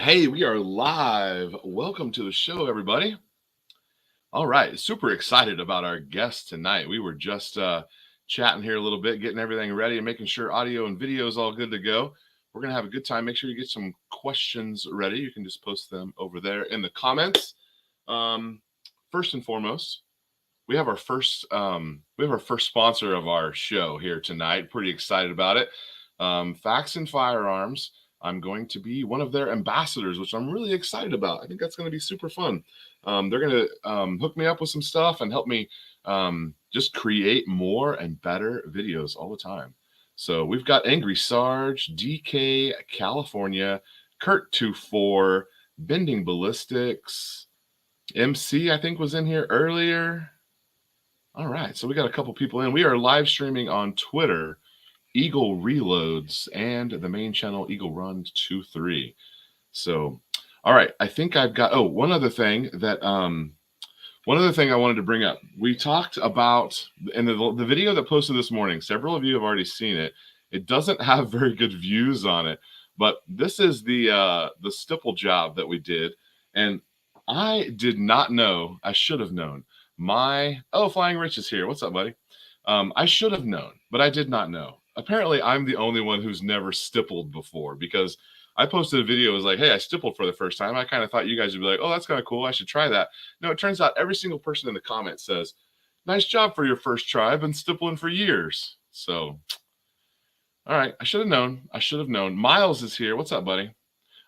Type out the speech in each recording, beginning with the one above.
Hey, we are live. Welcome to the show, everybody. All right, super excited about our guest tonight. We were just chatting here a little bit, getting everything ready and making sure audio and video is all good to go. We're going to have a good time. Make sure you get some questions ready. You can just post them over there in the comments. First and foremost, we have our first sponsor of our show here tonight. Pretty excited about it. Facts and Firearms. I'm going to be one of their ambassadors, which I'm really excited about. I think that's going to be super fun. They're going to hook me up with some stuff and help me just create more and better videos all the time. So we've got Angry Sarge, DK California, Kurt24, Bending Ballistics, MC I think was in here earlier. All right, so we got a couple people in. We are live streaming on Twitter, Eagle Reloads, and the main channel, Eaglerun23. So, all right, I think I've got. Oh, one other thing I wanted to bring up. We talked about in the video that posted this morning. Several of you have already seen it. It doesn't have very good views on it, but this is the stipple job that we did, and I did not know. I should have known. Flying Rich is here. What's up, buddy? I should have known, but I did not know. Apparently, I'm the only one who's never stippled before because I posted a video. It was like, hey, I stippled for the first time. I kind of thought you guys would be like, oh, that's kind of cool. I should try that. No, it turns out every single person in the comments says, nice job for your first try. I've been stippling for years. So, all right. I should have known. Miles is here. What's up, buddy?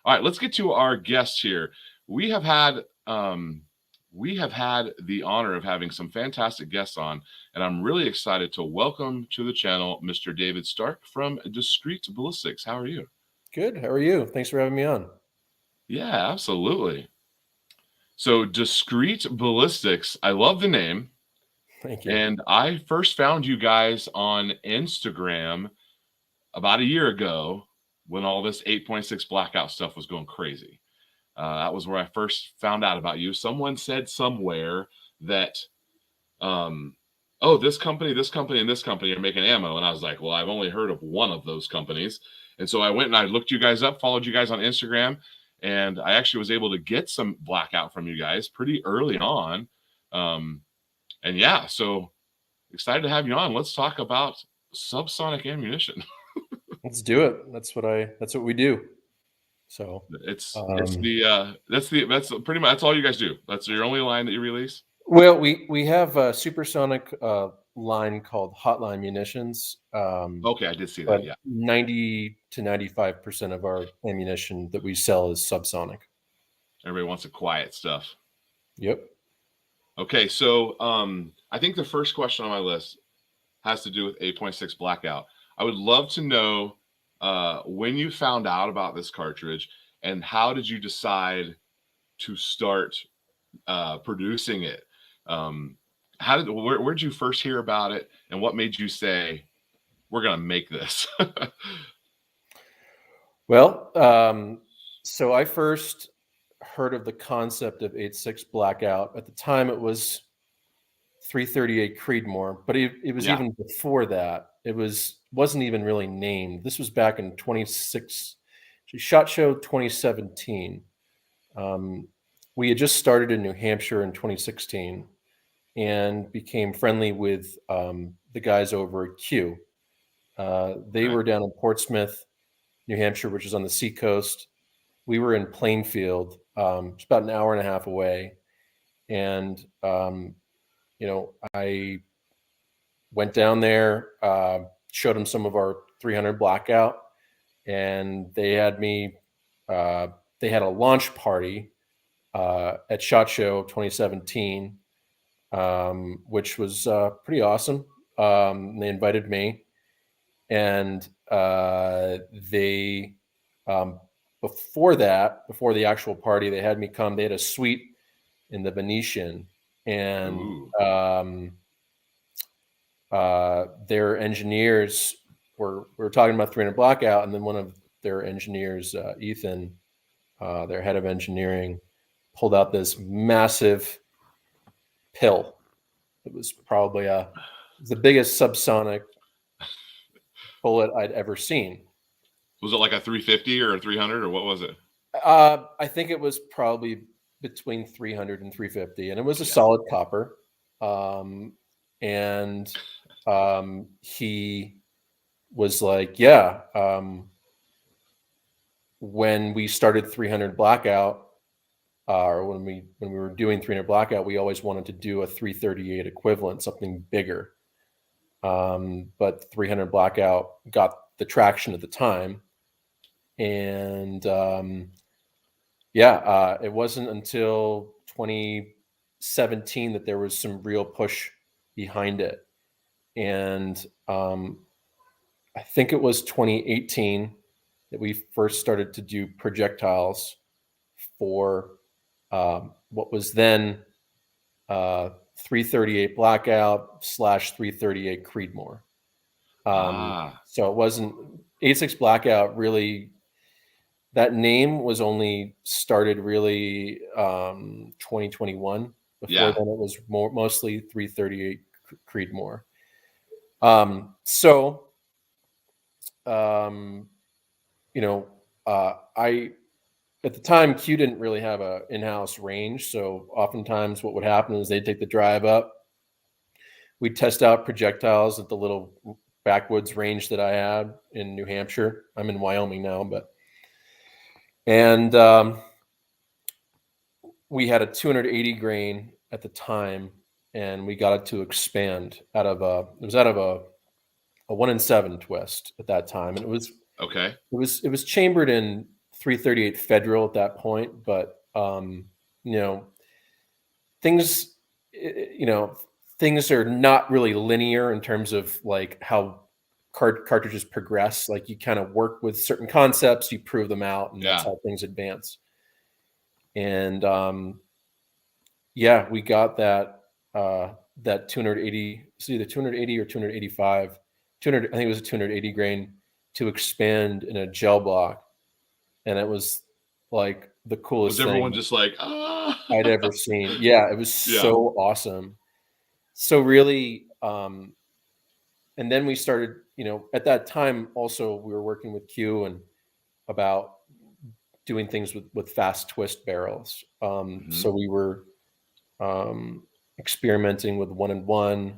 All right, let's get to our guest here. We have had the honor of having some fantastic guests on, and I'm really excited to welcome to the channel Mr. David Stark from Discreet Ballistics. How are you? Good. How are you? Thanks for having me on. Yeah, absolutely. So Discreet Ballistics, I love the name. Thank you. And I first found you guys on Instagram about a year ago when all this 8.6 blackout stuff was going crazy. That was where I first found out about you. Someone said somewhere that, this company, and this company are making ammo. And I was like, well, I've only heard of one of those companies. And so I went and I looked you guys up, followed you guys on Instagram, and I actually was able to get some blackout from you guys pretty early on. And yeah, so excited to have you on. Let's talk about subsonic ammunition. Let's do it. That's what we do. So that's pretty much that's all you guys do. That's your only line that you release. Well, we have a supersonic line called Hotline Munitions. Okay, I did see that. Yeah, 90 to 95% of our ammunition that we sell is subsonic. Everybody wants the quiet stuff. Yep. Okay, so I think the first question on my list has to do with 8.6 blackout. I would love to know when you found out about this cartridge and how did you decide to start producing it? Where'd you first hear about it, and what made you say we're gonna make this? Well, so I first heard of the concept of 8.6 blackout. At the time, it was 338 Creedmoor, but it was even before that. It wasn't even really named. This was back in SHOT Show 2017. We had just started in New Hampshire in 2016 and became friendly with the guys over at Q. They were down in Portsmouth, New Hampshire, which is on the seacoast. We were in Plainfield. It's about an hour and a half away. And, I went down there, showed them some of our 300 blackout, and they had a launch party at SHOT Show 2017, which was pretty awesome. They invited me, and they before the actual party, they had me come. They had a suite in the Venetian, and their engineers we were talking about 300 blackout, and then one of their engineers, Ethan, their head of engineering, pulled out this massive pill. It was probably the biggest subsonic bullet I'd ever seen. Was it like a 350 or a 300 or what was it? I think it was probably between 300 and 350, and it was a solid copper. And he was like, yeah, when we started 300 Blackout, or when we were doing 300 Blackout, we always wanted to do a 338 equivalent, something bigger. But 300 Blackout got the traction at the time. And it wasn't until 2017 that there was some real push behind it. And I think it was 2018 that we first started to do projectiles for what was then 338 Blackout / 338 Creedmoor. So it wasn't 86 Blackout really. That name was only started really 2021. Before then, it was mostly 338 Creedmoor. I at the time, Q didn't really have a in-house range, so oftentimes what would happen is they'd take the drive up. We'd test out projectiles at the little backwoods range that I had in New Hampshire. I'm in Wyoming now, and we had a 280 grain at the time, and we got it to expand out of a 1-in-7 twist at that time, and it was okay. It was chambered in 338 Federal at that point, but things are not really linear in terms of like how cartridges progress. Like you kind of work with certain concepts, you prove them out, and that's how things advance. And we got that 280, it's either 280 or 285, 200. I think it was a 280 grain to expand in a gel block. And it was like the coolest thing. Was everyone just like, I'd ever seen. Yeah, it was so awesome. So really, and then we started, at that time also we were working with Q and about doing things with fast twist barrels. So we were experimenting with 1-in-1,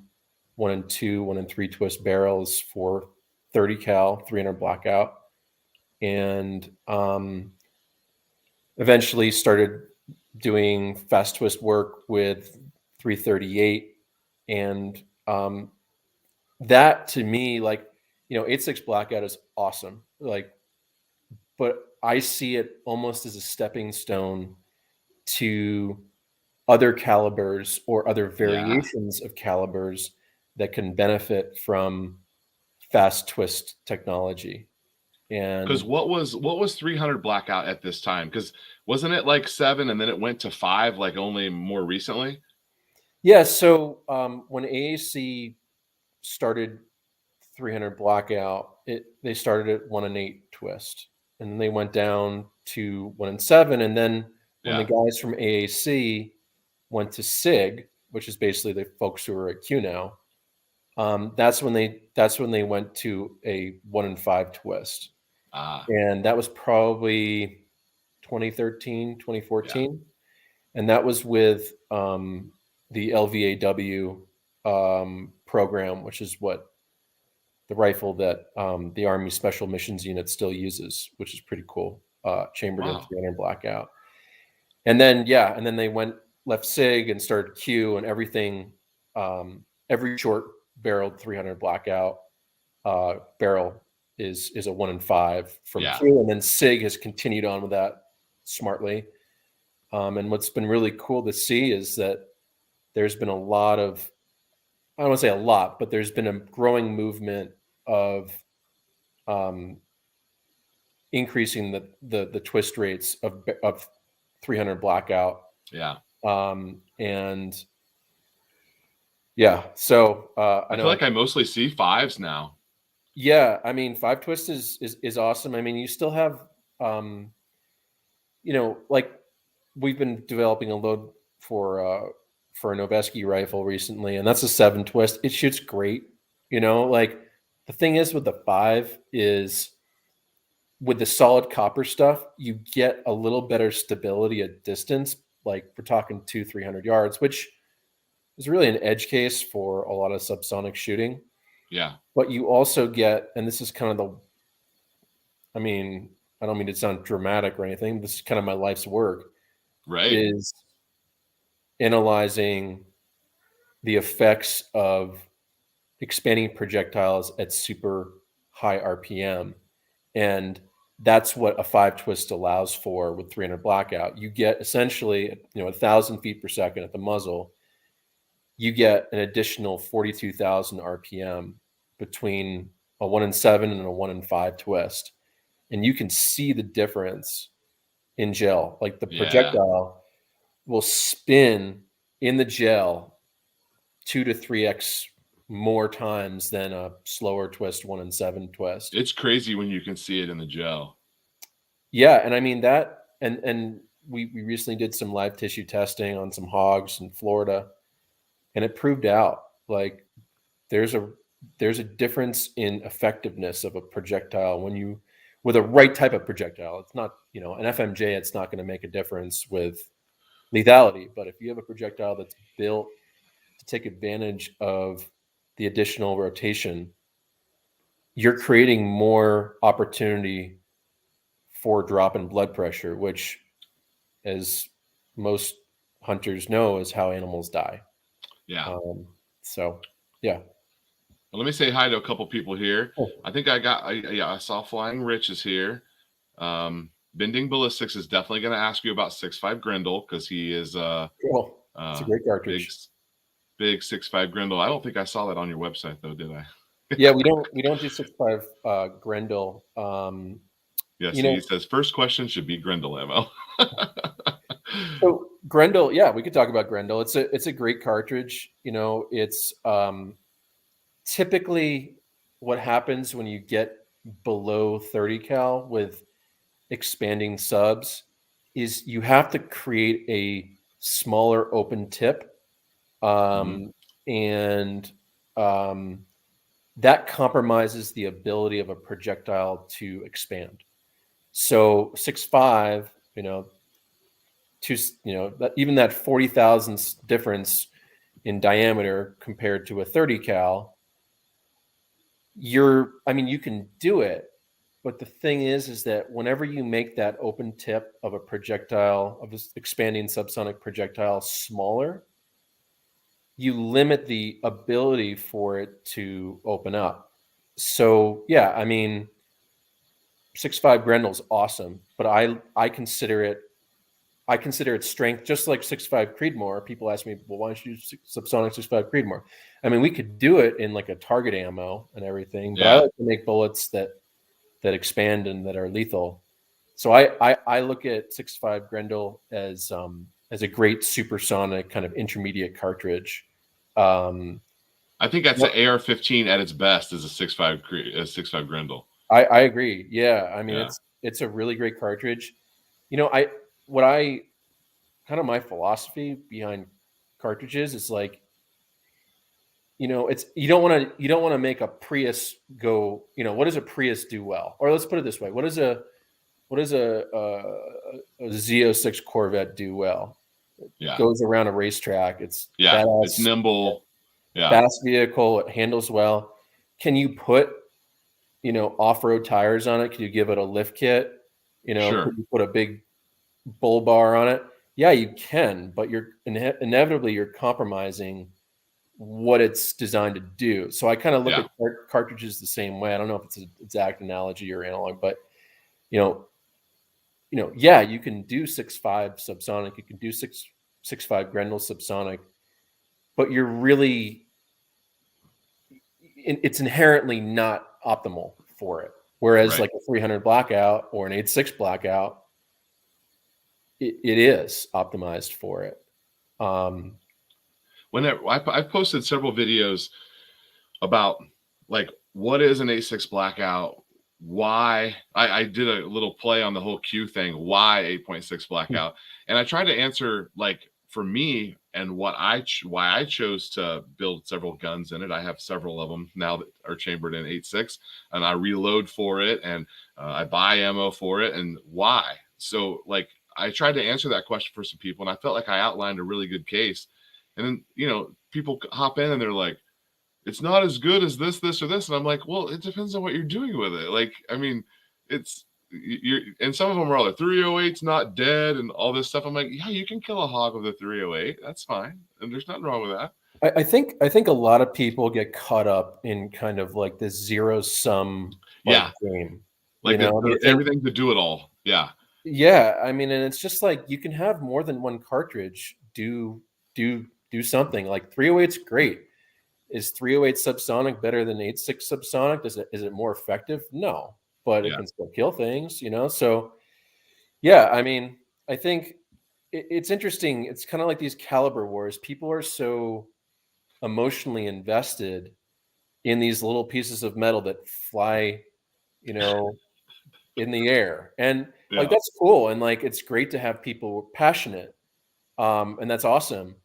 1-in-2, 1-in-3 twist barrels for 30 cal, 300 Blackout. And eventually started doing fast twist work with 338. And that to me, like, 86 Blackout is awesome. Like, but I see it almost as a stepping stone to other calibers or other variations of calibers that can benefit from fast twist technology. And because what was 300 Blackout at this time? Because wasn't it like 7 and then it went to 5 like only more recently? Yeah. So when AAC started 300 Blackout, they started at 1-in-8 twist, and then they went down to 1-in-7, and then when the guys from AAC went to SIG, which is basically the folks who are at Q now, that's when they went to a 1-in-5 twist. And that was probably 2013, 2014. And that was with the LVAW program, which is what the rifle that the Army Special Missions Unit still uses, which is pretty cool, chambered in 300 Blackout. And then, they left SIG and started Q, and everything, every short barreled 300 Blackout barrel is a 1-in-5 from Q, and then SIG has continued on with that smartly. And what's been really cool to see is that there's been a lot of, I don't want to say a lot, but there's been a growing movement of increasing the twist rates of 300 Blackout. So I feel like I mostly see 5s now. Yeah, I mean, 5 twist is awesome. I mean, you still have, like we've been developing a load for a Noveski rifle recently, and that's a 7 twist. It shoots great. Like the thing is with the 5 is with the solid copper stuff, you get a little better stability at distance. Like we're talking 200-300 yards, which is really an edge case for a lot of subsonic shooting. Yeah. But you also get, and this is kind of the, I mean, I don't mean to sound dramatic or anything. This is kind of my life's work, Right. is analyzing the effects of expanding projectiles at super high RPM. And that's what a 5-twist allows for with 300 Blackout. You get essentially, 1,000 feet per second at the muzzle. You get an additional 42,000 RPM between a 1-in-7 and a 1-in-5 twist. And you can see the difference in gel. Like the projectile will spin in the gel 2 to 3x more times than a slower twist 1-in-7 twist. It's crazy when you can see it in the gel. Yeah, and I mean that, and we recently did some live tissue testing on some hogs in Florida, and it proved out like there's a difference in effectiveness of a projectile when you with a right type of projectile. It's not, an FMJ, it's not going to make a difference with lethality, but if you have a projectile that's built to take advantage of the additional rotation, you're creating more opportunity for drop in blood pressure, which, as most hunters know, is how animals die. Yeah. So, yeah. Well, let me say hi to a couple people here. Oh. I think I saw Flying Rich is here. Bending Ballistics is definitely going to ask you about 6.5 Grendel because he is Cool. It's a great cartridge. Big 6.5 Grendel. I don't think I saw that on your website though, did I? Yeah, we don't do 6.5 Grendel. Yes, he says first question should be Grendel ammo. So Grendel, yeah, we could talk about Grendel. It's a great cartridge. It's typically what happens when you get below 30 cal with expanding subs is you have to create a smaller open tip, and that compromises the ability of a projectile to expand. So 6.5, even that 40 thousandths difference in diameter compared to a 30 cal, you can do it. But the thing is that whenever you make that open tip of a projectile, of this expanding subsonic projectile smaller, you limit the ability for it to open up. So yeah, 6.5 Grendel's awesome, but I consider it strength, just like 6.5 Creedmoor. People ask me, well, why don't you use subsonic 6.5 Creedmoor? We could do it in like a target ammo and everything, but I like to make bullets that expand and that are lethal. So I look at 6.5 Grendel as a great supersonic kind of intermediate cartridge. I think that's the AR-15 at its best is a 6.5 Grendel. I agree. Yeah, it's a really great cartridge. My philosophy behind cartridges is like, it's you don't want to make a Prius go. What does a Prius do well? Or let's put it this way: what does a Z06 Corvette do well? It goes around a racetrack. It's badass, it's nimble. Fast vehicle. It handles well. Can you put off-road tires on it? Can you give it a lift kit? Sure. Could you put a big bull bar on it? Yeah, you can, but you're inevitably compromising what it's designed to do. So I kind of look at cartridges the same way. I don't know if it's an exact analogy or analog, but you can do 6.5 subsonic, you can do 6.5 Grendel subsonic, but it's inherently not optimal for it. Whereas like a 300 Blackout or an 8.6 Blackout, it is optimized for it. I've posted several videos about like what is an 8.6 Blackout, why I did a little play on the whole Q thing, why 8.6 Blackout, and I tried to answer like for me and why I chose to build several guns in it. I have several of them now that are chambered in 8.6, and I reload for it, and I buy ammo for it, and why? So like I tried to answer that question for some people, and I felt like I outlined a really good case. And then people hop in and they're like, "It's not as good as this, or this," and I'm like, "Well, it depends on what you're doing with it." Like, I mean, it's you're and some of them are all the 308's not dead and all this stuff. I'm like, yeah, you can kill a hog with a 308. That's fine, and there's nothing wrong with that. I think a lot of people get caught up in kind of like this zero sum Yeah, game. like everything to do it all. Yeah. Yeah, I mean, and it's just like you can have more than one cartridge do something. Like 308's great. Is 308 subsonic better than 86 subsonic? Is it more effective? No, but it can still kill things, So yeah, I mean, I think it's interesting. It's kind of like these caliber wars. People are so emotionally invested in these little pieces of metal that fly, in the air. And like that's cool. And like it's great to have people passionate. And that's awesome.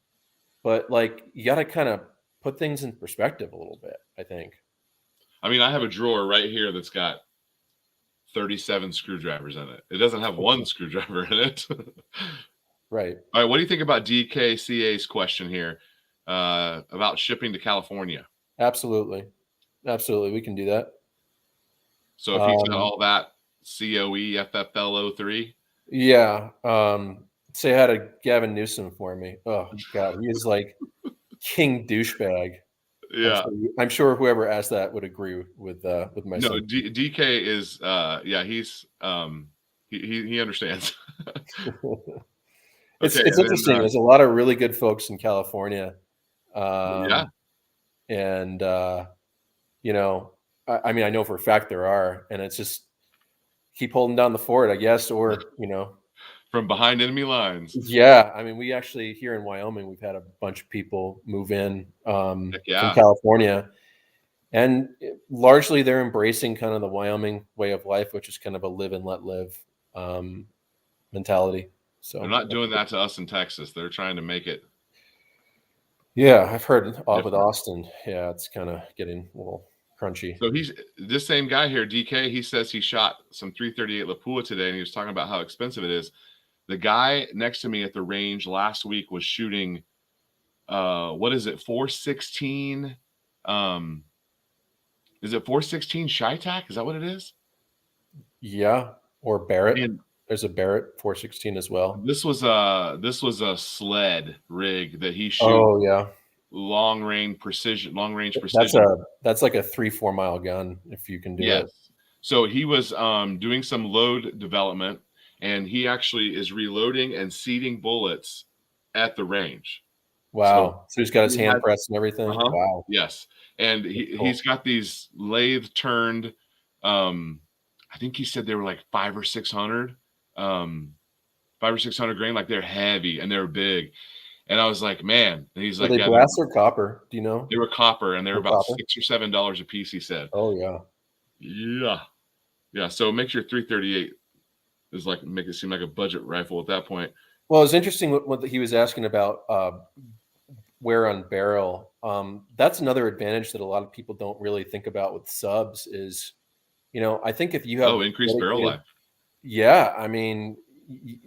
But like you gotta kind of put things in perspective a little bit, I think. I mean, I have a drawer right here that's got 37 screwdrivers in it. It doesn't have one screwdriver in it. Right. All right. What do you think about DKCA's question here about shipping to California? Absolutely. Absolutely. We can do that. So if he's got all that COEFFL03. Yeah. Say hi to Gavin Newsom for me. Oh God, he is like king douchebag. Yeah. I'm sure whoever asked that would agree with my No, son. DK is he's he understands. It's Okay, interesting. There's a lot of really good folks in California. Yeah. And I mean, I know for a fact there are, and it's just keep holding down the fort, I guess, or from behind enemy lines. Yeah, I mean, we actually here in Wyoming, we've had a bunch of people move in from California, and largely they're embracing kind of the Wyoming way of life, which is kind of a live and let live mentality. So they're not doing that to us in Texas. They're trying to make it. Yeah, I've heard with Austin. Yeah, it's kind of getting a little crunchy. So he's this same guy here, DK. He says he shot some 338 Lapua today, and he was talking about how expensive it is. The guy next to me at the range last week was shooting, what is it, 416? Is it 416 Shytac? Is that what it is? Yeah, or Barrett. And there's a Barrett 416 as well. This was a sled rig that he shoots. Oh yeah. Long range precision. That's like a 3-4 mile gun if you can do it. So he was doing some load development, and he actually is reloading and seating bullets at the range. Wow. So he's got his hand press and everything. Wow. Yes. And he's got these lathe turned, I think he said they were like 500 or 600, 500 or 600 grain. Like they're heavy and they're big. And I was like, man. And he's like, they brass or copper? Do you know? They were copper, and they were about $6 or $7 a piece, he said. Oh yeah. Yeah. Yeah. So it makes your 338 is like, make it seem like a budget rifle at that point. Well, it's interesting what he was asking about wear on barrel. That's another advantage that a lot of people don't really think about with subs is, I think if you have increased barrel life. Yeah. I mean,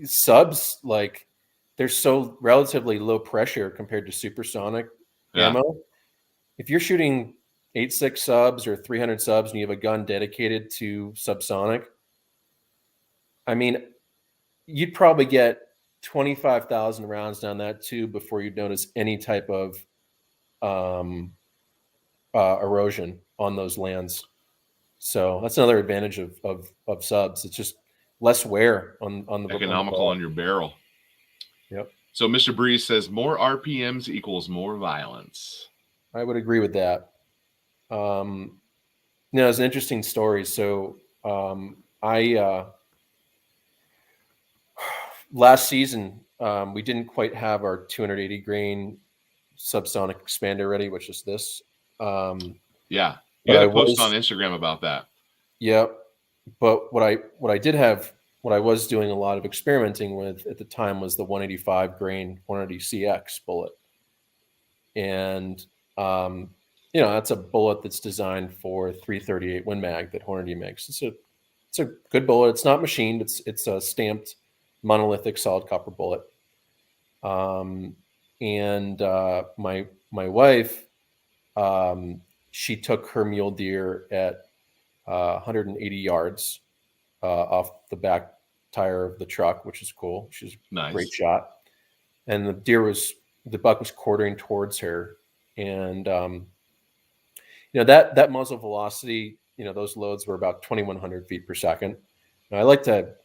subs, like they're so relatively low pressure compared to supersonic ammo. If you're shooting 86 subs or 300 subs and you have a gun dedicated to subsonic, I mean, you'd probably get 25,000 rounds down that tube before you'd notice any type of erosion on those lands. So that's another advantage of subs. It's just less wear on the economical on your barrel. Yep. So Mr. Breeze says more RPMs equals more violence. I would agree with that. It's an interesting story. So I last season we didn't quite have our 280 grain subsonic expander ready, which is this. Yeah, you had a post on Instagram about that. Yep. But what I did have, what I was doing a lot of experimenting with at the time was the 185 grain 180CX bullet, and that's a bullet that's designed for 338 Win Mag that Hornady makes. It's a It's a good bullet. It's not machined. It's a stamped monolithic solid copper bullet. And my wife, she took her mule deer at 180 yards off the back tire of the truck, which is cool. She's a great shot. And the buck was quartering towards her. And, that muzzle velocity, those loads were about 2,100 feet per second. And I like the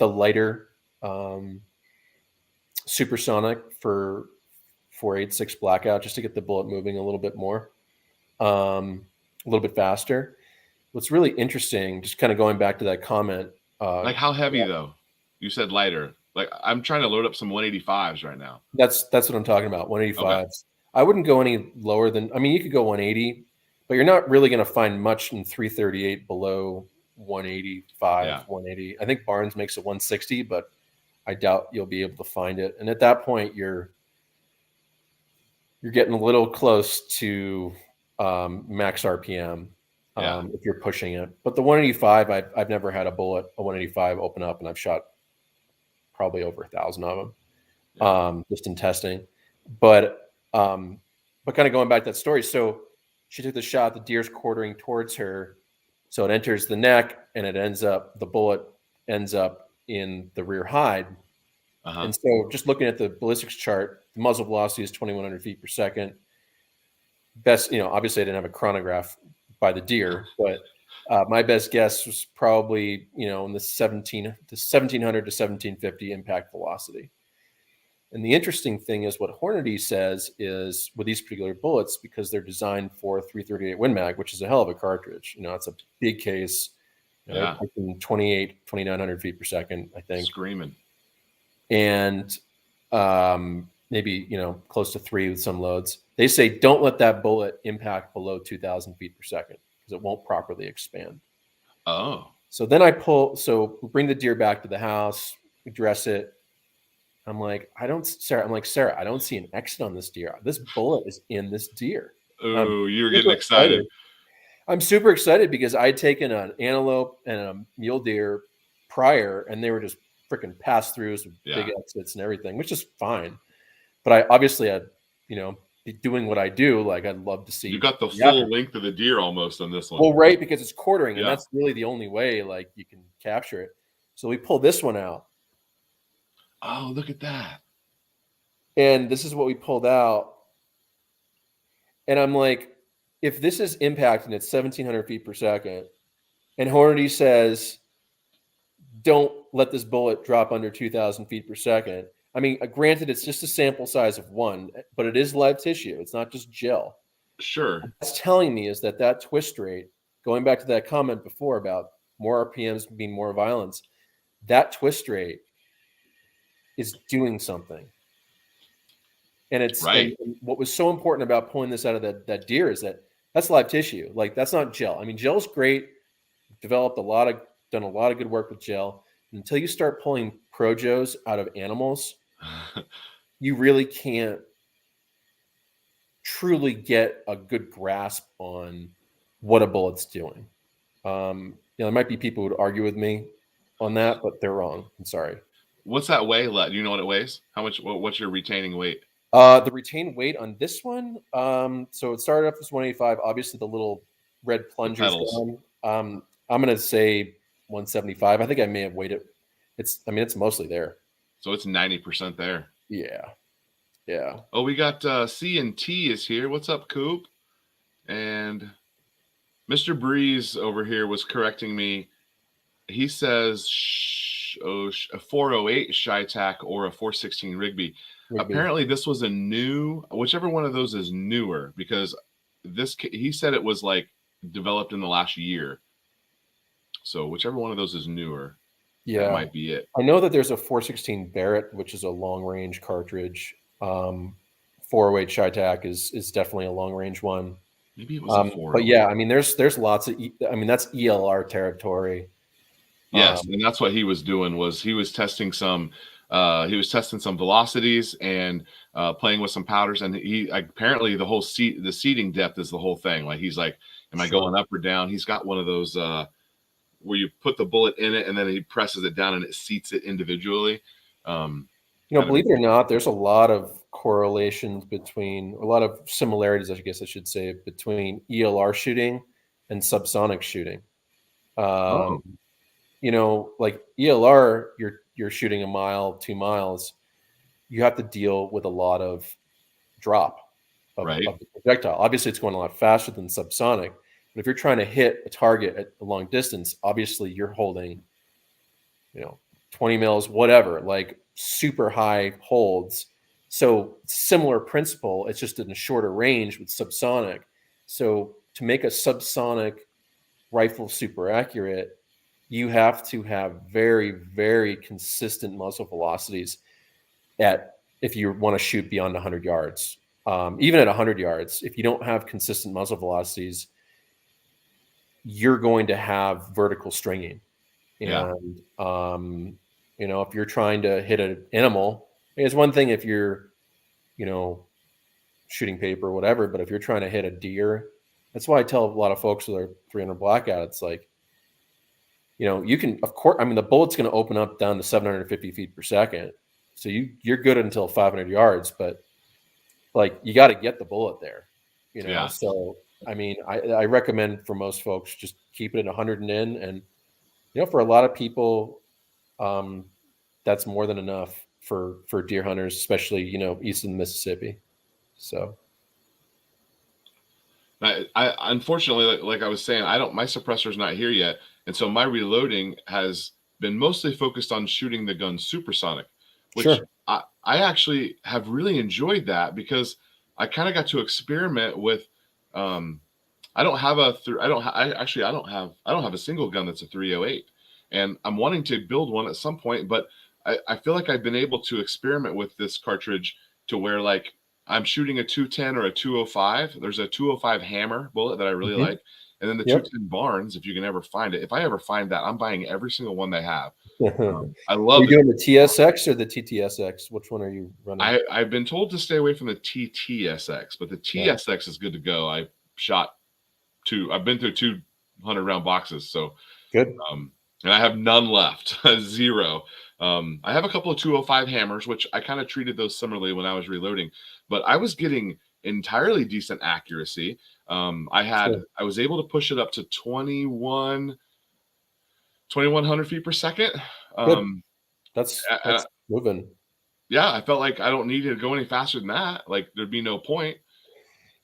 lighter supersonic for 4.86 Blackout, just to get the bullet moving a little bit more, a little bit faster. What's really interesting, just kind of going back to that comment. Like how heavy though? You said lighter. Like I'm trying to load up some 185s right now. That's what I'm talking about. 185s. Okay. I wouldn't go any lower than. I mean, you could go 180, but you're not really going to find much in 338 below 185, 180. I think Barnes makes a 160, but I doubt you'll be able to find it. And at that point, you're getting a little close to max RPM if you're pushing it. But the 185, I've never had a 185 open up, and I've shot probably over 1,000 of them just in testing. But kind of going back to that story, so she took the shot, the deer's quartering towards her, so it enters the neck, and the bullet ends up in the rear hide. And so just looking at the ballistics chart, the muzzle velocity is 2,100 feet per second. Best, obviously I didn't have a chronograph by the deer, but my best guess was probably, in the 1700 to 1750 impact velocity. And the interesting thing is what Hornady says is with these particular bullets, because they're designed for 338 Win Mag, which is a hell of a cartridge. It's a big case. 2,900 feet per second, I think. Screaming. And maybe, close to 3 with some loads. They say don't let that bullet impact below 2,000 feet per second because it won't properly expand. Oh. So then we bring the deer back to the house, we dress it. I'm like, Sarah, I don't see an exit on this deer. This bullet is in this deer. Oh, you were getting excited. I'm super excited because I'd taken an antelope and a mule deer prior, and they were just freaking pass-throughs with big exits and everything, which is fine. But I obviously had, doing what I do, like I'd love to see. You got the full length of the deer almost on this one. Well, right, because it's quartering, and that's really the only way like you can capture it. So we pull this one out. Oh, look at that. And this is what we pulled out. And I'm like, if this is impacting at 1,700 feet per second, and Hornady says, don't let this bullet drop under 2,000 feet per second. I mean, granted, it's just a sample size of 1, but it is live tissue. It's not just gel. Sure. What it's telling me is that twist rate, going back to that comment before about more RPMs being more violence, that twist rate is doing something. And it's right. And what was so important about pulling this out of that deer is that's live tissue. Like that's not gel. I mean, gel's great. Done a lot of good work with gel. Until you start pulling projos out of animals, you really can't truly get a good grasp on what a bullet's doing. There might be people who would argue with me on that, but they're wrong. I'm sorry. What's that weigh? Do you know what it weighs? How much? What's your retaining weight? The retained weight on this one. So it started off as 185. Obviously, the little red plunger's gone. I'm going to say 175. I think I may have weighed it. It's mostly there. So it's 90% there. Yeah. Yeah. Oh, we got C&T is here. What's up, Coop? And Mr. Breeze over here was correcting me. He says a 408 Shytac or a 416 Rigby. Apparently this was a new, whichever one of those is newer, because he said it was like developed in the last year. So whichever one of those is newer, that might be it. I know that there's a 416 Barrett, which is a long range cartridge. 408 Shytac is definitely a long range one. Maybe it was a 408. But yeah, I mean, there's lots of, that's ELR territory. Yes, and that's what he was doing. Was he was testing some velocities and playing with some powders, and he apparently the seating depth is the whole thing. Like he's like, am I going up or down? He's got one of those where you put the bullet in it and then he presses it down and it seats it individually. Believe it or not, there's a lot of correlations between a lot of similarities, I guess I should say, between ELR shooting and subsonic shooting. Oh. Like ELR, you're shooting a mile, 2 miles. You have to deal with a lot of drop of the projectile. Obviously, it's going a lot faster than subsonic. But if you're trying to hit a target at a long distance, obviously you're holding, 20 mils, whatever, like super high holds. So similar principle, it's just in a shorter range with subsonic. So to make a subsonic rifle super accurate, you have to have very, very consistent muzzle velocities if you want to shoot beyond 100 yards. Even at 100 yards, if you don't have consistent muzzle velocities, you're going to have vertical stringing. And, if you're trying to hit an animal, it's one thing if you're, shooting paper or whatever, but if you're trying to hit a deer, that's why I tell a lot of folks with their 300 Blackout, it's like, you can, of course, the bullet's going to open up down to 750 feet per second. So you're good until 500 yards, but like you got to get the bullet there, So, I recommend for most folks, just keep it at 100 and in. And, for a lot of people, that's more than enough for deer hunters, especially, east of the Mississippi. So. I unfortunately, like I was saying, my suppressor's not here yet. And so my reloading has been mostly focused on shooting the gun supersonic, which sure. I actually have really enjoyed that because I kind of got to experiment with, I don't have a single gun that's a 308, and I'm wanting to build one at some point, but I feel like I've been able to experiment with this cartridge to where like I'm shooting a 210 or a 205. There's a 205 hammer bullet that I really like. And then the 210 Barnes, if you can ever find it. If I ever find that, I'm buying every single one they have. I love Are you doing the TSX or the TTSX? Which one are you running? I've been told to stay away from the TTSX, but the TSX is good to go. I've been through 200 round boxes. So good. And I have none left, 0. I have a couple of 205 hammers, which I kind of treated those similarly when I was reloading, but I was getting entirely decent accuracy. I was able to push it up to 2,100 feet per second. That's moving. Yeah, I felt like I don't need to go any faster than that. Like there'd be no point.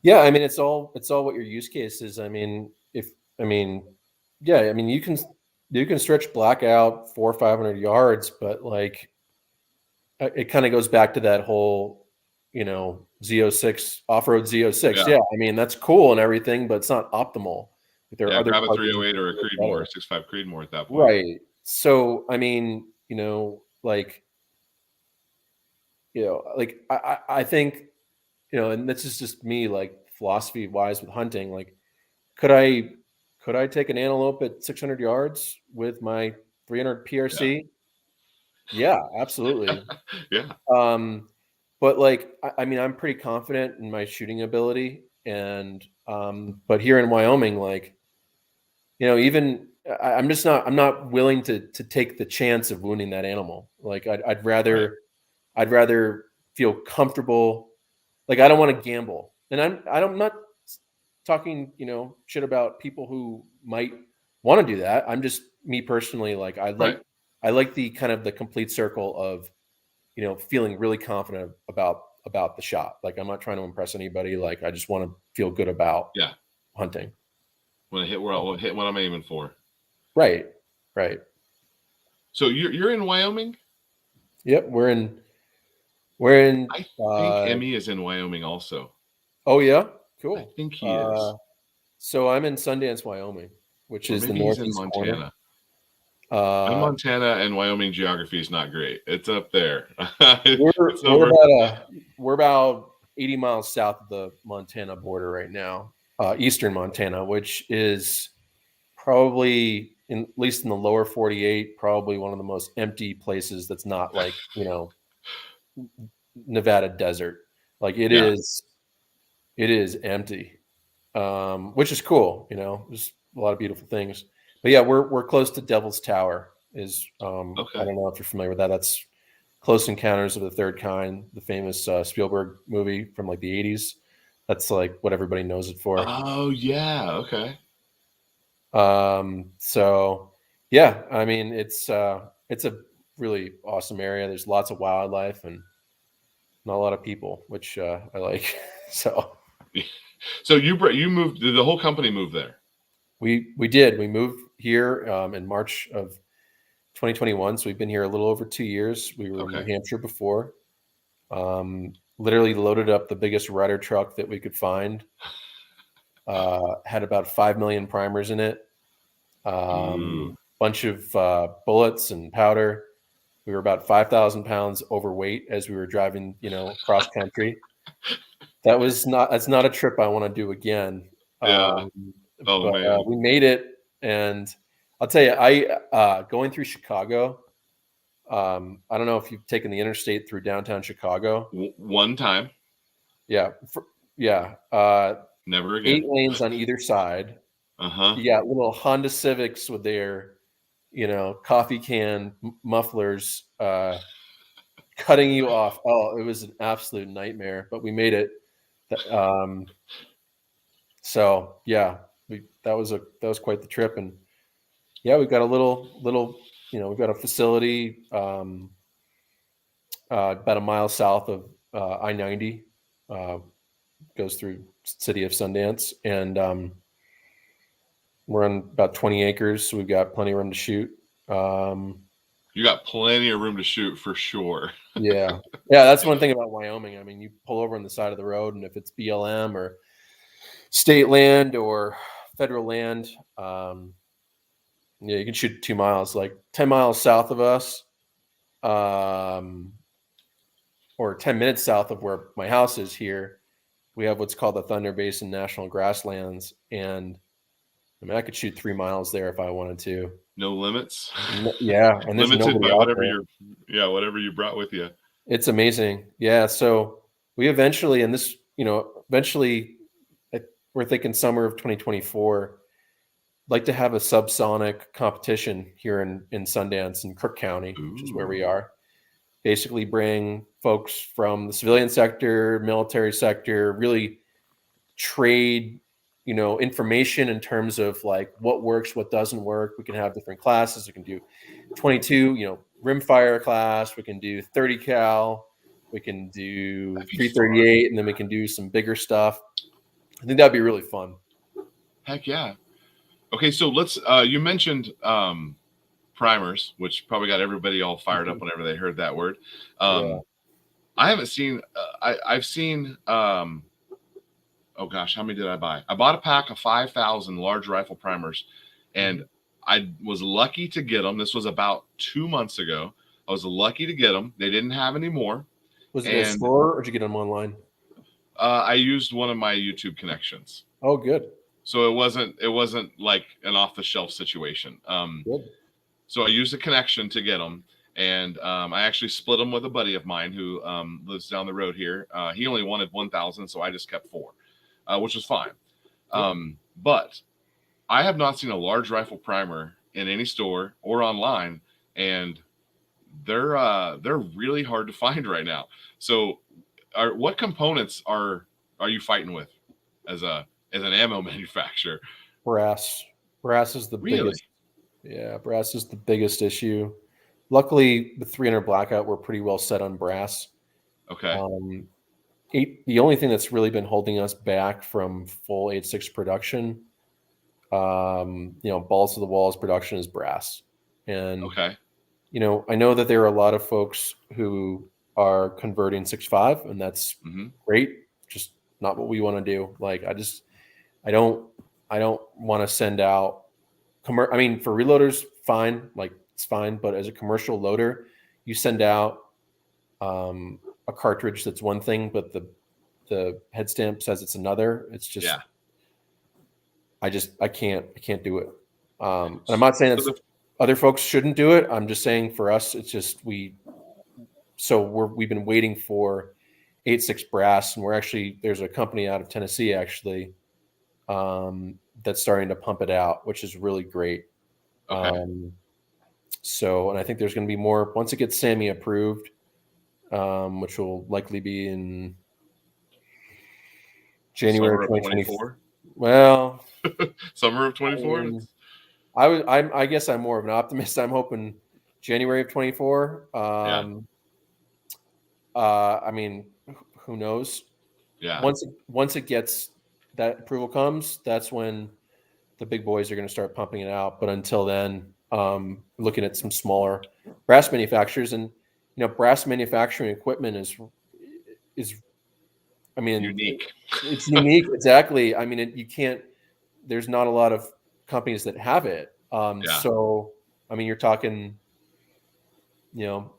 Yeah, it's all what your use case is. You can stretch Blackout 400 or 500 yards, but like it kind of goes back to that whole, Z06 off-road Z06. Yeah, that's cool and everything, but it's not optimal. There are other grab a 308 or a Creedmoor, 6.5 Creedmoor at that point. Right. So I think, and this is just me, like philosophy wise with hunting, like could I take an antelope at 600 yards with my 300 PRC? Yeah, absolutely. Yeah. But like, I'm pretty confident in my shooting ability, and but here in Wyoming, like, even I'm not willing to take the chance of wounding that animal. Like, I'd rather feel comfortable. Like, I don't want to gamble, and I'm not talking, shit about people who might want to do that. I'm just me personally. Like, I like the kind of the complete circle of, feeling really confident about the shot. Like, I'm not trying to impress anybody. Like, I just want to feel good about hunting. When I hit where I'll hit what I'm aiming for. Right. So you're in Wyoming? Yep, we're in. I think Emmy is in Wyoming also. Oh yeah, cool. I think he is. So I'm in Sundance, Wyoming, which is the northeast Montana. Corner. Montana and Wyoming geography is not great. It's up there. We're about 80 miles south of the Montana border right now, eastern Montana, which is probably, at least in the lower 48, probably one of the most empty places that's not like, Nevada desert. Like it is empty, which is cool. There's a lot of beautiful things. But yeah, we're close to Devil's Tower. Is I Okay. don't know if you're familiar with that. That's Close Encounters of the Third Kind, the famous Spielberg movie from like the 80s. That's like what everybody knows it for. Oh yeah. Okay. So yeah, I mean it's a really awesome area. There's lots of wildlife and not a lot of people, which I like. So So you moved? Did the whole company move there? we did. We moved here in March of 2021. So we've been here a little over 2 years. We were in New Okay. Hampshire before. Literally loaded up the biggest Ryder truck that we could find. Had about 5 million primers in it. Ooh. Bunch of bullets and powder. We were about 5,000 pounds overweight as we were driving, cross country. That's not a trip I want to do again. Yeah. Um, Oh but man. we made it, and I'll tell you, going through Chicago. I don't know if you've taken the interstate through downtown Chicago. One time. Yeah, yeah. Never 8 again. lanes on either side. Uh-huh. You got little Honda Civics with their, coffee can mufflers cutting you off. Oh, it was an absolute nightmare, but we made it. Um, so yeah, that was quite the trip, and yeah, we've got a little, we've got a facility about a mile south of I-90, goes through city of Sundance, and we're on about 20 acres, so we've got plenty of room to shoot. You got plenty of room to shoot for sure. Yeah. Yeah, that's one thing about Wyoming. I mean, you pull over on the side of the road, and if it's BLM or state land or federal land, yeah, you can shoot 2 miles. Like 10 miles south of us, or 10 minutes south of where my house is here, we have what's called the Thunder Basin National Grasslands, and I mean, I could shoot 3 miles there if I wanted to. No limits. Yeah, and there's Limited nobody by out whatever there. whatever you brought with you. It's amazing. Yeah. So we eventually, and this, eventually, we're thinking summer of 2024, like to have a subsonic competition here in Sundance in Cook County, which is where we Ooh. are. Basically, bring folks from the civilian sector, military sector, really trade, information in terms of like what works, what doesn't work. We can have different classes. We can do 22, rimfire class. We can do 30 cal. We can do That'd be fun. 338, and then we can do some bigger stuff. I think that'd be really fun. Heck yeah. Okay, so let's you mentioned primers, which probably got everybody all fired up whenever they heard that word. Yeah. I haven't seen I've seen oh gosh, how many did I buy? I bought a pack of 5,000 large rifle primers, and I was lucky to get them. This was about 2 months ago. I was lucky to get them. They didn't have any more. Was it a store, or did you get them online? I used one of my YouTube connections. Oh, good. So it wasn't like an off the shelf situation. Good. So I used a connection to get them, and I actually split them with a buddy of mine who lives down the road here. He only wanted 1,000, so I just kept 4, which was fine. But I have not seen a large rifle primer in any store or online, and they're really hard to find right now. So, what components are you fighting with as an ammo manufacturer? Brass. Brass is the Really? biggest. Yeah, brass is the biggest issue. Luckily, the 300 Blackout, we're pretty well set on brass. Okay. The only thing that's really been holding us back from full 8.6 production, balls to the walls production, is brass. And Okay. I know that there are a lot of folks who are converting 6.5, and that's great. Just not what we want to do. Like, I don't want to send out I mean, for reloaders, fine, like it's fine. But as a commercial loader, you send out a cartridge that's one thing, but the head stamp says it's another. It's just, Yeah. I can't do it. And I'm not saying that other folks shouldn't do it. I'm just saying for us, it's just we've been waiting for 8.6 brass, and there's a company out of Tennessee actually that's starting to pump it out, which is really great. Okay. So, and I think there's going to be more once it gets SAMI approved, which will likely be in January Summer of of 2020. 24. Well, Summer of I 24. mean, I guess I'm more of an optimist. I'm hoping January of 24. Yeah. I mean, who knows? Yeah. Once it gets that approval comes, that's when the big boys are going to start pumping it out. But until then, looking at some smaller brass manufacturers, and brass manufacturing equipment is I mean, Unique. it's unique. Exactly. I mean, you can't. There's not a lot of companies that have it. Yeah. So, I mean, you're talking, you know,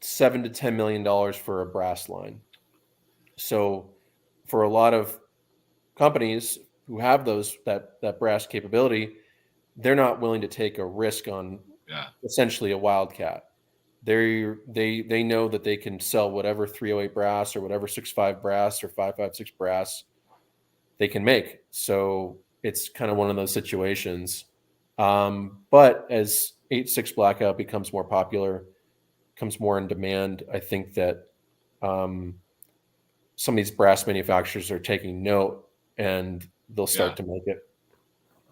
$7 to $10 million for a brass line. So, for a lot of companies who have that brass capability, they're not willing to take a risk on Yeah. essentially a wildcat. They know that they can sell whatever 308 brass or whatever 65 brass or 556 brass they can make. So it's kind of one of those situations. But as 86 Blackout becomes more popular, comes more in demand, I think that um, some of these brass manufacturers are taking note and they'll Yeah. start to make it.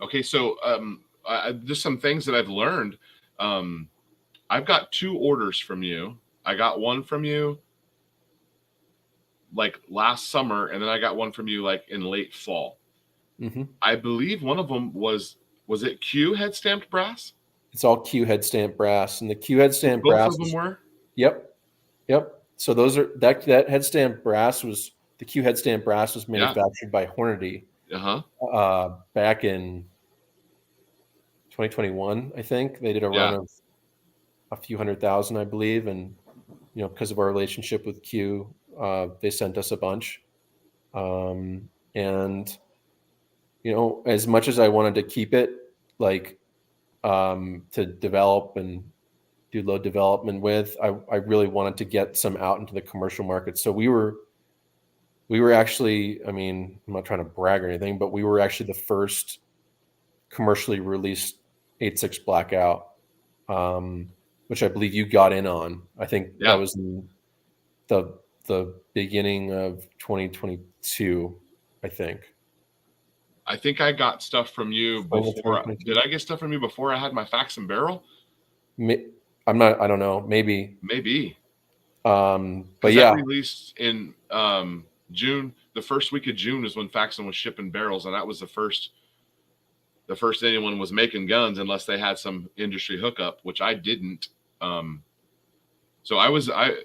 Okay. So, just some things that I've learned. Um, I've got 2 orders from you. I got one from you like last summer, and then I got one from you like in late fall. Mm-hmm. I believe one of them was it Q head stamped brass? It's all Q head stamp brass, and the Q head stamp Both brass of them is were. yep, yep. So those are that head stamp brass was the Q head stamp brass was Yeah. manufactured by Hornady Uh huh. back in 2021. I think they did a run Yeah. of a few 100,000, I believe, and because of our relationship with Q, they sent us a bunch. And as much as I wanted to keep it, like to develop and do load development with, I really wanted to get some out into the commercial market. So we were actually, I mean, I'm not trying to brag or anything, but we were actually the first commercially released 86 Blackout, which I believe you got in on. I think that Yeah. was in the beginning of 2022, I think. I think I got stuff from you Spring of before. Did 2022. I get stuff from you before I had my fax and barrel? I'm not, I don't know, maybe. Maybe. But Because that yeah, released in June. The first week of June is when Faxon was shipping barrels, and that was the first anyone was making guns unless they had some industry hookup, which I didn't. So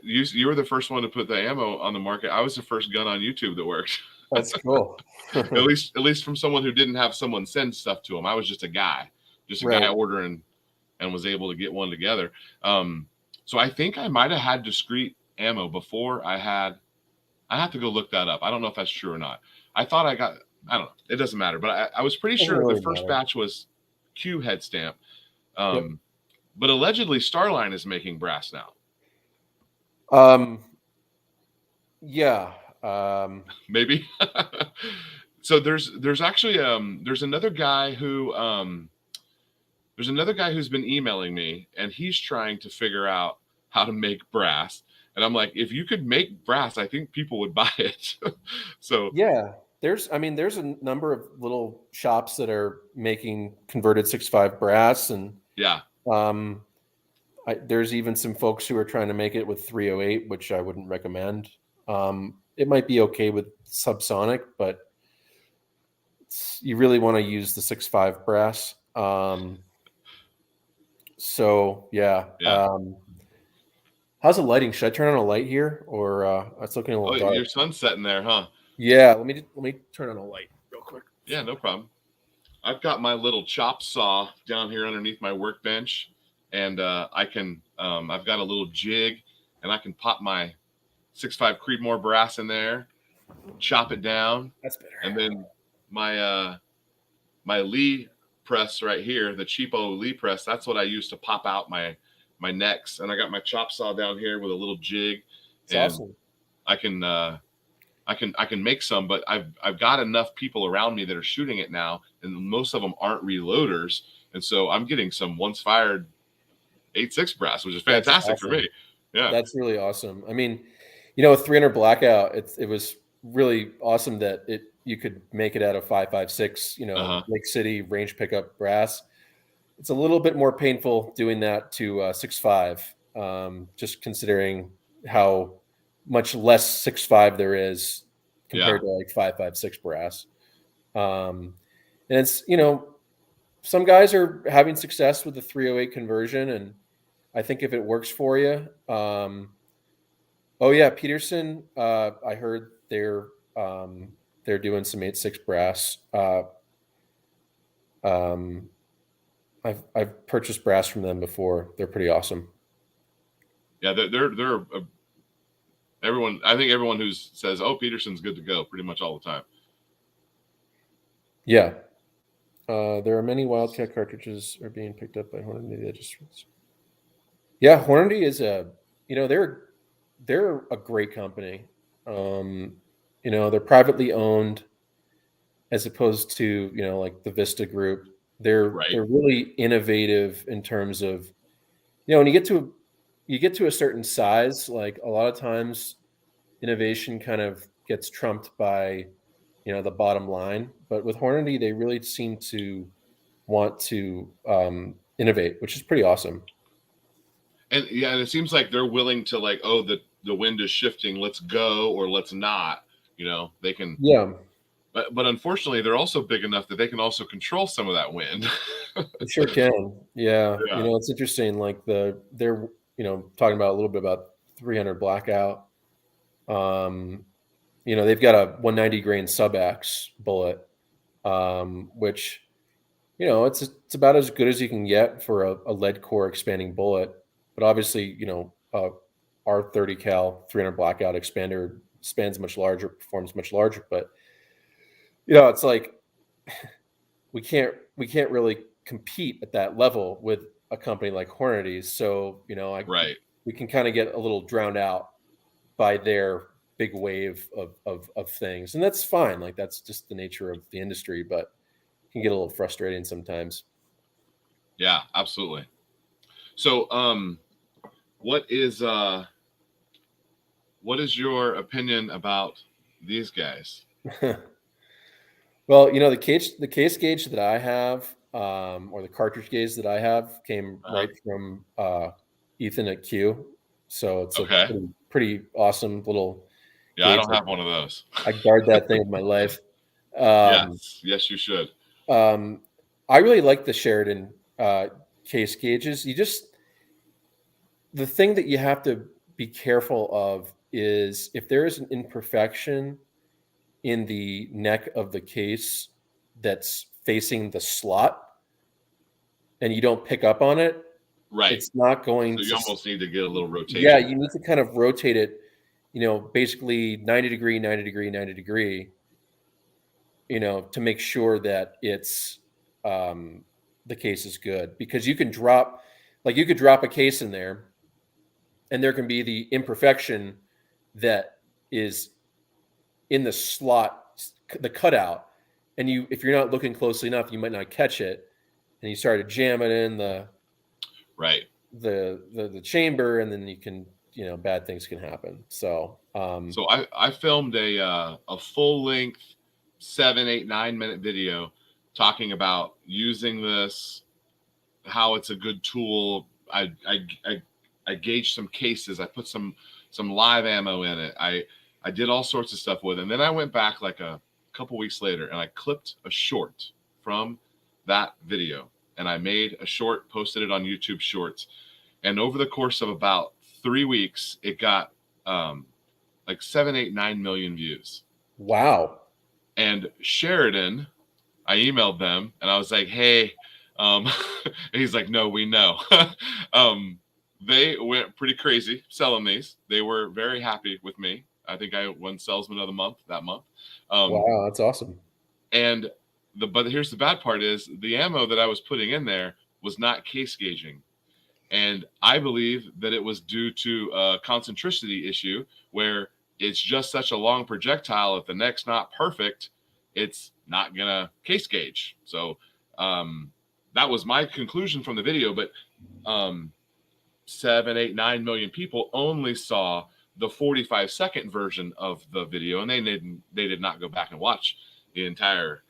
you were the first one to put the ammo on the market. I was the first gun on YouTube that worked. that's cool. at least from someone who didn't have someone send stuff to him. I was just a guy Right. ordering and was able to get one together. So I think I might have had discrete ammo before I have to go look that up. I don't know if that's true or not. I thought I don't know. It doesn't matter. But I was pretty Doesn't sure the really first matter. batch was Q head stamp. Yep. But allegedly Starline is making brass now. Um, yeah. Maybe. So there's actually there's another guy who's been emailing me, and he's trying to figure out how to make brass. And I'm like, if you could make brass, I think people would buy it. So Yeah. There's a number of little shops that are making converted 6.5 brass, and yeah, um, there's even some folks who are trying to make it with 308, which I wouldn't recommend. It might be okay with subsonic, but you really want to use the 6.5 brass. So yeah. yeah. How's the lighting? Should I turn on a light here, or it's looking a Oh, little dark? your sun's setting there, huh? Yeah, let me turn on a light real quick. Yeah, no problem. I've got my little chop saw down here underneath my workbench, and I've got a little jig, and I can pop my 6.5 Creedmoor brass in there, chop it down, That's better. and then my Lee press right here, the cheapo Lee press, that's what I use to pop out my necks. And I got my chop saw down here with a little jig, It's and awesome. I can make some, but I've got enough people around me that are shooting it now, and most of them aren't reloaders. And so I'm getting some once fired 8.6 brass, which is That's fantastic for awesome. me. Yeah. That's really awesome. I mean, you know, with 300 Blackout, it was really awesome that you could make it out of 5.56, you know, Uh-huh. Lake City range pickup brass. It's a little bit more painful doing that to 6.5, just considering how much less 6.5 there is Yeah. compared to like 5.56 brass. And it's, you know, some guys are having success with the 308 conversion, and I think if it works for you, oh yeah, Peterson. I heard they're doing some 8.6 brass. Um, I've purchased brass from them before. They're pretty awesome. Yeah. They're everyone. I think everyone who says, "Oh, Peterson's good to go," pretty much all the time. Yeah. There are many Wildcat cartridges are being picked up by Hornady. Yeah, Hornady is you know, they're a great company. You know, they're privately owned as opposed to, you know, like the Vista Group. Right. They're really innovative in terms of, you know, when you get to a certain size, like a lot of times innovation kind of gets trumped by, you know, the bottom line. But with Hornady, they really seem to want to innovate, which is pretty awesome. And yeah, and it seems like they're willing to like, oh, the wind is shifting, let's go or let's not. You know, they can. Yeah, But unfortunately, they're also big enough that they can also control some of that wind. they sure can. Yeah, you Yeah. know, it's interesting. Like they're you know talking about a little bit about 300 Blackout. Um, you know, they've got a 190 grain sub-X bullet, which you know it's about as good as you can get for a lead core expanding bullet. But obviously, you know, our 30 cal 300 Blackout expander spans much larger, performs much larger. But you know, it's like we can't really compete at that level with a company like Hornady. So you know, Right. we can kind of get a little drowned out by their big wave of things, and that's fine. Like that's just the nature of the industry, but it can get a little frustrating sometimes. Yeah, absolutely. So, what is uh, what is your opinion about these guys? Well, you know, the case gauge that I have, or the cartridge gauge that I have, came Uh-huh. right from Ethan at Q. So it's a Okay. pretty awesome little Yeah, I gauge. don't have one of those. I guard that thing with my life. Um, Yes, yes, you should. um, I really like the Sheridan case gauges. The thing that you have to be careful of is if there is an imperfection in the neck of the case that's facing the slot and you don't pick up on it, Right. it's not going So you to. almost need to get a little Yeah, rotation you in need to kind of rotate it, you know, basically 90 degree, 90 degree, 90 degree, you know, to make sure that it's um, the case is good because you could drop a case in there and there can be the imperfection that is in the slot, the cutout, and if you're not looking closely enough, you might not catch it, and you start to jam it in there. Right. the chamber, and then you can you know bad things can happen. So So I filmed a full length 7, 8, 9 minute video talking about using this, how it's a good tool. I gauged some cases. I put some live ammo in it. I did all sorts of stuff with it. And then I went back like a couple weeks later and I clipped a short from that video and I made a short, posted it on YouTube Shorts. And over the course of about 3 weeks, it got um, like 7, 8, 9 million views. wow. And Sheridan, I emailed them and I was like, hey, and he's like, no, we know. They went pretty crazy selling these. They were very happy with me. I think I won salesman of the month that month. Um, Wow, that's awesome. and but here's the bad part is the ammo that I was putting in there was not case gauging. And I believe that it was due to a concentricity issue where it's just such a long projectile. If the neck's not perfect, it's not going to case gauge. So um, that was my conclusion from the video. But 7, 8, 9 million people only saw the 45-second version of the video, and they did not go back and watch the entire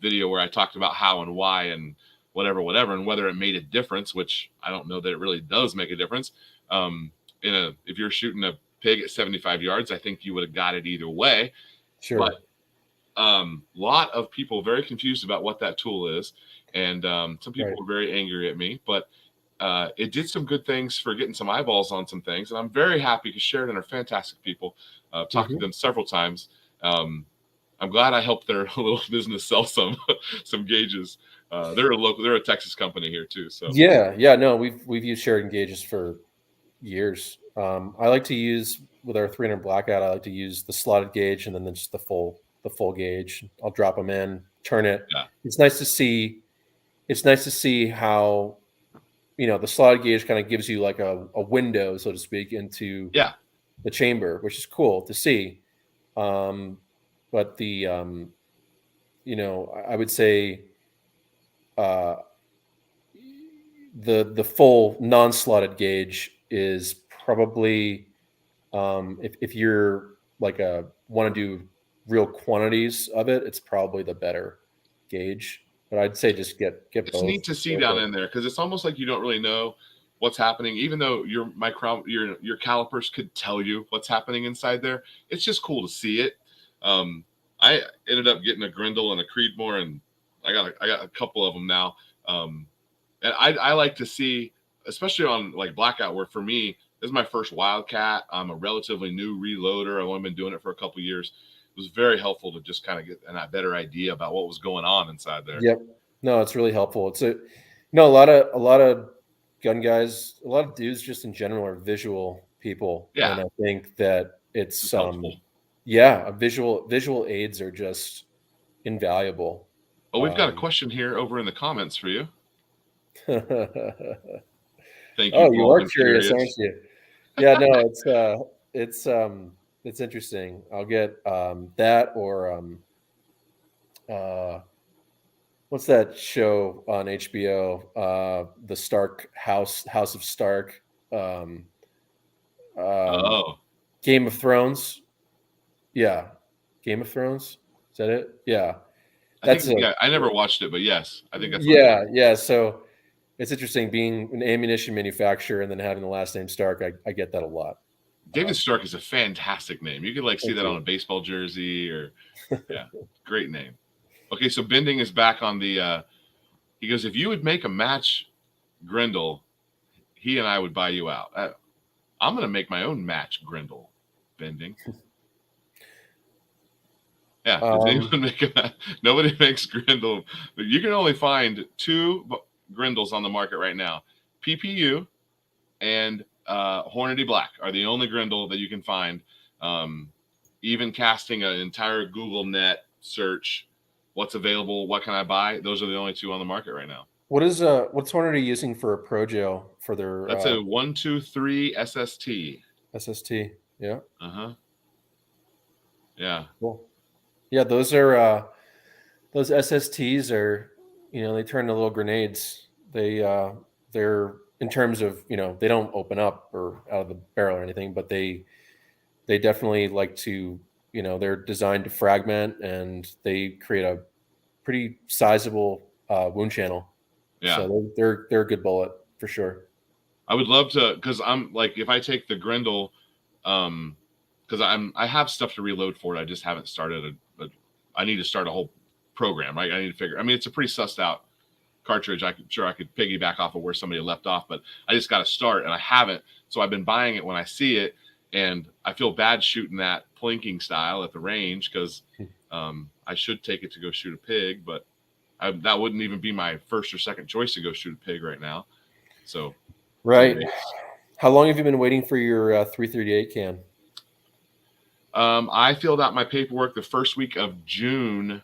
video where I talked about how and why and whatever, and whether it made a difference, which I don't know that it really does make a difference. If you're shooting a pig at 75 yards, I think you would have got it either way. Sure. But lot of people very confused about what that tool is, and some people were very angry at me, but it did some good things for getting some eyeballs on some things, and I'm very happy because Sheridan are fantastic people. I've talked to them several times. I'm glad I helped their little business sell some gauges. They're a Texas company here too. So no, we've used Sheridan gauges for years. I like to use with our 300 Blackout. I like to use the slotted gauge and then just the full gauge. I'll drop them in, turn it. Yeah. It's nice to see. It's nice to see how, the slotted gauge kind of gives you like a window, so to speak, into the chamber, which is cool to see. But the I would say the full non-slotted gauge is probably if you're like want to do real quantities of it, it's probably the better gauge. But I'd say just get it's both. It's neat to see down in there because it's almost like you don't really know what's happening, even though your calipers could tell you what's happening inside there. It's just cool to see it. I ended up getting a Grendel and a Creedmoor, and I got a couple of them now. And I like to see, especially on like Blackout, where for me this is my first Wildcat. I'm a relatively new reloader. I've only been doing it for a couple of years. It was very helpful to just kind of get a better idea about what was going on inside there. Yep. No, it's really helpful. It's a lot of gun guys, a lot of dudes just in general are visual people. Yeah. And I think that it's helpful. Visual aids are just invaluable. Oh, we've got a question here over in the comments for you. Thank you. Oh, you are curious, aren't you? Yeah, no, it's interesting. I'll get that or what's that show on HBO? The Stark House of Stark. Game of Thrones. Yeah, Game of Thrones. Is that it? Yeah, I never watched it, but yes, I think that's yeah. So it's interesting being an ammunition manufacturer and then having the last name Stark. I get that a lot. David Stark is a fantastic name. You could see that on a baseball jersey or great name. Okay, so Bending is back on the. He goes, if you would make a match Grendel, he and I would buy you out. I'm going to make my own match Grendel. Bending. Yeah, does anyone make a? Nobody makes Grendel. But you can only find 2 Grendels on the market right now. PPU and Hornady Black are the only Grendel that you can find. Even casting an entire Google net search, what's available, what can I buy? Those are the only 2 on the market right now. What's Hornady using for a Projo for their? That's a 123 SST. SST, yeah. Yeah. Cool. Yeah, those are those SSTs are, they turn into little grenades. They're in terms of, they don't open up or out of the barrel or anything, but they definitely like to, they're designed to fragment and they create a pretty sizable wound channel. Yeah. So they're a good bullet for sure. I would love to, because I'm like, if I take the Grendel, because I have stuff to reload for it. I just haven't started I need to start a whole program, right? I need to figure. I mean, it's a pretty sussed out cartridge. I could piggyback off of where somebody left off, but I just got to start, and I haven't. So I've been buying it when I see it, and I feel bad shooting that plinking style at the range because I should take it to go shoot a pig, but that wouldn't even be my first or second choice to go shoot a pig right now. So right. How long have you been waiting for your 338 can? I filled out my paperwork the first week of June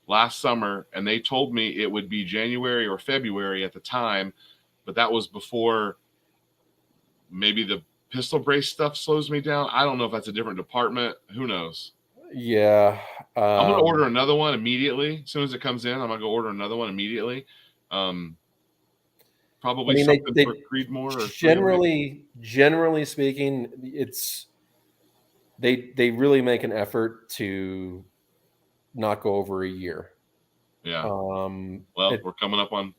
last summer, and they told me it would be January or February at the time, but that was before maybe the pistol brace stuff slows me down. I don't know if that's a different department. Who knows? Yeah. I'm going to order another one immediately. As soon as it comes in, I'm going to go order another one immediately. Probably I mean, something they for Creedmoor or 308. generally speaking, they really make an effort to not go over a year. Yeah. Well, we're coming up on.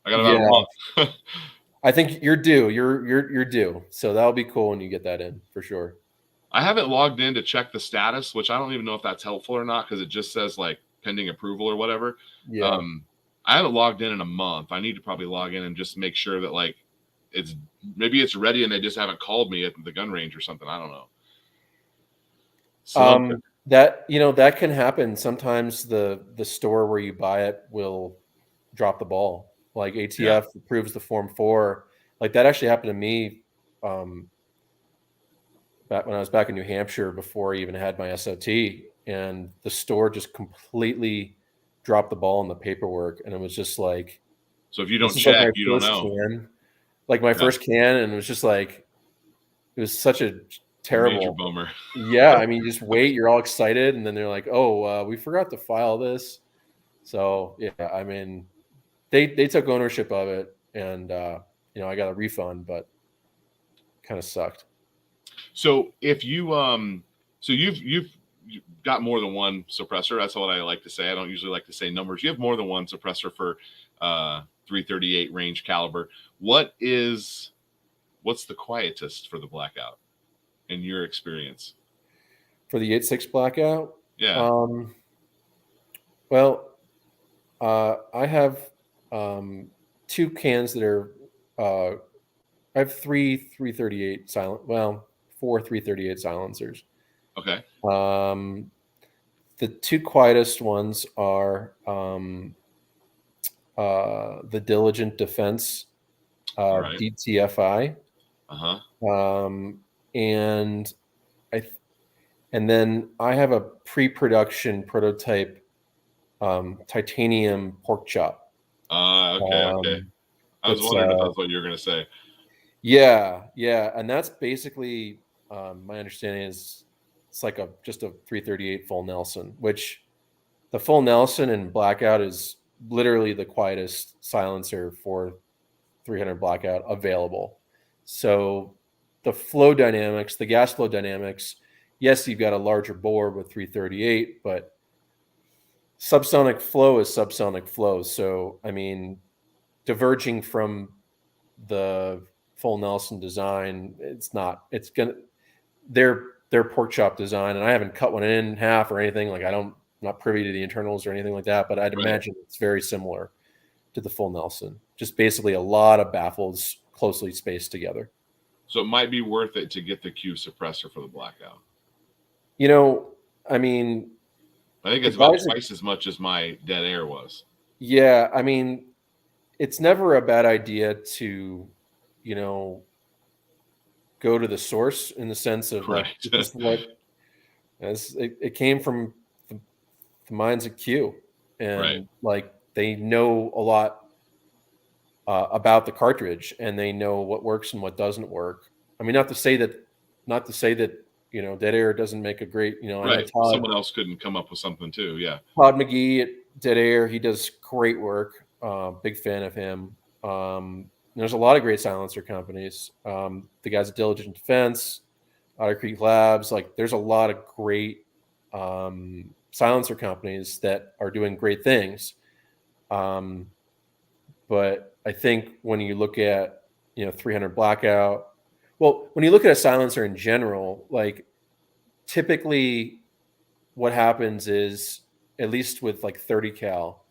I got about a Yeah, month. I think you're due. You're due. So that'll be cool when you get that in for sure. I haven't logged in to check the status, which I don't even know if that's helpful or not because it just says like pending approval or whatever. Yeah. I haven't logged in a month. I need to probably log in and just make sure that like maybe it's ready and they just haven't called me at the gun range or something. I don't know. That can happen. Sometimes the store where you buy it will drop the ball. Like ATF approves the Form 4. Like that actually happened to me back when I was back in New Hampshire before I even had my SOT, and the store just completely dropped the ball in the paperwork, and it was just like, so if you don't this is like check, my you don't first know. can, like my first can, and it was just like, it was such a terrible major bummer. Yeah, I mean, you just wait, you're all excited, and then they're like, "Oh, we forgot to file this." So yeah, I mean, they took ownership of it, and I got a refund, but kind of sucked. So if you so you've got more than one suppressor. That's what I like to say. I don't usually like to say numbers. You have more than one suppressor for 338 range caliber. What's the quietest for the Blackout in your experience? For the 8.6 Blackout? Yeah. Well, I have two cans that are I have three 338 silent. Well, four 338 silencers. Okay. The two quietest ones are the Diligent Defense Right. DTFI, and and then I have a pre-production prototype titanium pork chop. Okay. I was wondering if that's what you were going to say. Yeah, and that's basically my understanding is it's like just a 338 full Nelson, which the full Nelson in Blackout is literally the quietest silencer for 300 Blackout available. So the gas flow dynamics, yes, you've got a larger bore with 338, but subsonic flow is subsonic flow. So, I mean, diverging from the full Nelson design, their pork chop design, and I haven't cut one in half or anything. Like I'm not privy to the internals or anything like that, but I'd imagine it's very similar to the full Nelson. Just basically a lot of baffles closely spaced together. So it might be worth it to get the Q suppressor for the Blackout. I mean, I think it's about twice as much as my Dead Air was. Yeah, I mean, it's never a bad idea to, go to the source in the sense of like, this is what it came from the minds of Q, and like they know a lot about the cartridge, and they know what works and what doesn't work. I mean, not to say that Dead Air doesn't make a great, I know someone else couldn't come up with something too. Yeah. Todd McGee at Dead Air, he does great work. Big fan of him. There's a lot of great silencer companies. The guys at Diligent Defense, Otter Creek Labs, like there's a lot of great silencer companies that are doing great things. But I think when you look at 300 Blackout, well, when you look at a silencer in general, like typically what happens is, at least with like 30 cal,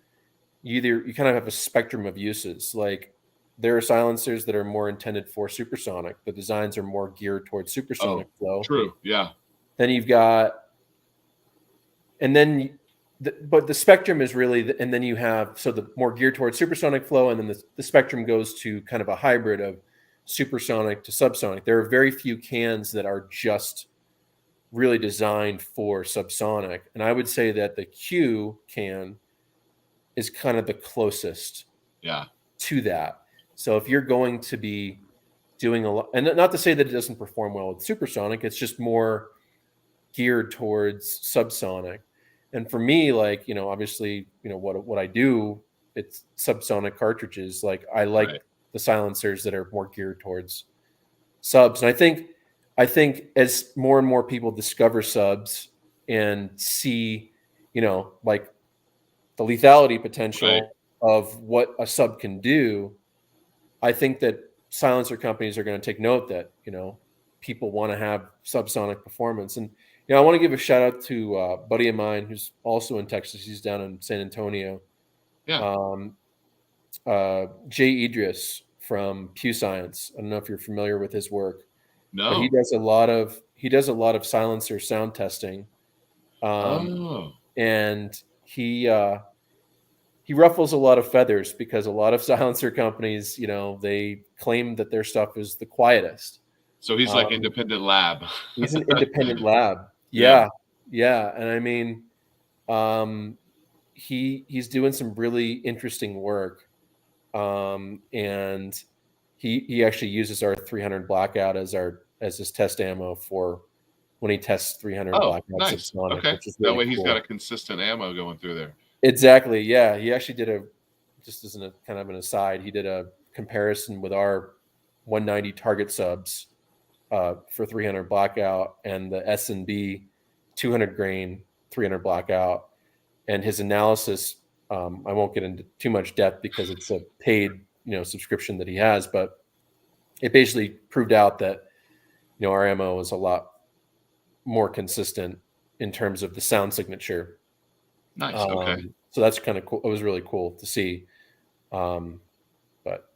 you kind of have a spectrum of uses. Like there are silencers that are more intended for supersonic. The designs are more geared towards supersonic flow. True. Yeah. Then you've got, but the spectrum is really, and then you have, so the more geared towards supersonic flow, and then the spectrum goes to kind of a hybrid of supersonic to subsonic. There are very few cans that are just really designed for subsonic. And I would say that the Q can is kind of the closest to that. So if you're going to be doing a lot, and not to say that it doesn't perform well with supersonic, it's just more geared towards subsonic. And for me, like, obviously, what I do, it's subsonic cartridges. Like I like the silencers that are more geared towards subs. And I think as more and more people discover subs and see, like the lethality potential of what a sub can do, I think that silencer companies are going to take note that, people want to have subsonic performance. And, I want to give a shout out to a buddy of mine who's also in Texas. He's down in San Antonio. Yeah. Jay Idris from Pew Science. I don't know if you're familiar with his work, but he No. does a lot of silencer sound testing. Oh. And he ruffles a lot of feathers because a lot of silencer companies, they claim that their stuff is the quietest. So he's like independent lab. He's an independent lab. Yeah. Yeah. And I mean, he's doing some really interesting work. And he actually uses our 300 Blackout as his test ammo for when he tests 300 Oh, Blackout nice. subsonic, Okay. which is That really way cool. he's got a consistent ammo going through there. Exactly. Yeah. He actually did just as a kind of an aside, he did a comparison with our 190 target subs for 300 Blackout and the S&B 200 grain 300 Blackout. And his analysis, I won't get into too much depth because it's a paid, subscription that he has, but it basically proved out that, our ammo is a lot more consistent in terms of the sound signature. Nice. Okay. So that's kind of cool. It was really cool to see. But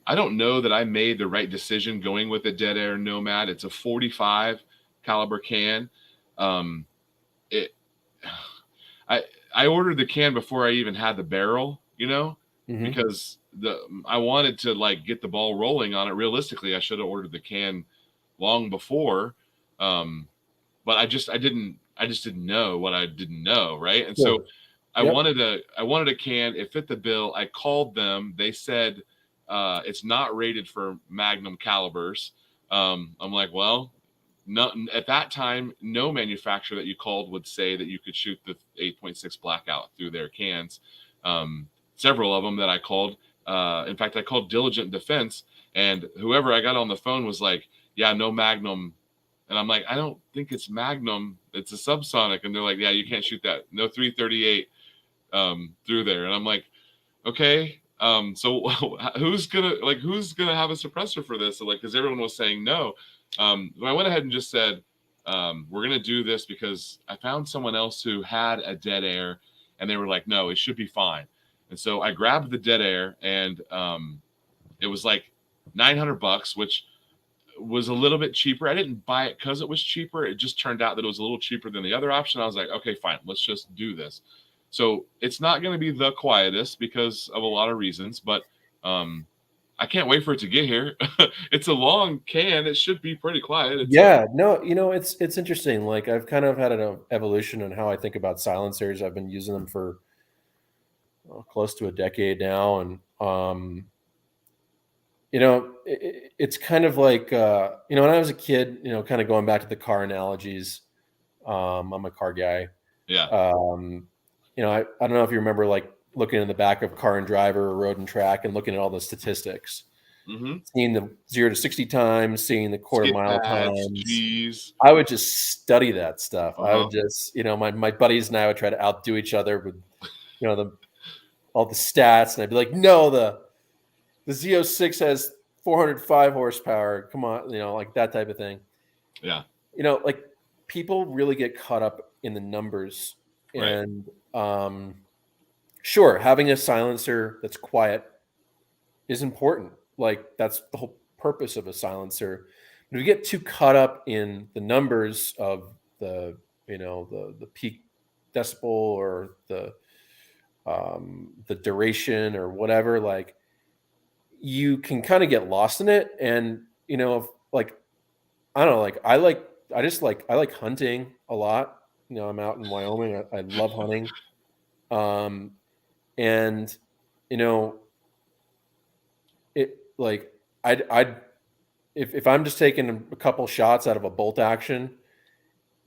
I don't know that I made the right decision going with the Dead Air Nomad. It's a 45 caliber can. I ordered the can before I even had the barrel, because I wanted to like get the ball rolling on it. Realistically, I should have ordered the can long before, but I just didn't know what I didn't know, right? And so I wanted a can. It fit the bill. I called them. They said it's not rated for Magnum calibers. I'm like, well, no, at that time, no manufacturer that you called would say that you could shoot the 8.6 Blackout through their cans. Several of them that I called. In fact, I called Diligent Defense, and whoever I got on the phone was like, yeah, no Magnum. And I'm like, I don't think it's Magnum. It's a subsonic. And they're like, yeah, you can't shoot that. No 338 through there. And I'm like, okay. So who's gonna have a suppressor for this? So like, because everyone was saying no. I went ahead and just said, we're gonna do this because I found someone else who had a Dead Air, and they were like, no, it should be fine. And so I grabbed the Dead Air, and it was like $900, which was a little bit cheaper. I didn't buy it because it was cheaper. It just turned out that it was a little cheaper than the other option. I was like, okay, fine, let's just do this. So it's not going to be the quietest because of a lot of reasons, but I can't wait for it to get here. It's a long can. It should be pretty quiet. It's interesting. Like I've kind of had an evolution in how I think about silencers. I've been using them for close to a decade now, and it's kind of like when I was a kid, kind of going back to the car analogies. I'm a car guy. Yeah. I don't know if you remember like looking in the back of Car and Driver or Road and Track and looking at all the statistics, seeing the 0 to 60 times, seeing the quarter mile times. Geez. I would just study that stuff. I would just, my buddies and I would try to outdo each other with, all the stats, and I'd be like, no, the Z06 has 405 horsepower. Come on, like that type of thing. Yeah. Like people really get caught up in the numbers, and sure, having a silencer that's quiet is important. Like that's the whole purpose of a silencer. But if you get too caught up in the numbers of the peak decibel or the duration or whatever, like you can kind of get lost in it. And like I don't know, like I like hunting a lot. I'm out in Wyoming. I love hunting. And it like I'd if I'm just taking a couple shots out of a bolt action,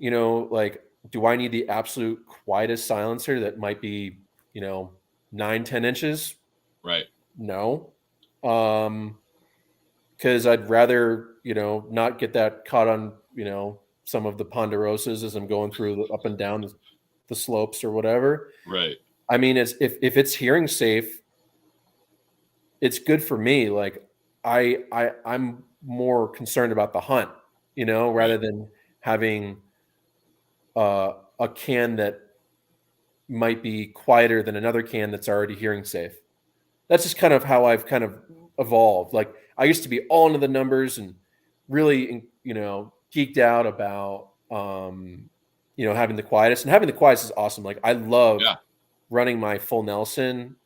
like do I need the absolute quietest silencer that might be 9-10 inches? Right. No. Because I'd rather, not get that caught on, some of the ponderosas as I'm going through up and down the slopes or whatever. Right. I mean, if it's hearing safe, it's good for me. Like I'm more concerned about the hunt, Right. rather than having a can that might be quieter than another can that's already hearing safe. That's just kind of how I've kind of evolved. Like I used to be all into the numbers and really, geeked out about, having the quietest, and having the quietest is awesome. Like I love Yeah. running my full Nelson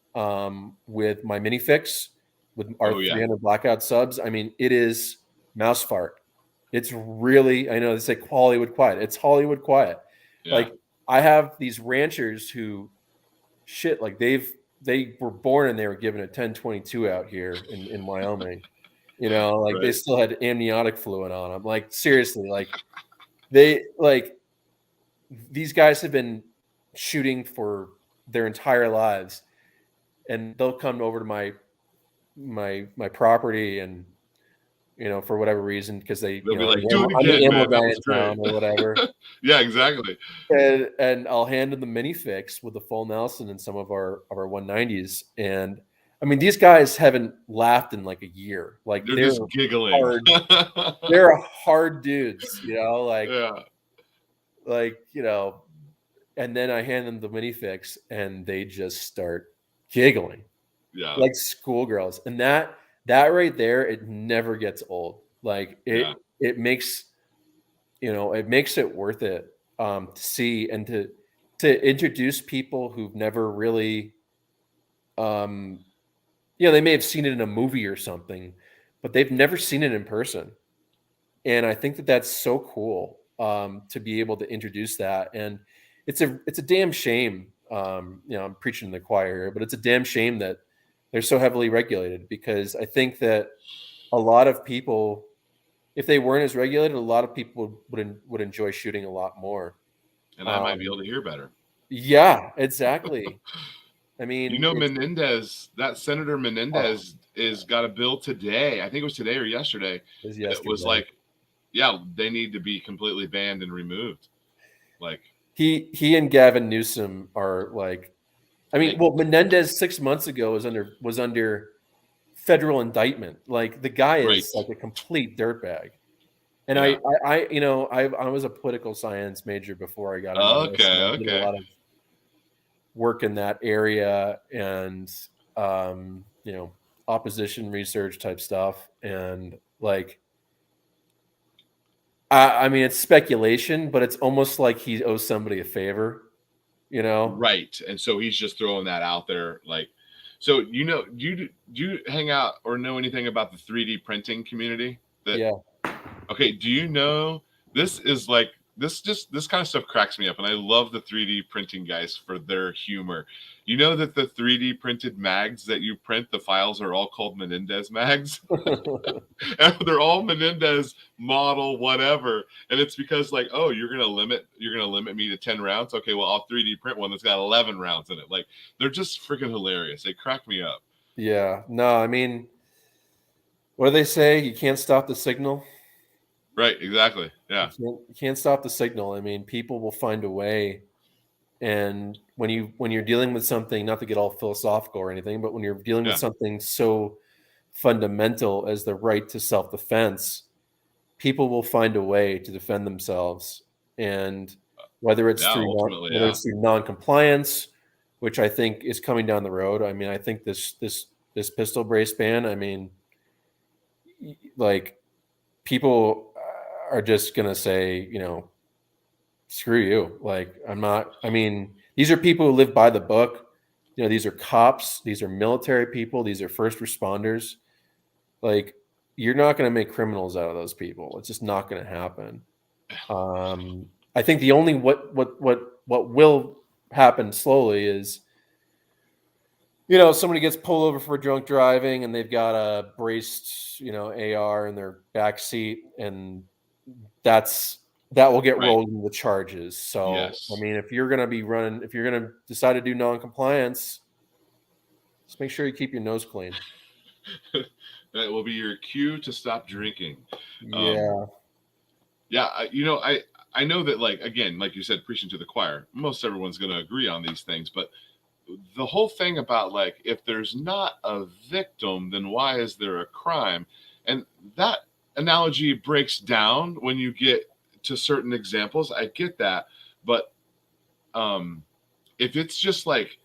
with my minifix with our Oh yeah. 300 Blackout subs. I mean, it is mouse fart. It's really, I know they say Hollywood quiet. It's Hollywood quiet. Yeah. Like I have these ranchers who like they were born and they were given a 1022 out here in Wyoming. Like they Right. still had amniotic fluid on them. Like seriously, like they like these guys have been shooting for their entire lives, and they'll come over to my property, and for whatever reason, because They'll be like, do it I'm the again, ammo man. guy That in was great. town or whatever. Yeah, exactly. And I'll hand them the minifix with the full Nelson and some of our 190s. And I mean, these guys haven't laughed in like a year. Like They're just giggling. hard, they're hard dudes, Yeah. like, and then I hand them the minifix and they just start giggling Yeah. like schoolgirls. And that right there, it never gets old. Like Yeah. it makes, it makes it worth it to see and to introduce people who've never really, um, they may have seen it in a movie or something, but they've never seen it in person. And I think that that's so cool, to be able to introduce that. And it's a damn shame. I'm preaching to the choir here, but it's a damn shame that they're so heavily regulated, because I think that a lot of people, if they weren't as regulated, a lot of people would enjoy shooting a lot more. And I might be able Um, to hear better. yeah, exactly. I You mean, know, it's Menendez, that Senator oh, Menendez is got a bill today. I think it was today or yesterday. it was That was yesterday. like, yeah, they need to be completely banned and removed. Like, He and Gavin Newsom are like, I mean, make well, Menendez 6 months ago was under federal indictment. Like the guy right. is like a complete dirtbag. And Yeah. I was a political science major before I got into this, and Okay. I did a Okay. lot of work in that area, and opposition research type stuff. And like, I mean, it's speculation, but it's almost like he owes somebody a favor, you know? Right. And so he's just throwing that out there. Like, so do you hang out or know anything about the 3D printing community? That Yeah. Okay, do you know this is like this kind of stuff cracks me up, and I love the 3D printing guys for their humor. You know that the 3D printed mags that you print, the files are all called Menendez mags? And they're all Menendez model whatever. And it's because like, oh, you're gonna limit me to 10 rounds. Okay, well, I'll 3D print one that's got 11 rounds in it. Like they're just freaking hilarious. They crack me up. Yeah. No, I mean, what do they say? You can't stop the signal. Right, exactly. You Yeah. can't stop the signal. I mean, people will find a way. And when you're dealing with something, not to get all philosophical or anything, but when you're dealing with Yeah. something so fundamental as the right to self-defense, people will find a way to defend themselves. And whether it's Yeah, through ultimately, whether yeah. it's through non-compliance, which I think is coming down the road. I mean, I think this pistol brace ban, I mean, like people are just gonna say, screw you. Like I'm not. I mean, these are people who live by the book. These are cops. These are military people. These are first responders. Like you're not going to make criminals out of those people. It's just not going to happen. I think the only what will happen slowly is, somebody gets pulled over for drunk driving and they've got a braced, AR in their back seat, and that will get Right. rolled into the charges. So, I Yes. mean, if you're going to decide to do non-compliance, just make sure you keep your nose clean. That will be your cue to stop drinking. Um, Yeah. yeah, I know that, like, again, like you said, preaching to the choir. Most everyone's going to agree on these things, but the whole thing about, like, if there's not a victim, then why is there a crime? And that analogy breaks down when you get to certain examples. I get that, but um, if it's just like,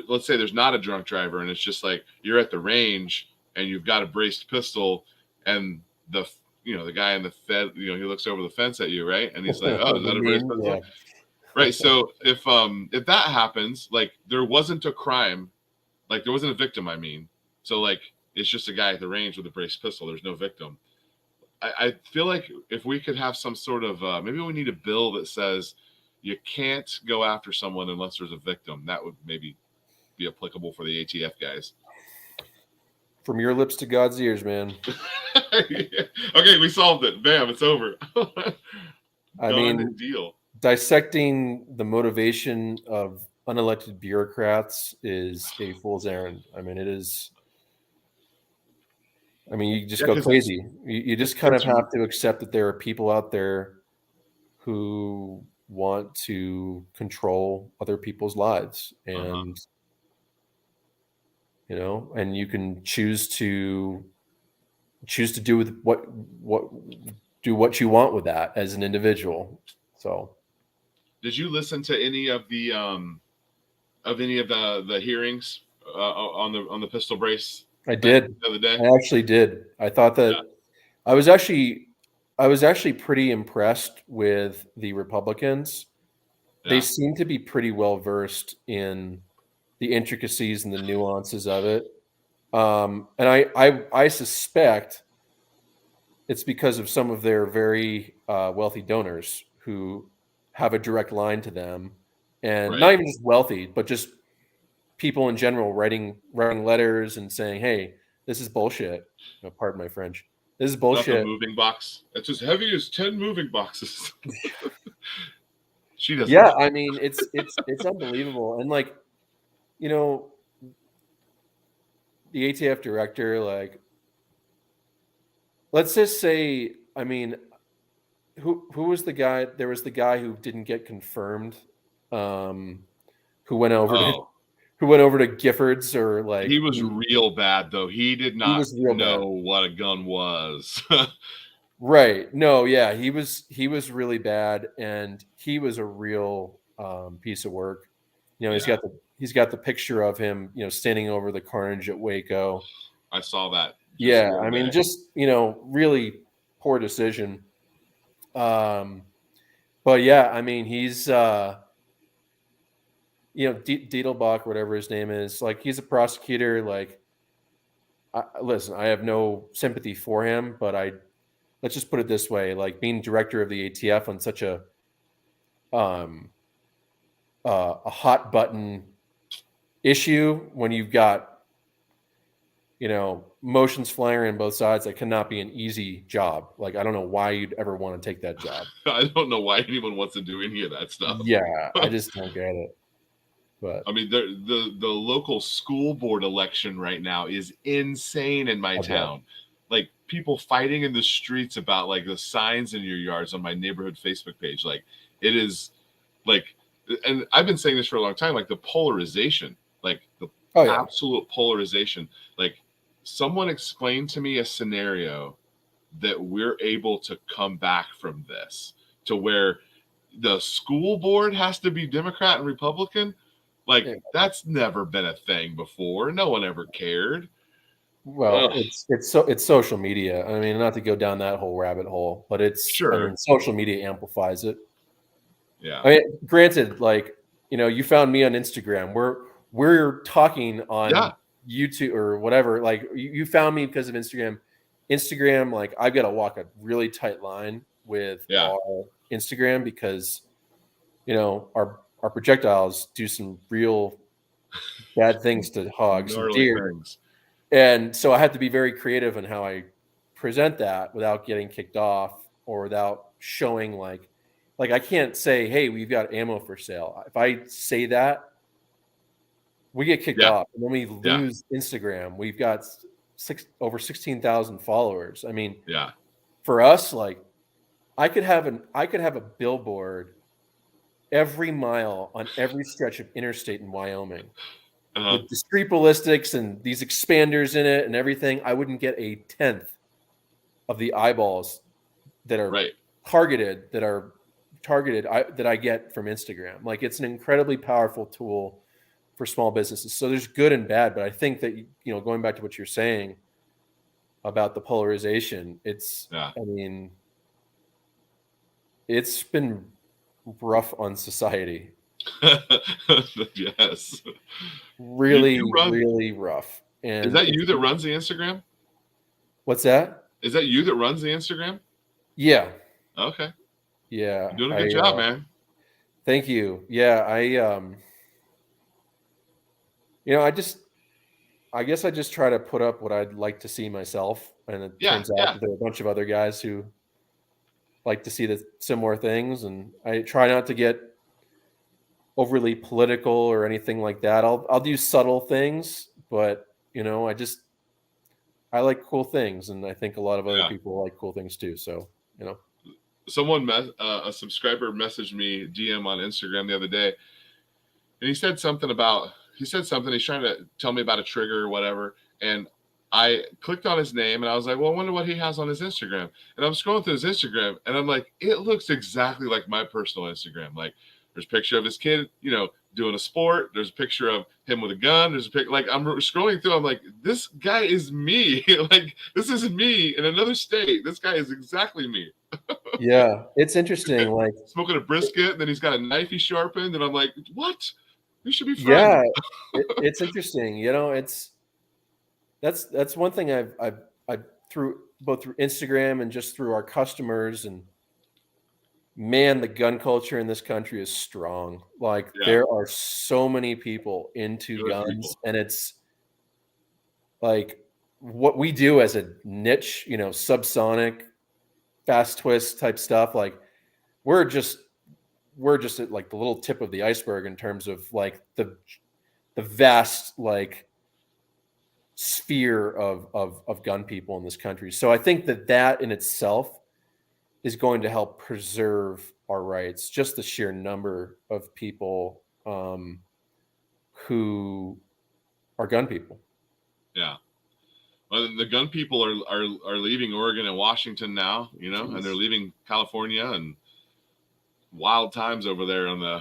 let's say there's not a drunk driver, and it's just like you're at the range and you've got a braced pistol, and the the guy in the fed, he looks over the fence at you, right? And he's like, "Oh, is The that a braced meme, yeah. pistol?" Right. So if that happens, like, there wasn't a crime, like there wasn't a victim, I mean. So, like, it's just a guy at the range with a braced pistol. There's no victim. I feel like if we could have some sort of maybe we need a bill that says you can't go after someone unless there's a victim. That would maybe be applicable for the ATF guys. From your lips to God's ears, man. Okay, we solved it. Bam, it's over. I Done mean, deal. dissecting the motivation of unelected bureaucrats is a fool's errand. I mean, it is. I mean, you just Yeah, go because crazy. You just kind of it's have to accept that there are people out there who want to control other people's lives, and and you can choose to do with what do what you want with that as an individual. So, did you listen to any of the hearings on the pistol brace I thing did. the other day? I actually did. I thought that Yeah, I was actually I was actually pretty impressed with the Republicans. They yeah, seem to be pretty well versed in the intricacies and the nuances of it. And I suspect it's because of some of their very wealthy donors who have a direct line to them, and not right. even just wealthy, but just people in general writing letters and saying, "Hey, this is bullshit." Pardon my French. This is Not the bullshit. moving box. It's as heavy as 10 moving boxes. She doesn't. Yeah, I mean, it's unbelievable, and like you know, the ATF director, like, let's just say, I mean, who was the guy? There was the guy who didn't get confirmed, um, who went over to Oh, Giffords, or he like was real bad, though. He did he not was real know bad. what a gun was. Right. No, yeah, he was really bad, and he was a real piece of work. Yeah, He's got the picture of him, standing over the carnage at Waco. I saw that just Yeah, the other I mean, day. just really poor decision. Um, but yeah, I mean, he's Diedelbach, whatever his name is, like, he's a prosecutor. Like, listen, I have no sympathy for him, but let's just put it this way: like, being director of the ATF on such um, a hot button issue, when you've got motions flying on both sides, that cannot be an easy job. Like, I don't know why you'd ever want to take that job. I don't know why anyone wants to do any of that stuff. Yeah, I just don't get it. But I mean, the local school board election right now is insane in my I bet. town. Like, people fighting in the streets about, like, the signs in your yards on my neighborhood Facebook page. Like, it is, like, and I've been saying this for a long time. Like, the polarization, like the Oh yeah, absolute polarization. Like, someone explained to me a scenario that we're able to come back from this, to where the school board has to be Democrat and Republican. Like, yeah. that's never been a thing before. No one ever cared. Well, Ugh, it's social media. I mean, not to go down that whole rabbit hole, but I sure. mean, social media amplifies it. Yeah. I mean, granted, like, you found me on Instagram. We're talking Yeah. on YouTube or whatever. Like, you found me because of Instagram. Instagram, like, I've got to walk a really tight line with Yeah. our Instagram, because our projectiles do some real bad things to hogs and Gnarly deer, things. and so I have to be very creative in how I present that without getting kicked off, or without showing, like I can't say, "Hey, we've got ammo for sale." If I say that, we get kicked Yeah. off, and then we Yeah. lose Instagram. We've got over 16,000 followers. I mean, Yeah. for us, like I could have a billboard every mile on every stretch of interstate in Wyoming with discrete ballistics and these expanders in it and everything. I wouldn't get a tenth of the eyeballs that are Right. targeted that I get from Instagram. Like it's an incredibly powerful tool for small businesses. So there's good and bad, but I think that, going back to what you're saying about the polarization, I mean, it's been rough on society. Yes. Really, really rough. And is that you that runs the Instagram? What's that? Is that you that runs the Instagram? Yeah. Okay. Yeah. You're doing a good job, man. Thank you. Yeah. I guess I just try to put up what I'd like to see myself. And it turns out that there are a bunch of other guys who like to see the similar things. And I try not to get overly political or anything like that. I'll do subtle things, but I like cool things, and I think a lot of other people like cool things too. So, someone, a subscriber messaged me DM on Instagram the other day, and he said something. He's trying to tell me about a trigger or whatever. And I clicked on his name and I was like, well, I wonder what he has on his Instagram. And I'm scrolling through his Instagram and I'm like, it looks exactly like my personal Instagram. Like there's a picture of his kid, doing a sport. There's a picture of him with a gun. There's a picture, like I'm scrolling through. I'm like, this guy is me. Like this is me in another state. This guy is exactly me. Yeah, it's interesting. Like smoking a brisket, and then he's got a knife he sharpened, and I'm like, what? We should be friends. Yeah, it's interesting. That's one thing I've through both through Instagram and just through our customers, and man, the gun culture in this country is strong. Like there are so many people into guns, and it's like what we do as a niche, subsonic, fast twist type stuff. Like we're just at like the little tip of the iceberg in terms of like the vast like sphere of gun people in this country. So I think that in itself is going to help preserve our rights. Just the sheer number of people who are gun people. Yeah. Well, the gun people are leaving Oregon and Washington now, and they're leaving California, and wild times over there on the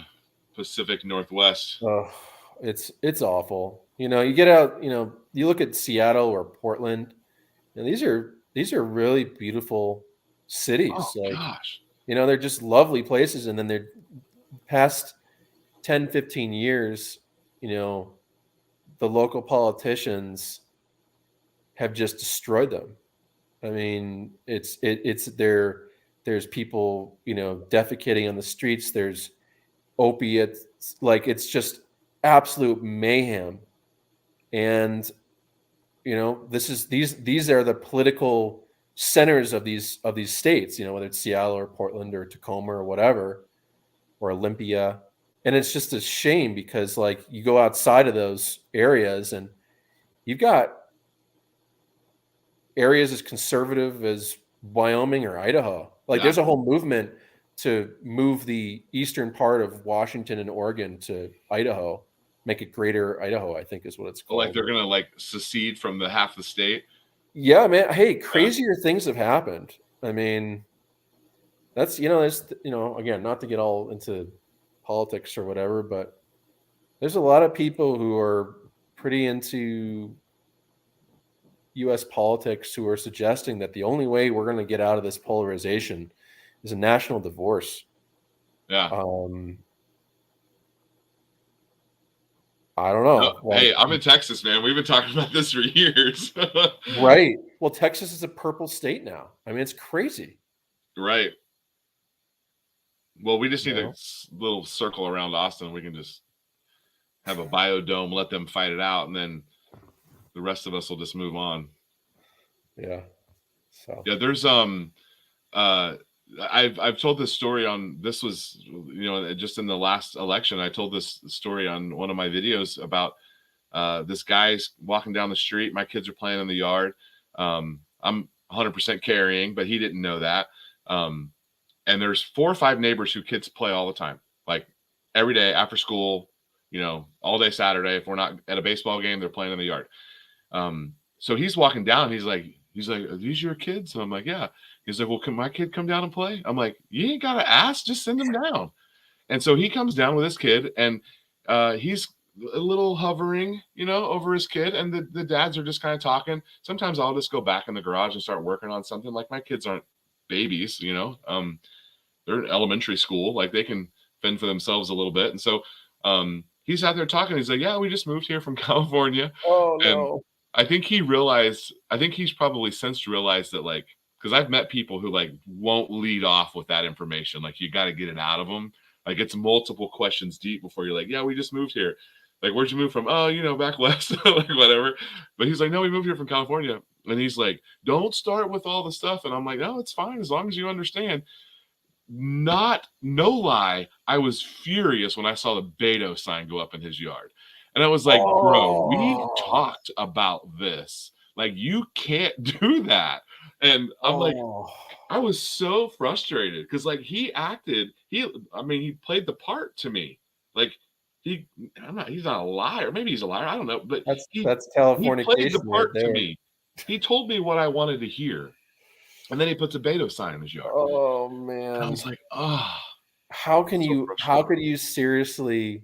Pacific Northwest. Oh, it's awful. You get out, you look at Seattle or Portland, and these are really beautiful cities. Oh, gosh. They're just lovely places. And then they're past 10, 15 years, the local politicians have just destroyed them. I mean, there's people, defecating on the streets. There's opiates. Like it's just absolute mayhem. And, these are the political centers of these states, whether it's Seattle or Portland or Tacoma or whatever, or Olympia. And it's just a shame because like you go outside of those areas and you've got areas as conservative as Wyoming or Idaho. Like there's a whole movement to move the eastern part of Washington and Oregon to Idaho, make it greater Idaho, I think is what it's called. Like they're going to secede from the half the state. Yeah, man. Hey, crazier things have happened. I mean, that's, there's, again, not to get all into politics or whatever, but there's a lot of people who are pretty into U.S. politics who are suggesting that the only way we're going to get out of this polarization is a national divorce. Yeah. I don't know. Hey, I'm in Texas, man. We've been talking about this for years. Right. Well, Texas is a purple state now. I mean, it's crazy. Right. Well, we just need a little circle around Austin. We can just have a biodome, let them fight it out, and then the rest of us will just move on. Yeah. So yeah, there's I've told this story this was, just in the last election. I told this story on one of my videos about This guy's walking down the street. My kids are playing in the yard. I'm 100% carrying, but he didn't know that. And there's 4 or 5 neighbors who kids play all the time, like every day after school, all day Saturday. If we're not at a baseball game, they're playing in the yard. So he's walking down. He's like, are these your kids? And I'm like, yeah. He's like, well, can my kid come down and play? I'm like, you ain't got to ask, just send him down. And so he comes down with his kid, and he's a little hovering, over his kid. And the dads are just kind of talking. Sometimes I'll just go back in the garage and start working on something. Like, my kids aren't babies, they're in elementary school. Like, they can fend for themselves a little bit. And so he's out there talking. He's like, yeah, we just moved here from California. Oh, no. And I think he's probably since realized that, like, because I've met people who, like, won't lead off with that information. Like, you got to get it out of them. Like, it's multiple questions deep before you're like, yeah, we just moved here. Like, where'd you move from? Oh, back west, like, whatever. But he's like, no, we moved here from California. And he's like, don't start with all the stuff. And I'm like, no, it's fine as long as you understand. No lie, I was furious when I saw the Beto sign go up in his yard. And I was like, bro, we talked about this. Like, you can't do that. And I'm like, I was so frustrated because, like, he played the part to me. Like, he's not a liar. Maybe he's a liar. I don't know. But that's California. He played the part to me. He told me what I wanted to hear. And then he puts a Beto sign in his yard. Oh, man. And I was like, oh. How could you seriously,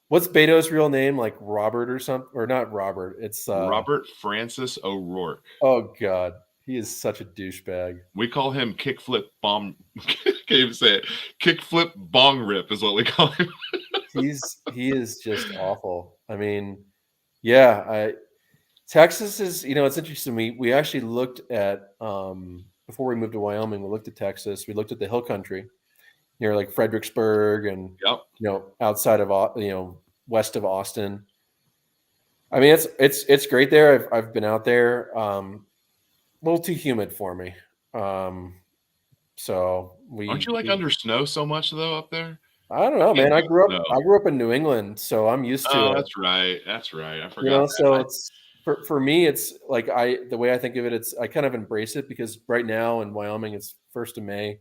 what's Beto's real name? Like Robert or something? Or not Robert. It's Robert Francis O'Rourke. Oh, God. He is such a douchebag. We call him kickflip bomb. Can't even say it. Kickflip bong rip is what we call him. He is just awful. I mean, yeah, Texas is, it's interesting. We actually looked at, before we moved to Wyoming, we looked at Texas. We looked at the hill country near like Fredericksburg and, outside of, west of Austin. I mean, it's great there. I've been out there. A little too humid for me. So aren't you under snow so much though up there? I don't know, man. I grew up in New England, so I'm used to it. Oh, that's right. I forgot. So it's for me, it's like the way I think of it, I kind of embrace it because right now in Wyoming, it's 1st of May.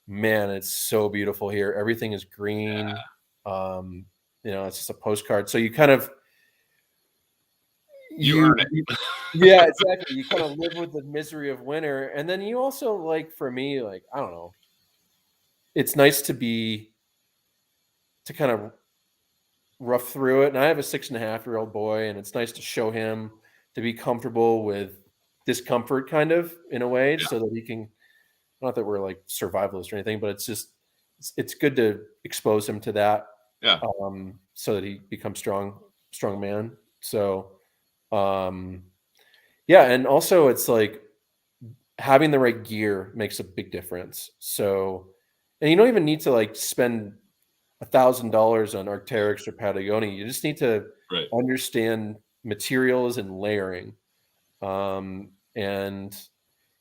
Man, it's so beautiful here. Everything is green. Yeah. It's just a postcard. So you kind of you earn it. Yeah, exactly. You kind of live with the misery of winter, and then you also, like, for me, like, I don't know. It's nice to kind of rough through it. And I have a 6.5-year-old boy, and it's nice to show him to be comfortable with discomfort kind of in a way, so that he can, not that we're like survivalists or anything, but it's good to expose him to that. Yeah. So that he becomes strong man. So, yeah. And also it's like having the right gear makes a big difference. So, and you don't even need to like spend $1,000 on Arc'teryx or Patagonia. You just need to understand materials and layering. And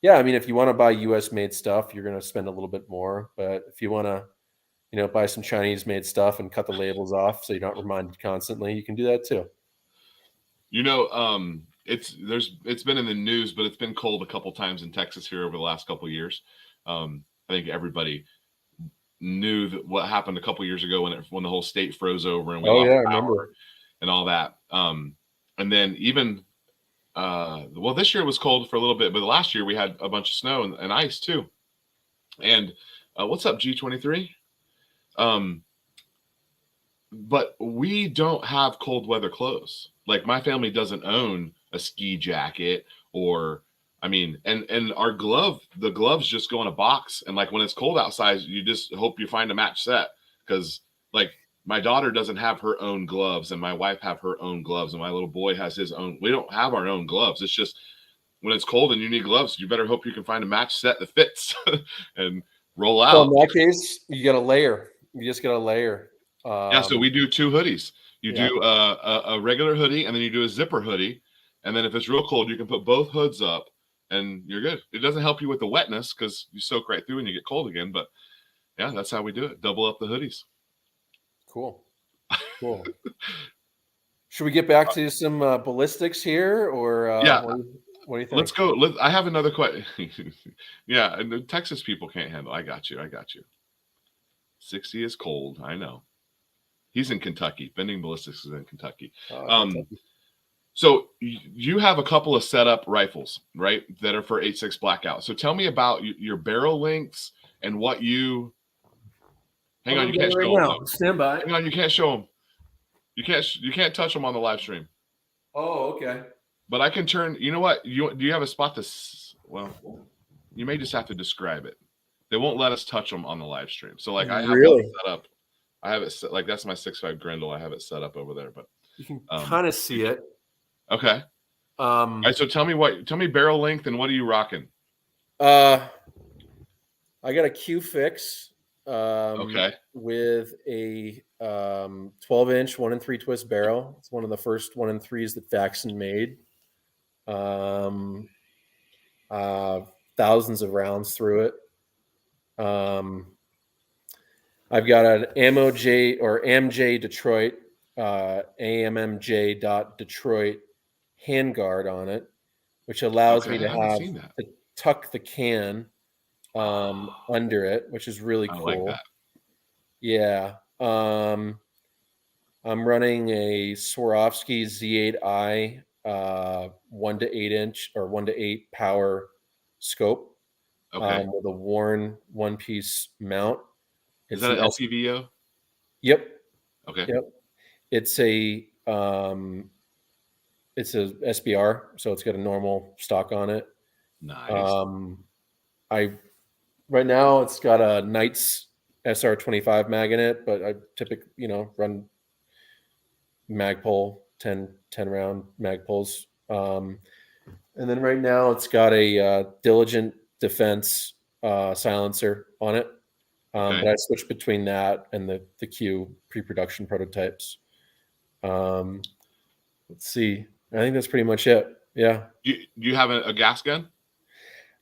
yeah, I mean, if you want to buy US made stuff, you're going to spend a little bit more, but if you want to, buy some Chinese made stuff and cut the labels off so you're not reminded constantly, you can do that too. It's been in the news, but it's been cold a couple times in Texas here over the last couple of years. I think everybody knew that what happened a couple of years ago when the whole state froze over and we lost power and all that. And then even this year was cold for a little bit, but last year we had a bunch of snow and ice too. And what's up, G23? But we don't have cold weather clothes. Like, my family doesn't own a ski jacket or, and the gloves just go in a box. And like, when it's cold outside, you just hope you find a match set. Cause like, my daughter doesn't have her own gloves and my wife have her own gloves and my little boy has his own. We don't have our own gloves. It's just when it's cold and you need gloves, you better hope you can find a match set that fits and roll out. So in that case, you got to layer. You just got to layer. So we do 2 hoodies. You do a regular hoodie and then you do a zipper hoodie. And then if it's real cold, you can put both hoods up and you're good. It doesn't help you with the wetness because you soak right through and you get cold again. But yeah, that's how we do it. Double up the hoodies. Cool. Should we get back to some ballistics here, or Yeah, what do you let's think? go. I have another question. Yeah, and the Texas people can't handle. I got you. 60 is cold. I know. He's in Kentucky. Bending Ballistics is in Kentucky. Kentucky. So you have a couple of setup rifles, right, that are for 8.6 Blackout. So tell me about your barrel lengths and what you. Hang on, you can't show them. Though. Stand by. Hang on, you can't show them. You can't touch them on the live stream. Oh, okay. But I can turn. You know what? Do you have a spot to? Well, you may just have to describe it. They won't let us touch them on the live stream. So like I have really that set up. I have it set, like that's my 6.5 Grendel. I have it set up over there, but you can kind of see it. Okay. All right. So tell me barrel length and what are you rocking? I got a Q fix. Okay. With a 12-inch 1-in-3 twist barrel. It's one of the first 1-in-3s that Faxon made. Thousands of rounds through it. I've got an AMJ Detroit, AMMJ.Detroit handguard on it, which allows me to tuck the can under it, which is really cool. I like that. Yeah. I'm running a Swarovski Z8i 1 to 8 inch or 1 to 8 power scope. Okay. With a worn one-piece mount. Is that an LPVO? Yep. Okay. Yep. It's a SBR, so it's got a normal stock on it. Nice. Right now it's got a Knights SR25 mag in it, but I typically, run Magpul 10 round Magpuls. And then right now it's got a Diligent Defense silencer on it. But I switched between that and the Q pre-production prototypes. Let's see. I think that's pretty much it. Yeah. You have a gas gun?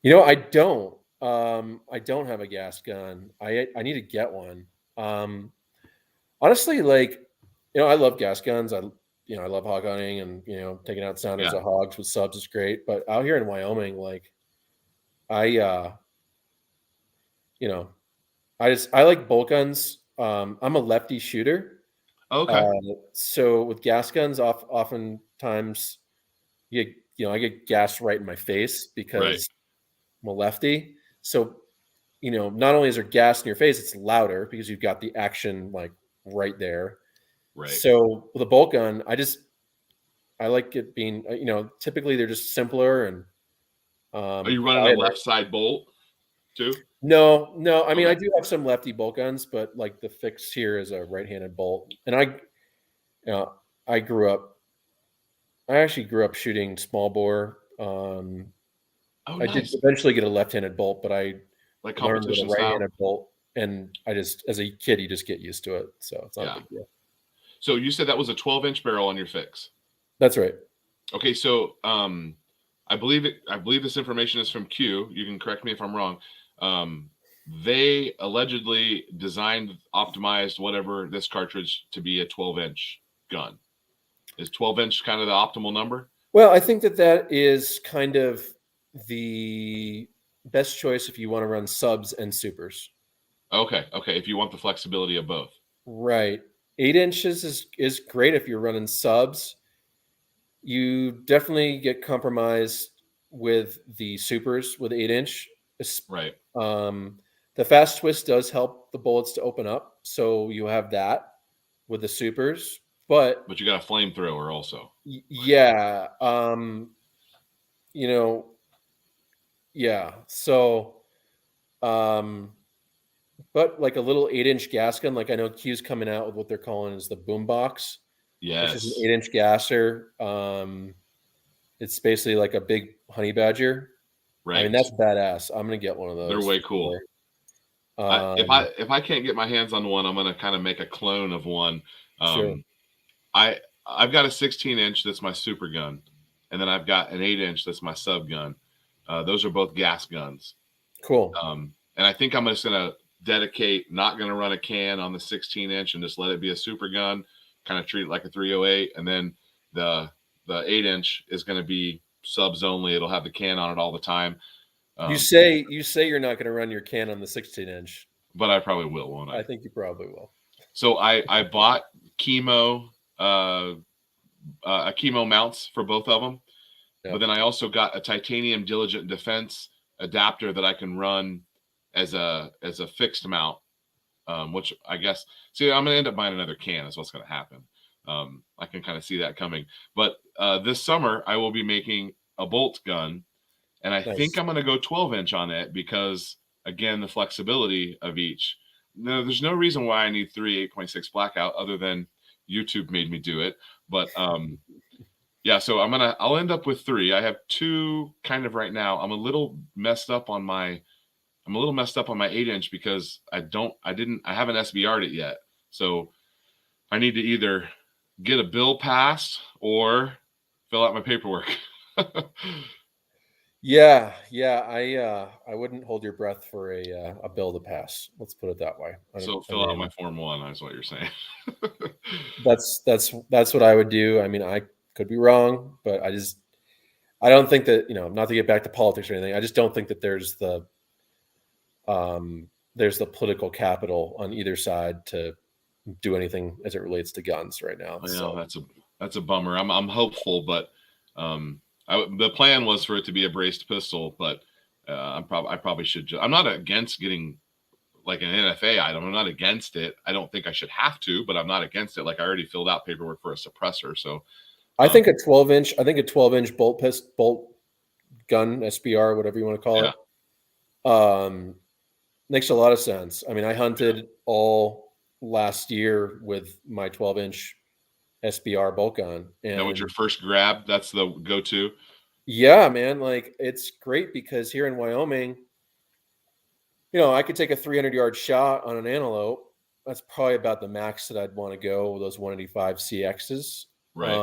I don't. I don't have a gas gun. I need to get one. Honestly, I love gas guns. I love hog hunting and taking out sounders of hogs with subs is great. But out here in Wyoming, I like bolt guns. I'm a lefty shooter. Okay. So with gas guns, oftentimes, I get gas right in my face because I'm a lefty. So, not only is there gas in your face, it's louder because you've got the action right there. Right. So with a bolt gun, I like it being, typically they're just simpler and. Are you running a left side bolt too? No. I mean, I do have some lefty bolt guns, but the fix here is a right-handed bolt. And I actually grew up shooting small bore. I did eventually get a left-handed bolt, but I learned with a right-handed bolt. And as a kid, you just get used to it. So it's not a big deal. So you said that was a 12-inch barrel on your fix. That's right. Okay. So I believe this information is from Q. You can correct me if I'm wrong. They allegedly optimized whatever this cartridge to be a 12-inch gun. Is 12-inch kind of the optimal number? Well, I think that is kind of the best choice if you want to run subs and supers. Okay. If you want the flexibility of both. Right. 8 inches is great if you're running subs. You definitely get compromised with the supers with 8-inch. Right. The fast twist does help the bullets to open up, so you have that with the supers. But you got a flamethrower also. Yeah. Yeah. So, but a little 8-inch gas gun, I know Q's coming out with what they're calling is the boombox. Yes. Which is an 8-inch gasser. It's basically like a big honey badger. Right. I mean, that's badass. I'm gonna get one of those. They're way cool. If I can't get my hands on one, I'm gonna kind of make a clone of one. Sure. I've got a 16-inch that's my super gun, and then I've got an 8-inch that's my sub gun. Those are both gas guns. Cool. And I think I'm just gonna not gonna run a can on the 16-inch and just let it be a super gun. Kind of treat it like a 308, and then The 8-inch is going to be subs only. It'll have the can on it all the time. You say you're not going to run your can on the 16-inch, but I probably will, won't I? I think you probably will. So I bought chemo chemo mounts for both of them, Yep. but then I also got a titanium Diligent Defense adapter that I can run as a fixed mount, which I guess, see, I'm gonna end up buying another can is what's gonna happen. I can kind of see that coming. But this summer I will be making a bolt gun, and I think I'm gonna go 12-inch on it because, again, the flexibility of each. No, there's no reason why I need 3 8.6 Blackout other than YouTube made me do it. But yeah, so I'll end up with 3. I have 2 kind of right now. I'm a little messed up on my 8-inch because I haven't SBR'd it yet. So I need to either get a bill passed or fill out my paperwork. Yeah, I wouldn't hold your breath for a bill to pass. Let's put it that way. So fill out my Form 1, is what you're saying. That's what I would do. I mean, I could be wrong, but I don't think that, not to get back to politics or anything, I just don't think that there's the political capital on either side to do anything as it relates to guns right now. So that's a bummer. I'm hopeful, but the plan was for it to be a braced pistol, but I probably should. I'm not against getting like an NFA item. I'm not against it. I don't think I should have to, but I'm not against it. Like, I already filled out paperwork for a suppressor, so I think a 12-inch bolt gun, SBR, whatever you want to call it, makes a lot of sense. I mean, I hunted all last year with my 12-inch SBR bolt gun. And that was your first grab? That's the go-to? Yeah, man. Like, it's great because here in Wyoming, I could take a 300-yard shot on an antelope. That's probably about the max that I'd want to go with those 185 CXs. Right.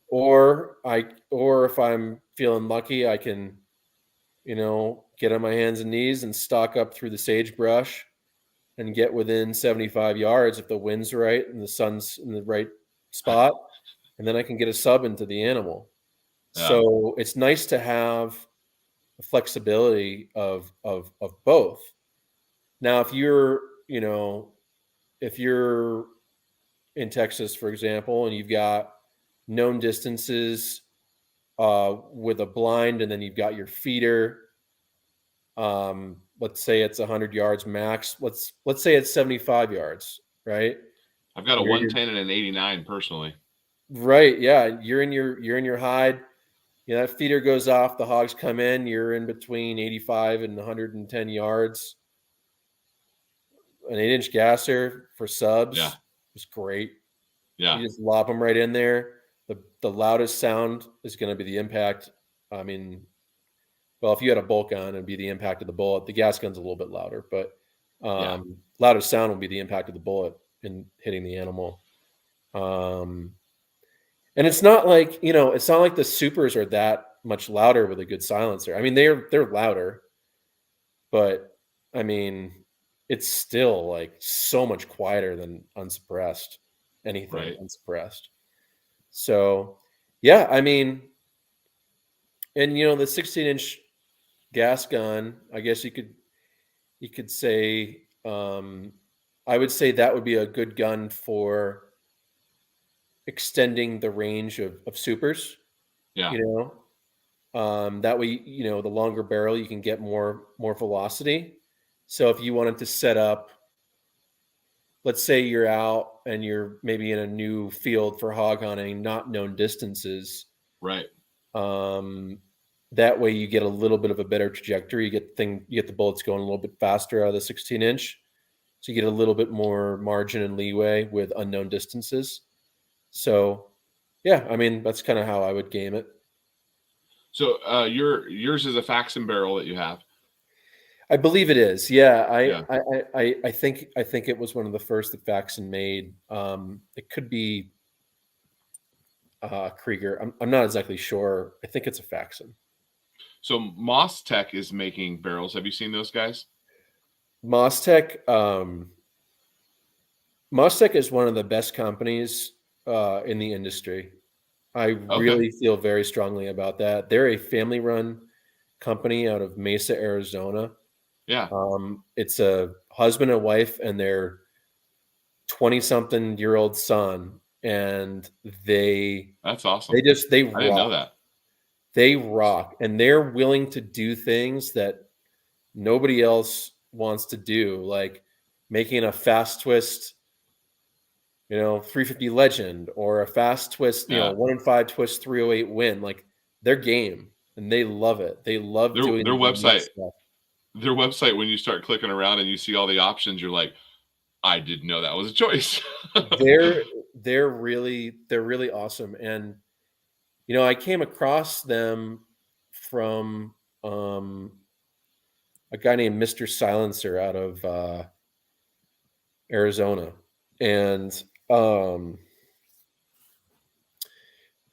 Or if I'm feeling lucky, I can, get on my hands and knees and stalk up through the sagebrush and get within 75 yards if the wind's right and the sun's in the right spot, and then I can get a sub into the animal. Yeah. So it's nice to have the flexibility of both. Now, if you're in Texas, for example, and you've got known distances with a blind, and then you've got your feeder. Let's say it's 100 yards max. Let's say it's 75 yards, right? I've got a 110 and an 89 personally. Right. Yeah. You're in your hide. That feeder goes off. The hogs come in. You're in between 85 and 110 yards. An 8-inch gasser for subs is great. Yeah. You just lob them right in there. The loudest sound is going to be the impact. I mean, well, if you had a bolt gun, it'd be the impact of the bullet. The gas gun's a little bit louder, but loudest sound will be the impact of the bullet in hitting the animal. And it's not like, it's not like the supers are that much louder with a good silencer. I mean, they're louder, but I mean, it's still like so much quieter than unsuppressed, anything unsuppressed. So, yeah, I mean, and the 16-inch gas gun, I guess you could say, I would say that would be a good gun for extending the range of supers. Yeah. That way, the longer barrel, you can get more velocity. So if you wanted to set up, let's say you're out and you're maybe in a new field for hog hunting, not known distances. Right. That way you get a little bit of a better trajectory. You get the bullets going a little bit faster out of the 16-inch. So you get a little bit more margin and leeway with unknown distances. So, yeah, I mean, that's kind of how I would game it. So yours is a Faxon barrel that you have. I believe it is. Yeah, I think it was one of the first that Faxon made. It could be Krieger. I'm not exactly sure. I think it's a Faxon. So Moss Tech is making barrels. Have you seen those guys? Moss Tech is one of the best companies in the industry. I really feel very strongly about that. They're a family-run company out of Mesa, Arizona. Yeah. It's a husband and wife and their 20-something-year-old son, and That's awesome. they I didn't know rock. that. They rock, and they're willing to do things that nobody else wants to do, like making a fast twist, 350 legend, or a fast twist, 1-in-5 twist 308 win. Like, their game, and they love it. They love doing Their unique website. stuff. Their website, when you start clicking around and you see all the options, you're like, I didn't know that was a choice. They're really awesome. And I came across them from a guy named Mr. Silencer out of Arizona, and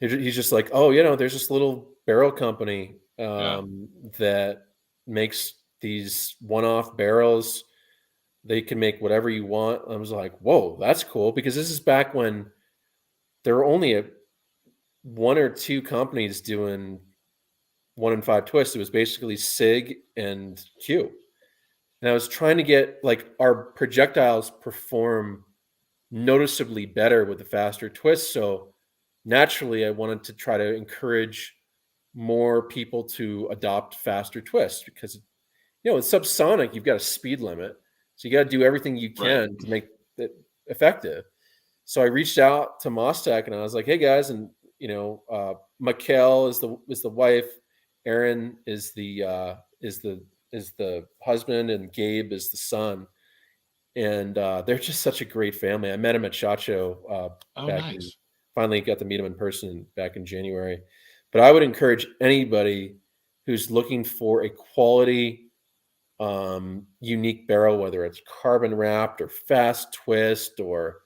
he's just like, oh, there's this little barrel company that makes these one-off barrels. They can make whatever you want. I was like, whoa, that's cool, because this is back when there were only one or two companies doing 1-in-5 twists. It was basically SIG and Q. And I was trying to get, like, our projectiles perform noticeably better with the faster twists. So naturally, I wanted to try to encourage more people to adopt faster twists, because, with subsonic, you've got a speed limit. So you got to do everything you can to make it effective. So I reached out to Mostech and I was like, hey guys, and Mikkel is the wife, Aaron is the husband, and Gabe is the son. And they're just such a great family. I met him at SHOT Show finally got to meet him in person back in January. But I would encourage anybody who's looking for a quality, unique barrel, whether it's carbon wrapped or fast twist or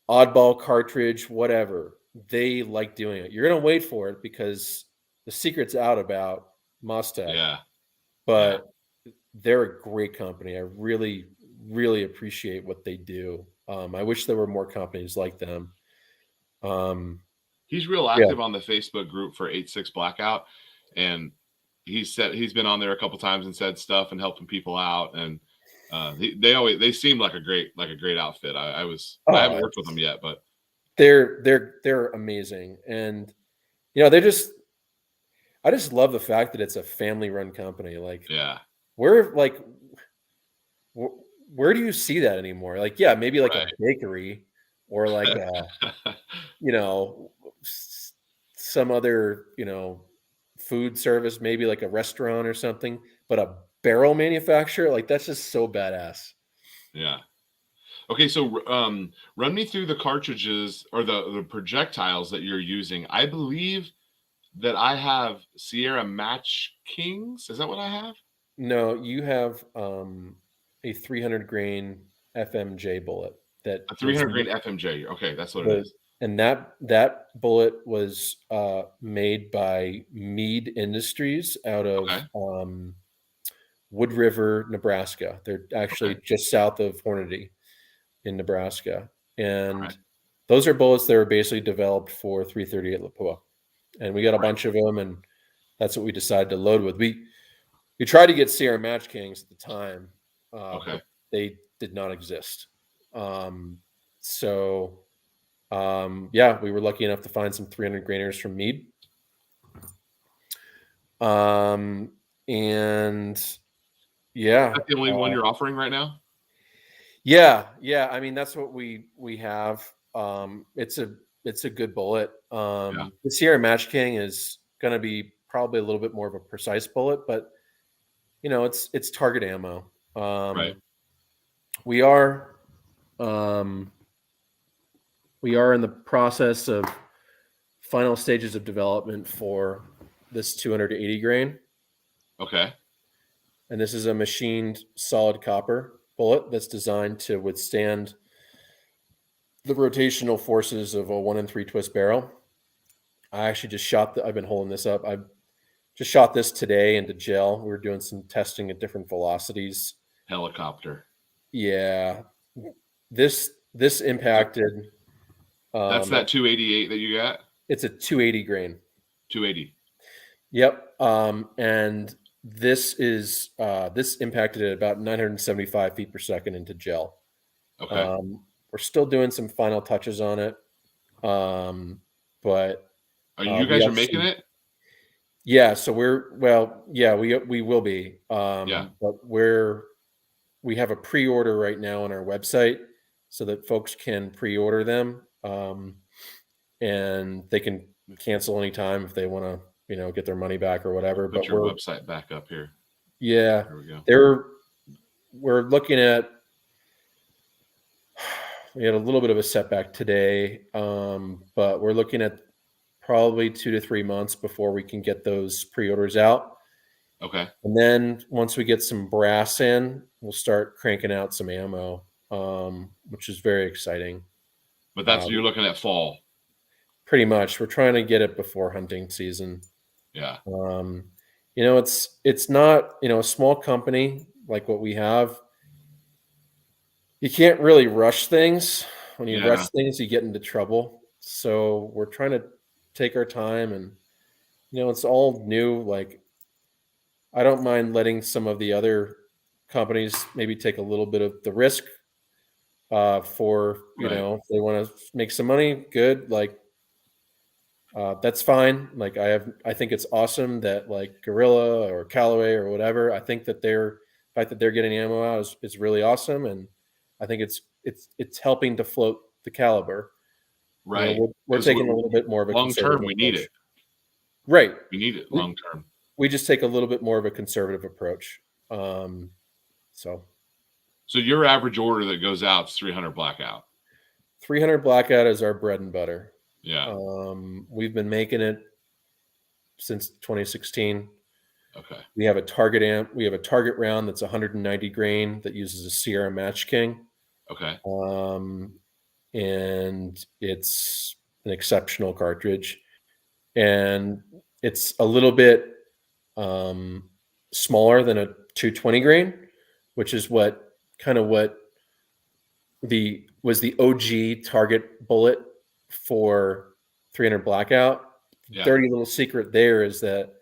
oddball cartridge, whatever, they like doing it. You're going to wait for it because the secret's out about Mostech. Yeah. But they're a great company. I really, really appreciate what they do. I wish there were more companies like them. He's real active on the Facebook group for 86 Blackout, and he said he's been on there a couple times and said stuff and helping people out. And they seem like a great outfit. I haven't worked with them yet, but they're amazing. And I just love the fact that it's a family-run company. Like, where do you see that anymore? Like, maybe like a bakery or like some other, food service, maybe like a restaurant or something, but a barrel manufacturer, like, that's just so badass. Yeah. Okay. So, run me through the cartridges or the projectiles that you're using. I believe that I have Sierra Match Kings. Is that what I have? No, you have a 300 grain FMJ bullet. That a 300 grain FMJ. Okay, that's what it is. And that bullet was made by Mead Industries out of Wood River, Nebraska. They're actually just south of Hornady in Nebraska. And those are bullets that are basically developed for 338 Lapua. And we got a bunch of them, and that's what we decided to load with. We tried to get Sierra Match Kings at the time, but they did not exist. We were lucky enough to find some 300 grainers from Mead. And is that the only one you're offering right now? Yeah. I mean, that's what we have. It's a good bullet. The Sierra Match King is going to be probably a little bit more of a precise bullet, but it's target ammo. We are in the process of final stages of development for this 280 grain. Okay. And this is a machined solid copper bullet that's designed to withstand the rotational forces of a 1-in-3 twist barrel. I actually just shot I've been holding this up. I just shot this today into gel. We were doing some testing at different velocities. Helicopter. Yeah. This impacted That's that 288 that you got? It's a 280 grain. 280. Yep. And this is this impacted at about 975 feet per second into gel. Okay. We're still doing some final touches on it. But Are you we guys have are making some, it? yeah, so we will be. Yeah. But we have a pre-order right now on our website so that folks can pre-order them. And they can cancel anytime if they want to, get their money back or whatever. Put But your website back up here. yeah, There we go. we're looking at, we had a little bit of a setback today, but we're looking at probably 2 to 3 months before we can get those pre-orders out. Okay. And then once we get some brass in, we'll start cranking out some ammo, which is very exciting. But that's you're looking at fall. Pretty much. We're trying to get it before hunting season. Yeah. It's not, a small company like what we have. You can't really rush things. When you rush things, you get into trouble. So we're trying to take our time, and it's all new. Like, I don't mind letting some of the other companies maybe take a little bit of the risk for, if they want to make some money, good. Like, that's fine. Like, I think it's awesome that like Gorilla or Callaway or whatever, I think that the fact that they're getting ammo out is really awesome. And I think it's helping to float the caliber. Right. We're taking a little bit more of a long term. We need it. Right. We need it long term. We just take a little bit more of a conservative approach. So your average order that goes out is 300 Blackout. 300 Blackout is our bread and butter. Yeah. We've been making it since 2016. Okay. We have a target round that's 190 grain that uses a Sierra Match King. Okay. And it's an exceptional cartridge, and it's a little bit smaller than a 220 grain, which is what was the OG target bullet for 300 Blackout. Yeah. Dirty little secret there is that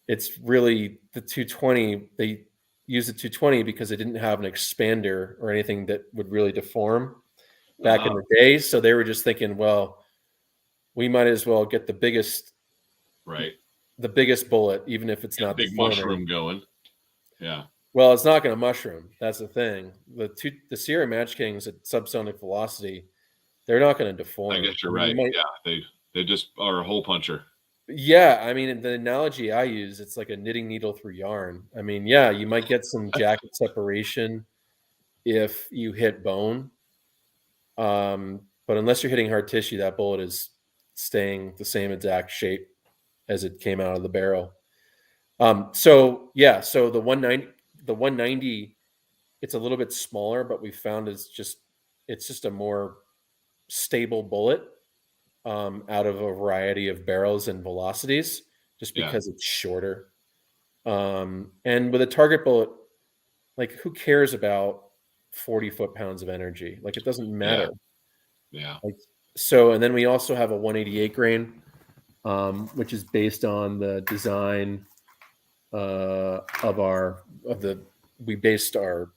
it's really the 220. They used the 220 because they didn't have an expander or anything that would really deform back in the day. So they were just thinking, well, we might as well get the biggest bullet, even if it's not big mushroom going. Yeah. Well, it's not going to mushroom. That's the thing. The Sierra Match Kings at subsonic velocity, they're not going to deform. I guess you're right. Yeah, they just are a hole puncher. Yeah, I mean, the analogy I use, it's like a knitting needle through yarn. I mean, yeah, you might get some jacket separation if you hit bone, but unless you're hitting hard tissue, that bullet is staying the same exact shape as it came out of the barrel. So the 190, it's a little bit smaller, but we found it's just a more stable bullet out of a variety of barrels and velocities, just because it's shorter. And with a target bullet, like, who cares about 40 foot-pounds of energy? Like, it doesn't matter. Yeah. And then we also have a 188 grain, which is based on the design we based our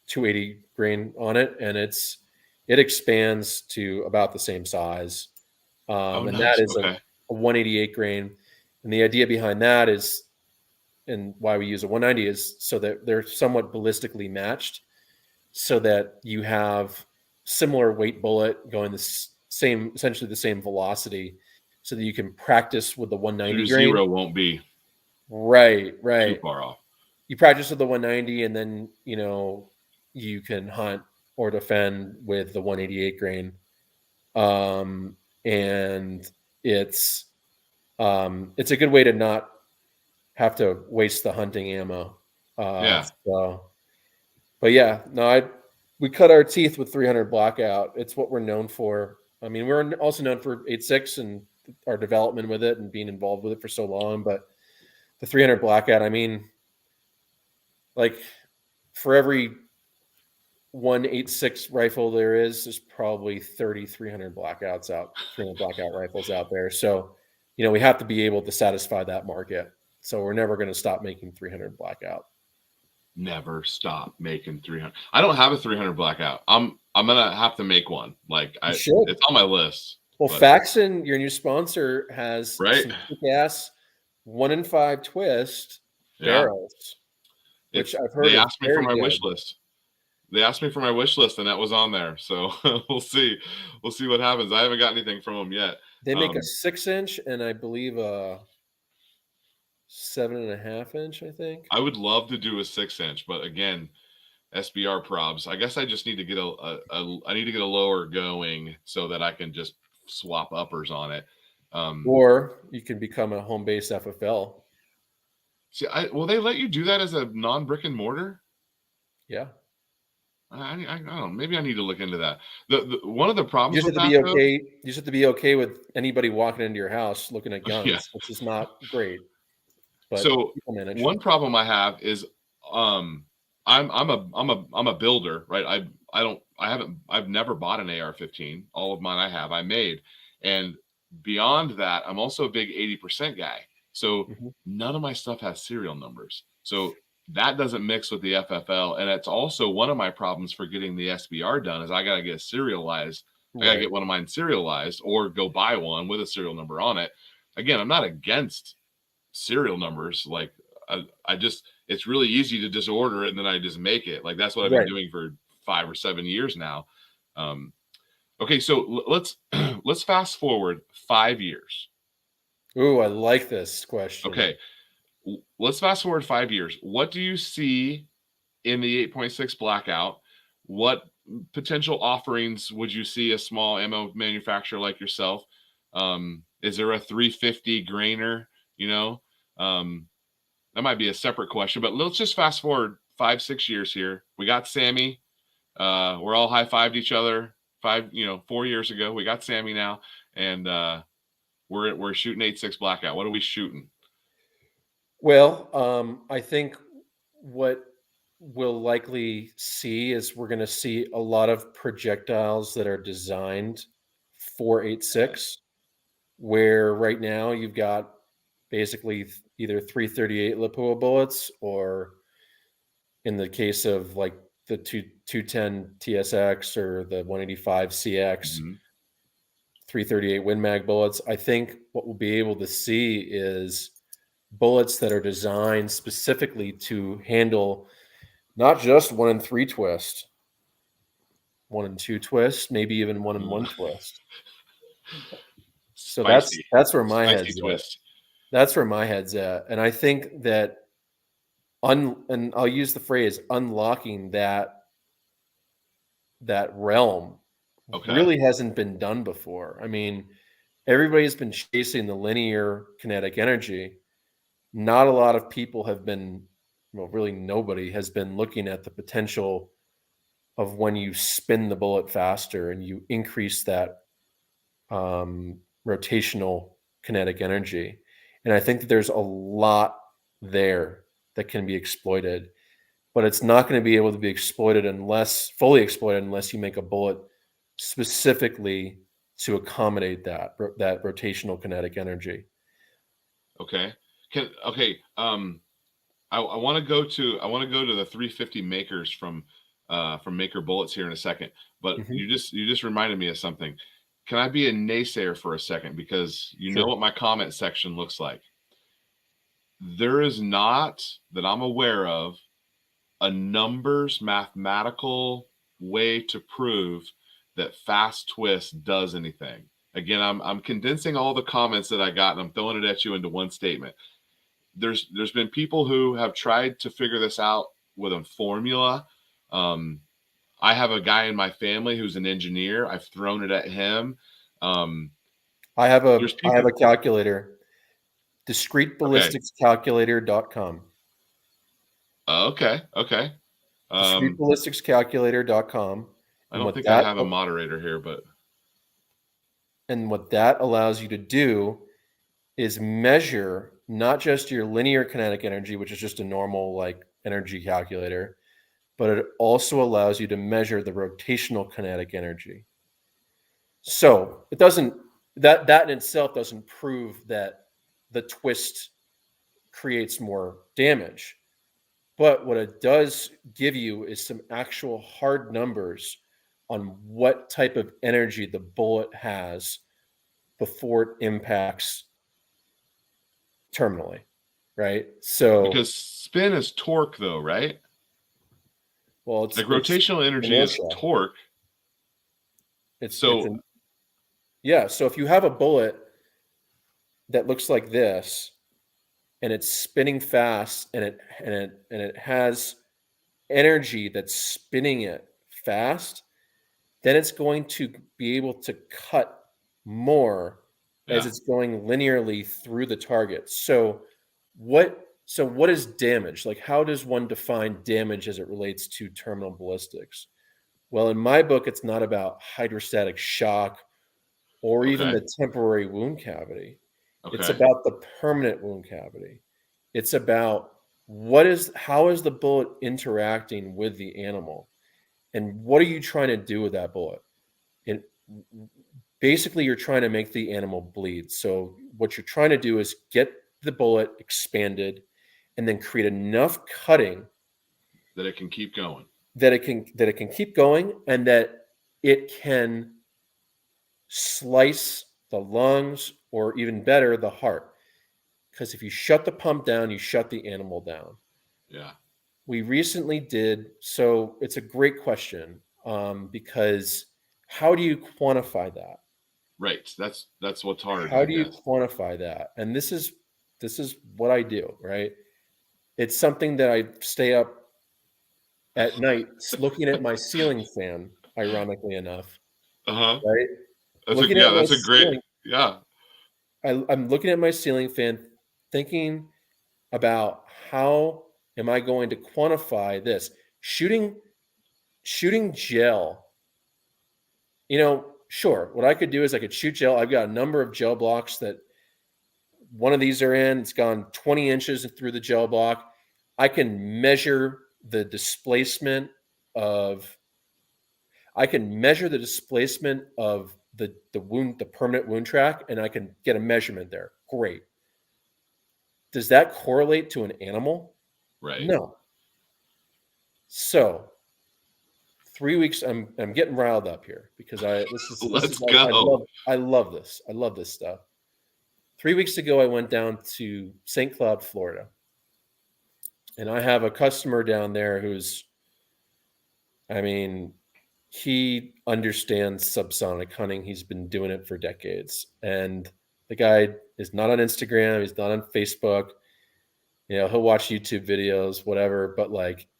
280 grain on it, and it expands to about the same size. And that is a 188 grain. And the idea behind that is, and why we use a 190, is so that they're somewhat ballistically matched, so that you have similar weight bullet going essentially the same velocity, so that you can practice with the 190 grain. Zero won't be right too far off. You practice with the 190, and then you can hunt or defend with the 188 grain. And it's a good way to not have to waste the hunting ammo. We cut our teeth with 300 Blackout. It's what we're known for. I mean, we're also known for 8.6 and our development with it and being involved with it for so long. But the 300 Blackout, I mean, like, for every one 8.6 rifle there's probably 300 blackouts out, 300 blackout rifles out there. So, we have to be able to satisfy that market. So we're never going to stop making 300 blackout. Never stop making 300. I don't have a 300 blackout. I'm gonna have to make one. Like it's on my list. Well, Faxon, your new sponsor, has some kick-ass 1 in 5 twist barrels, which I've heard they asked me for my wish list. They asked me for my wish list, and that was on there. So we'll see. We'll see what happens. I haven't got anything from them yet. They make a 6-inch and I believe a 7.5-inch. I think I would love to do a 6-inch, but again, SBR probs. I guess I just need to get I need to get a lower going so that I can just swap uppers on it. Or you can become a home base FFL. See, will they let you do that as a non-brick and mortar? Yeah. I don't know. Maybe I need to look into that. The one of the problems you just have to be okay. You just have to be okay with anybody walking into your house looking at guns, which is not great. But so one problem I have is I'm a builder, right? I've never bought an AR-15. All of mine I made, and beyond that, I'm also a big 80% guy. So none of my stuff has serial numbers. So that doesn't mix with the FFL, and it's also one of my problems for getting the SBR done is I got to get serialized. I got to get one of mine serialized or go buy one with a serial number on it. Again, I'm not against serial numbers. Like I just, it's really easy to just order it and then I just make it. Like that's what I've been doing for 5 or 7 years now. Okay, so let's fast forward 5 years. Ooh, I like this question. Okay. Let's fast forward 5 years. What do you see in the 8.6 blackout? What potential offerings would you see a small ammo manufacturer like yourself? Is there a 350 grainer? That might be a separate question, but let's just fast forward 5-6 years here. We got Sammy. We're all high-fived each other 4 years ago. We got Sammy now, and we're shooting 8.6 blackout. What are we shooting? Well, I think what we'll likely see is we're going to see a lot of projectiles that are designed for 8.6, where right now you've got basically either 338 Lapua bullets, or in the case of like the 210 TSX or the 185 CX, 338 Win Mag bullets. I think what we'll be able to see is bullets that are designed specifically to handle not just 1 in 3 twist, 1 in 2 twist, maybe even 1 in 1 twist. So that's where my head's at. That's where my head's at. And I think that and I'll use the phrase unlocking that realm really hasn't been done before. I mean, everybody's been chasing the linear kinetic energy. Not a lot of people have been, well, really nobody has been looking at the potential of when you spin the bullet faster and you increase that rotational kinetic energy. And I think that there's a lot there that can be exploited, but it's not going to be able to be fully exploited unless you make a bullet specifically to accommodate that rotational kinetic energy. Okay. I want to go to the 350 makers from Maker Bullets here in a second, but you just reminded me of something. Can I be a naysayer for a second? Because you know what my comment section looks like. There is not, that I'm aware of, a numbers mathematical way to prove that fast twist does anything. Again, I'm condensing all the comments that I got and I'm throwing it at you into one statement. There's been people who have tried to figure this out with a formula. I have a guy in my family who's an engineer. I've thrown it at him. I have a calculator. DiscreetBallisticsCalculator.com. Okay. DiscreetBallisticsCalculator.com. I don't think I have a moderator here, but. And what that allows you to do is measure not just your linear kinetic energy, which is just a normal like energy calculator, but it also allows you to measure the rotational kinetic energy. So it doesn't, that in itself doesn't prove that the twist creates more damage. But what it does give you is some actual hard numbers on what type of energy the bullet has before it impacts terminally, right? So because spin is torque, though, right? well, it's like rotational energy is inertia. torque. So yeah. So if you have a bullet that looks like this, and it's spinning fast, and it has energy that's spinning it fast, then it's going to be able to cut more as it's going linearly through the target. So what is damage? Like, how does one define damage as it relates to terminal ballistics? Well, in my book, it's not about hydrostatic shock or even the temporary wound cavity. It's about the permanent wound cavity. It's about how is the bullet interacting with the animal, and what are you trying to do with that bullet? And basically, you're trying to make the animal bleed. So what you're trying to do is get the bullet expanded, and then create enough cutting that it can keep going. That it can keep going, and that it can slice the lungs, or even better, the heart. Because if you shut the pump down, you shut the animal down. Yeah. We recently did, so it's a great question, because how do you quantify that? Right. That's what's hard. How do you quantify that? And this is what I do, right? It's something that I stay up at night looking at my ceiling fan, ironically enough. Right? That's a great. I'm looking at my ceiling fan, thinking about how am I going to quantify this? Shooting gel. Sure. What I could do is I could shoot gel. I've got a number of gel blocks that one of these are in. It's gone 20 inches through the gel block. I can measure the displacement of the wound, the permanent wound track, and I can get a measurement there. Great. Does that correlate to an animal? Right. No. So 3 weeks, I'm getting riled up here because Let's go. I love this. I love this stuff. 3 weeks ago, I went down to St. Cloud, Florida, and I have a customer down there he understands subsonic hunting. He's been doing it for decades, and the guy is not on Instagram. He's not on Facebook. He'll watch YouTube videos, whatever, but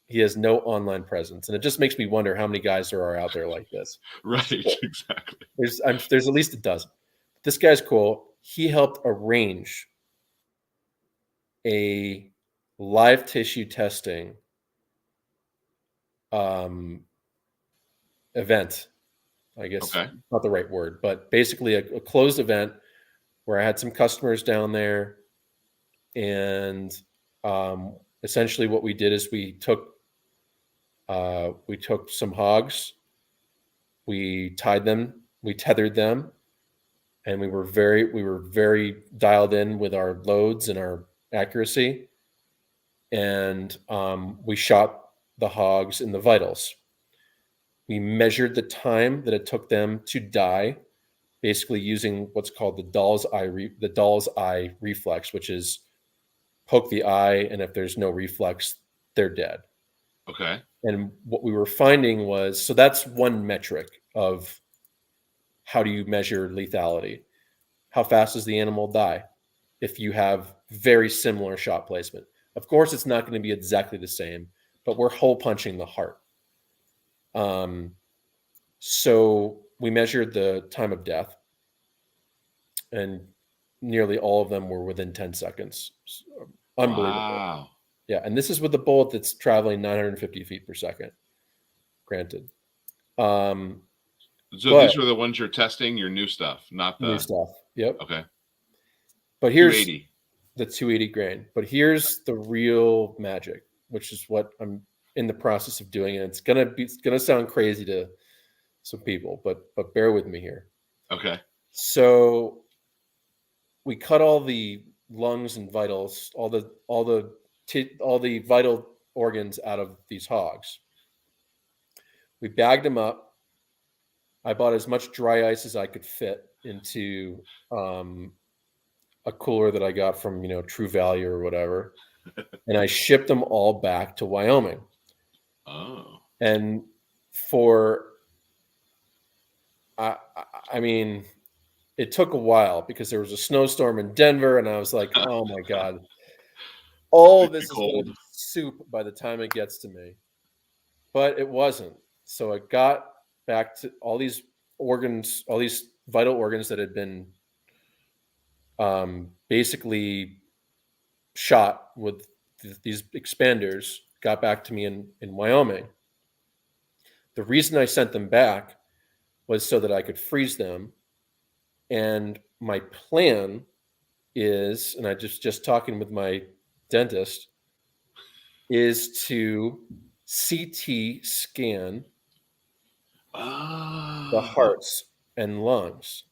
he has no online presence. And it just makes me wonder how many guys there are out there like this. Right, exactly. There's at least a dozen. This guy's cool. He helped arrange a live tissue testing event. I guess not the right word, but basically a closed event where I had some customers down there, and essentially what we did is we took some hogs, we tied them, we tethered them, and we were very dialed in with our loads and our accuracy, and we shot the hogs in the vitals. We measured the time that it took them to die, basically using what's called the doll's eye reflex, which is poke the eye, and if there's no reflex, they're dead. Okay. And what we were finding was, so that's one metric of how do you measure lethality? How fast does the animal die if you have very similar shot placement? Of course, it's not going to be exactly the same, but we're hole punching the heart. So we measured the time of death, and nearly all of them were within 10 seconds. Unbelievable. Wow. Yeah. And this is with a bullet that's traveling 950 feet per second, granted. So these are the ones you're testing, your new stuff, not the new stuff. Yep. Okay. But here's 280. The 280 grain. But here's the real magic, which is what I'm in the process of doing it. It's gonna sound crazy to some people, but bear with me here. Okay. So we cut all the lungs and vitals, all the vital organs out of these hogs. We bagged them up. I bought as much dry ice as I could fit into a cooler that I got from True Value or whatever, and I shipped them all back to Wyoming. Oh. And for I mean, it took a while because there was a snowstorm in Denver, and I was like, oh my God, all this is going to be soup by the time it gets to me. But it wasn't. So I got back to all these organs, all these vital organs that had been basically shot with these expanders, got back to me in Wyoming. The reason I sent them back was so that I could freeze them. And my plan is, and I just talking with my dentist, is to CT scan the hearts and lungs,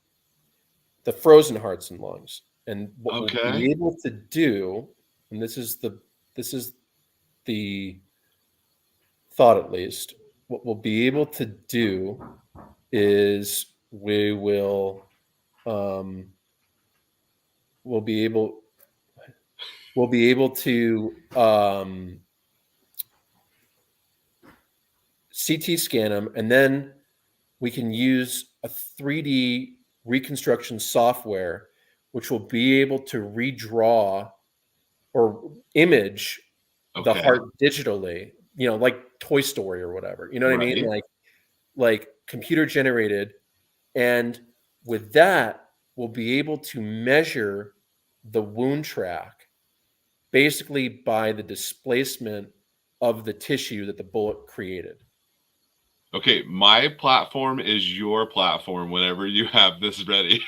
the frozen hearts and lungs. And what we'll be able to do, and this is the thought at least, what we'll be able to do is we'll be able to CT scan them, and then we can use a 3D reconstruction software which will be able to redraw or image the heart digitally, like Toy Story or whatever. You know what I mean? Like computer generated. And with that, we'll be able to measure the wound track basically by the displacement of the tissue that the bullet created. Okay, my platform is your platform whenever you have this ready.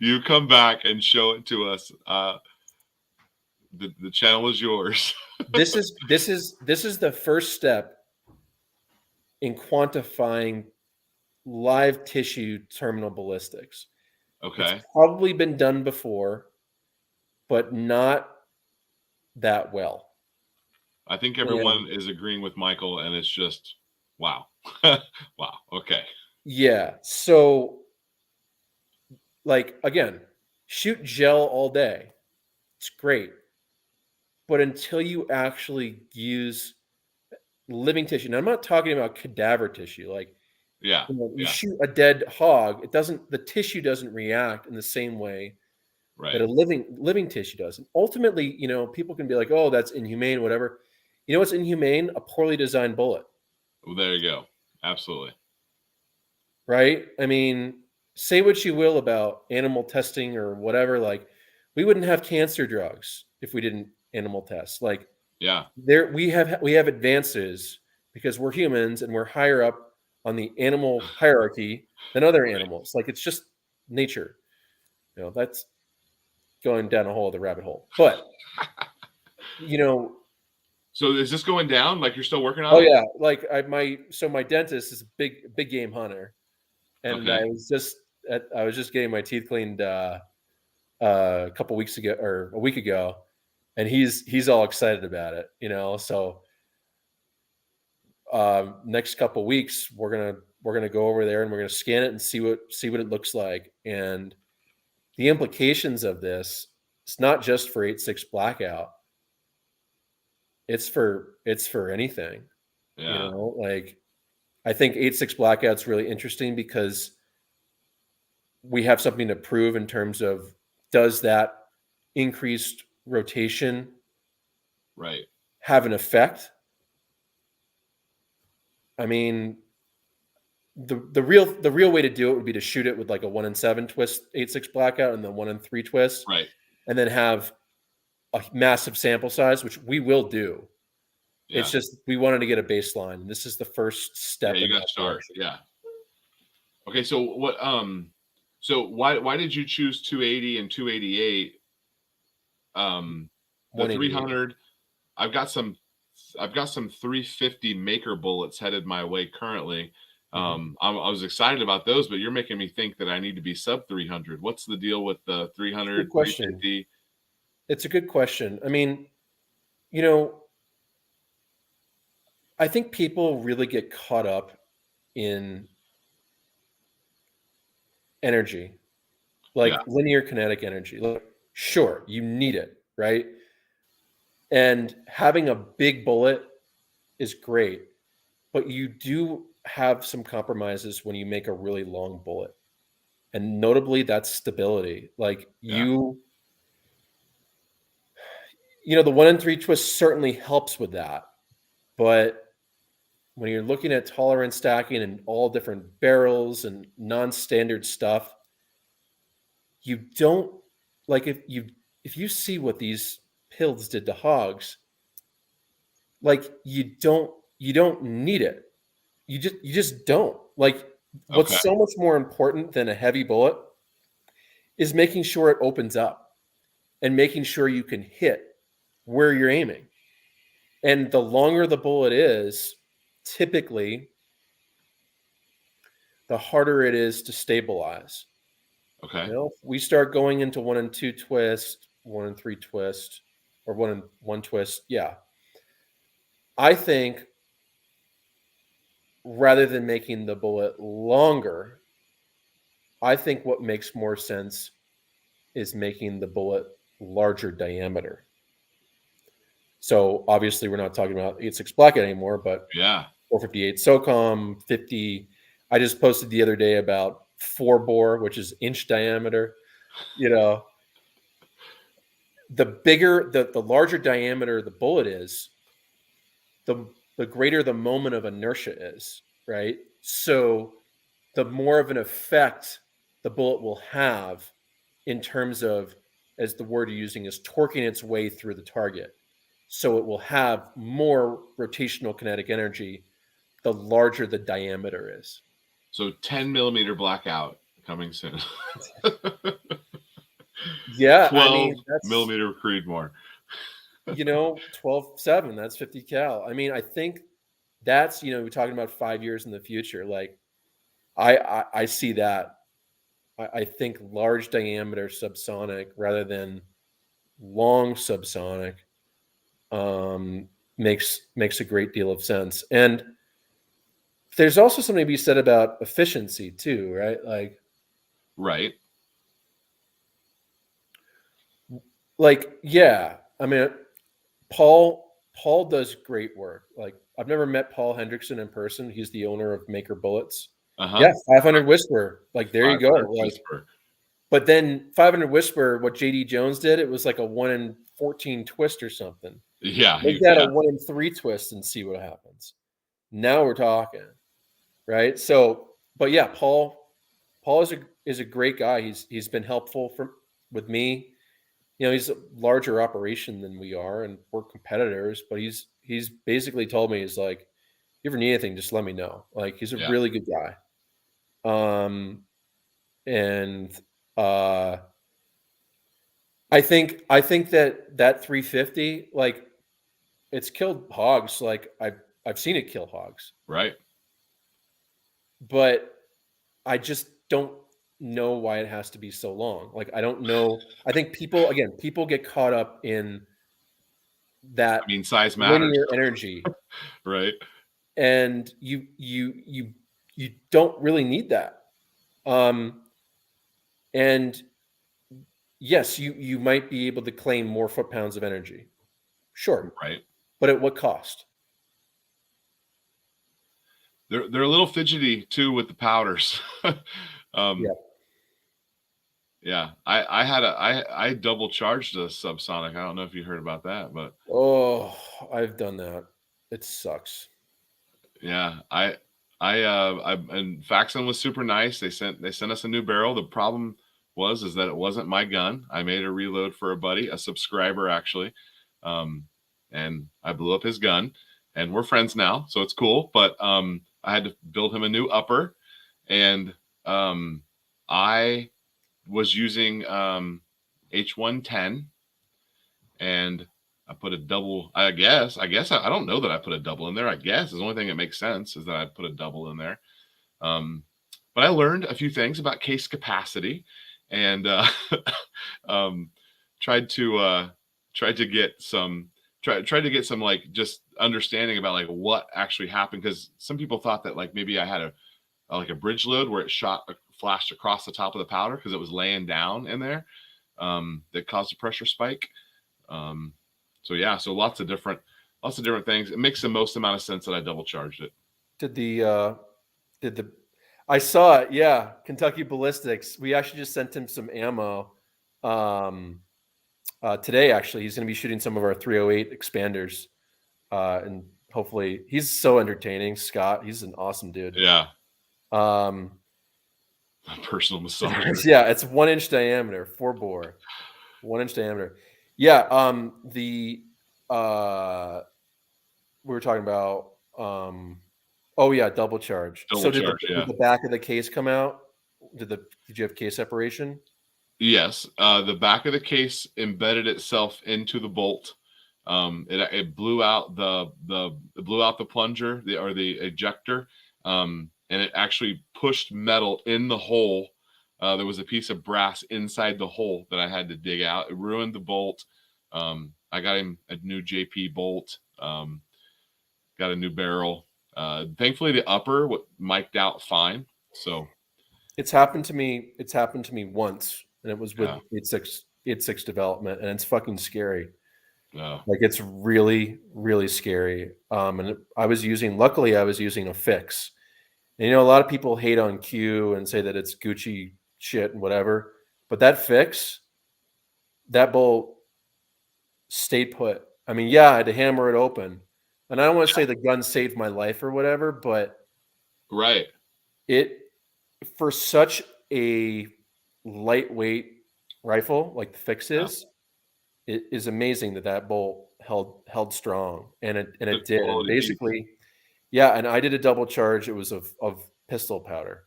You come back and show it to us. The channel is yours. This is the first step in quantifying live tissue terminal ballistics. Okay. It's probably been done before, but not that well. I think everyone is agreeing with Michael, and it's just wow. Wow. Okay. Yeah. So, like, again, shoot gel all day. It's great. But until you actually use living tissue, and I'm not talking about cadaver tissue, like, you shoot a dead hog, the tissue doesn't react in the same way that a living tissue does. And ultimately, people can be like, oh, that's inhumane, whatever. You know what's inhumane? A poorly designed bullet. Well, there you go. Absolutely. Right? I mean, say what you will about animal testing or whatever. Like, we wouldn't have cancer drugs if we didn't animal test. Like, we have advances because we're humans and we're higher up on the animal hierarchy than other animals. Like, it's just nature. That's going down a whole other rabbit hole. But so is this going down? Like, you're still working on it? Oh yeah, like my dentist is a big game hunter, and I was just getting my teeth cleaned a couple weeks ago or a week ago, and he's all excited about it, So next couple weeks we're gonna go over there and we're gonna scan it and see what it looks like, and the implications of this. It's not just for 8.6 Blackout. It's for anything. Like, I think 8.6 Blackout's really interesting because we have something to prove in terms of, does that increased rotation have an effect? I mean, the real way to do it would be to shoot it with like a 1-in-7 twist 8.6 Blackout and then 1-in-3 twist, and then have a massive sample size, which we will do. It's just we wanted to get a baseline. This is the first step. You got to start. Yeah. Okay. So what? So why did you choose 280 and 288? The 300. I've got some I've got some 350 maker bullets headed my way currently. Mhm. I was excited about those, but you're making me think that I need to be sub 300. What's the deal with the 300, Good question. 350? It's a good question. I mean, you know, I think people really get caught up in energy, Yeah. like linear kinetic energy. Like, sure, you need it, right? And having a big bullet is great, but you do have some compromises when you make a really long bullet. And notably, that's stability. Like Yeah. the 1 in 3 twist certainly helps with that. But when you're looking at tolerance stacking and all different barrels and non-standard stuff, you don't like if you see what these pills did to hogs, like you don't need it. You just don't. Like Okay. what's so much more important than a heavy bullet is making sure it opens up and making sure you can hit where you're aiming. And the longer the bullet is, typically the harder it is to stabilize. Okay. If we start going into 1 in 2 twist, 1 in 3 twist, or 1 in 1 twist, yeah. I think rather than making the bullet longer, I think what makes more sense is making the bullet larger diameter. So obviously we're not talking about 8.6 Blackout anymore, but Yeah. 458 SOCOM, 50. I just posted the other day about 4 bore, which is inch diameter. The larger diameter the bullet is, the greater the moment of inertia is, right? So the more of an effect the bullet will have in terms of, as the word you're using is, torquing its way through the target. So it will have more rotational kinetic energy the larger the diameter is. So 10 millimeter blackout coming soon. Yeah, I 12 mean, that's, millimeter Creedmoor. 12.7, that's 50 cal. I mean, I think that's, we're talking about 5 years in the future. Like, I see that. I think large diameter subsonic rather than long subsonic makes a great deal of sense. And there's also something to be said about efficiency too, right? Right. Yeah. I mean, Paul does great work. Like, I've never met Paul Hendrickson in person. He's the owner of Maker Bullets. Uh-huh. Yeah, 500 Whisper. Like, there you go. 500 Like, whisper. but then 500 Whisper, what JD Jones did, it was like a 1 in 14 twist or something. Yeah. Make that a 1 in 3 twist and see what happens. Now we're talking, right? So, but yeah, Paul is a great guy. He's been helpful with me. He's a larger operation than we are, and we're competitors. But he's basically told me, he's like, if you ever need anything, just let me know. Like, he's a Yeah. really good guy. And I think that 350, like, it's killed hogs. Like, I've seen it kill hogs, Right. but I just don't know why it has to be so long. Like, I don't know. I think people get caught up in that I mean, size matters. linear energy, Right. and you don't really need that. And yes, you might be able to claim more foot-pounds of energy, sure, Right. but at what cost? They're a little fidgety too with the powders. Yeah. Yeah. I double charged a subsonic. I don't know if you heard about that, but Oh, I've done that. It sucks. yeah, and Faxon was super nice. They sent us a new barrel. The problem is that it wasn't my gun. I made a reload for a buddy, a subscriber actually, and I blew up his gun. And we're friends now, so it's cool. But I had to build him a new upper, and I was using H110, and I put a double. I guess I don't know that I put a double in there. I guess the only thing that makes sense is that I put a double in there. But I learned a few things about case capacity, and tried to get some like just understanding about like what actually happened, because some people thought that like maybe I had a bridge load where it flashed across the top of the powder because it was laying down in there, that caused a pressure spike. So yeah, so lots of different things. It makes the most amount of sense that I double charged it. I saw it. Yeah. Kentucky Ballistics. We actually just sent him some ammo. Today, actually, he's going to be shooting some of our 308 expanders. And hopefully he's so entertaining. Scott, he's an awesome dude. Yeah. Personal massager. Yeah. It's 1 inch diameter, 4 bore, 1 inch diameter. Yeah. We were talking about, oh yeah, double charge. Did the back of the case come out? Did you have case separation? Yes. The back of the case embedded itself into the bolt. It blew out the plunger, the ejector, and it actually pushed metal in the hole. There was a piece of brass inside the hole that I had to dig out. It ruined the bolt. I got him a new JP bolt. Got a new barrel. Thankfully, the upper mic'd out fine. So it's happened to me. It's happened to me once, and it was with 8.6 development, and it's fucking scary. Like it's really, really scary. And luckily I was using a fix. And, a lot of people hate on Q and say that it's Gucci shit and whatever, but that fix, that bolt stayed put. I mean, yeah, I had to hammer it open, and I don't want to say the gun saved my life or whatever, but right. It, for such a lightweight rifle like the fix is, it is amazing that bolt held strong, and it did. And basically, yeah. And I did a double charge. It was of pistol powder,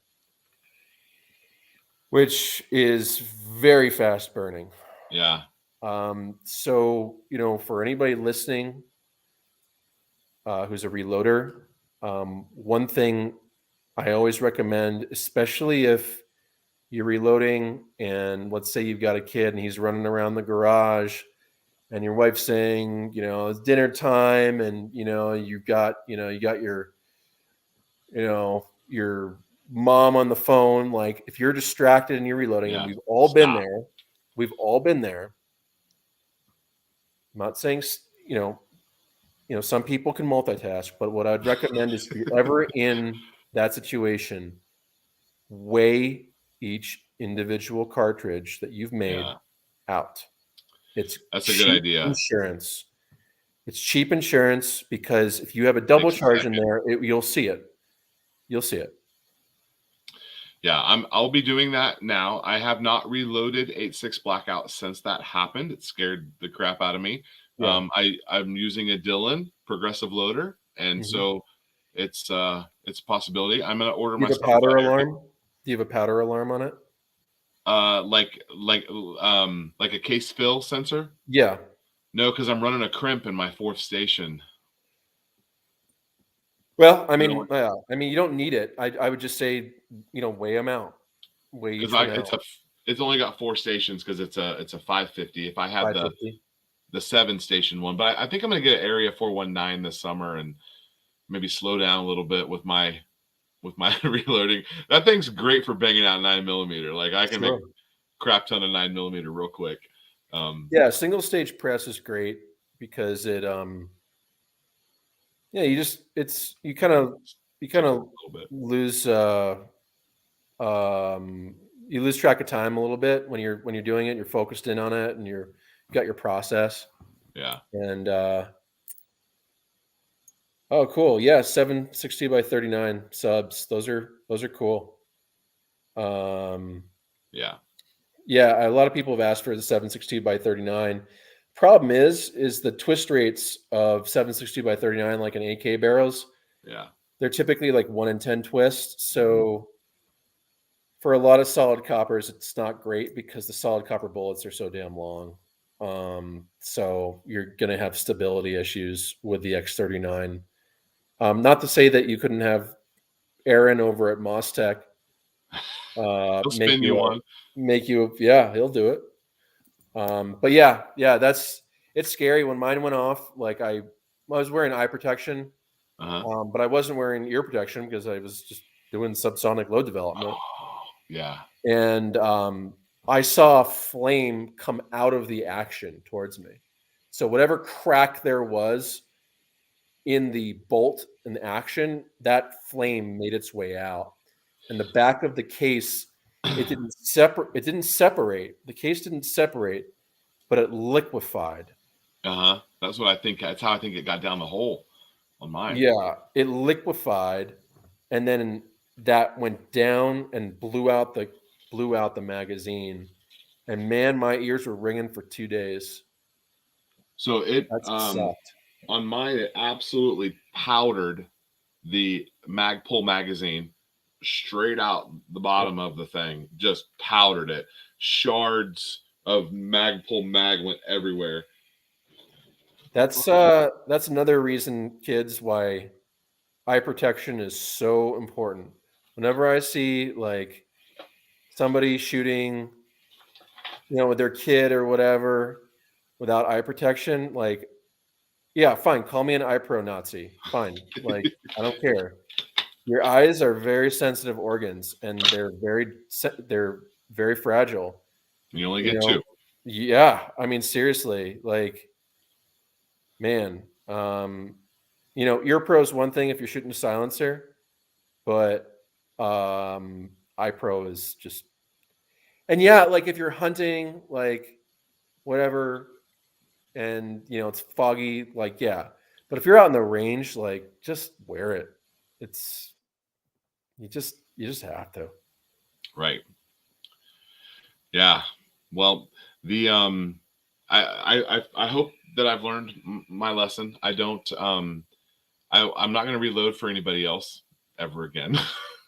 which is very fast burning. Yeah. So for anybody listening, who's a reloader, one thing I always recommend, especially if you're reloading and let's say you've got a kid and he's running around the garage, and your wife's saying, it's dinner time, and you got your mom on the phone. Like, if you're distracted and you're reloading, and we've all been there. I'm not saying some people can multitask, but what I'd recommend is, if you're ever in that situation, weigh each individual cartridge that you've made out. That's a good idea. Insurance. It's cheap insurance, because if you have a double charge in there, you'll see it. You'll see it. Yeah, I'll be doing that now. I have not reloaded 8.6 Blackout since that happened. It scared the crap out of me. Yeah. I'm using a Dillon progressive loader, and so it's a possibility. I'm gonna order myself a powder alarm. Do you have a powder alarm on it? Like a case fill sensor? Yeah. No, because I'm running a crimp in my 4th station. Well, I mean, you don't need it. I would just say, weigh them out. It's only got 4 stations because it's a 550. If I had the 7 station one, but I think I'm gonna get an Area 419 this summer and maybe slow down a little bit with my reloading. That thing's great for banging out 9mm. Like, I can make a crap ton of 9mm real quick. Yeah, single stage press is great because it you kind of lose you lose track of time a little bit when you're doing it. You're focused in on it, and you got your process. Yeah. And oh, cool. Yeah, 7.62 by 39 subs. Those are cool. Yeah. Yeah, a lot of people have asked for the 7.62 by 39. Problem is the twist rates of 7.62 by 39, like an AK barrels. Yeah. They're typically like 1 in 10 twists. So for a lot of solid coppers, it's not great because the solid copper bullets are so damn long. So you're going to have stability issues with the X39. Not to say that you couldn't have Aaron over at Moss Tech He'll make spin you one. yeah, he'll do it. But yeah, it's scary. When mine went off, like I was wearing eye protection, but I wasn't wearing ear protection because I was just doing subsonic load development. Oh, yeah. And I saw a flame come out of the action towards me. So whatever crack there was in the bolt in the action, that flame made its way out. And the back of the case, it didn't separate. The case didn't separate, but it liquefied. That's what I think. That's how I think it got down the hole on mine. Yeah, it liquefied, and then that went down and blew out the magazine. And man, my ears were ringing for 2 days. So it sucked. On mine, it absolutely powdered the Magpul magazine straight out the bottom of the thing. Just powdered it. Shards of Magpul mag went everywhere. That's another reason, kids, why eye protection is so important. Whenever I see like somebody shooting, with their kid or whatever without eye protection, like, yeah, fine, call me an eye pro Nazi. Fine. Like, I don't care. Your eyes are very sensitive organs, and they're very fragile. You only get two. Yeah, I mean, seriously, like, man, ear pro is one thing if you're shooting a silencer, but eye pro is just, and yeah, like if you're hunting, like whatever, and it's foggy, like, yeah, but if you're out in the range, like, just wear it. It's you just have to. Right. Yeah. Well, the I hope that I've learned my lesson. I don't I'm not going to reload for anybody else ever again.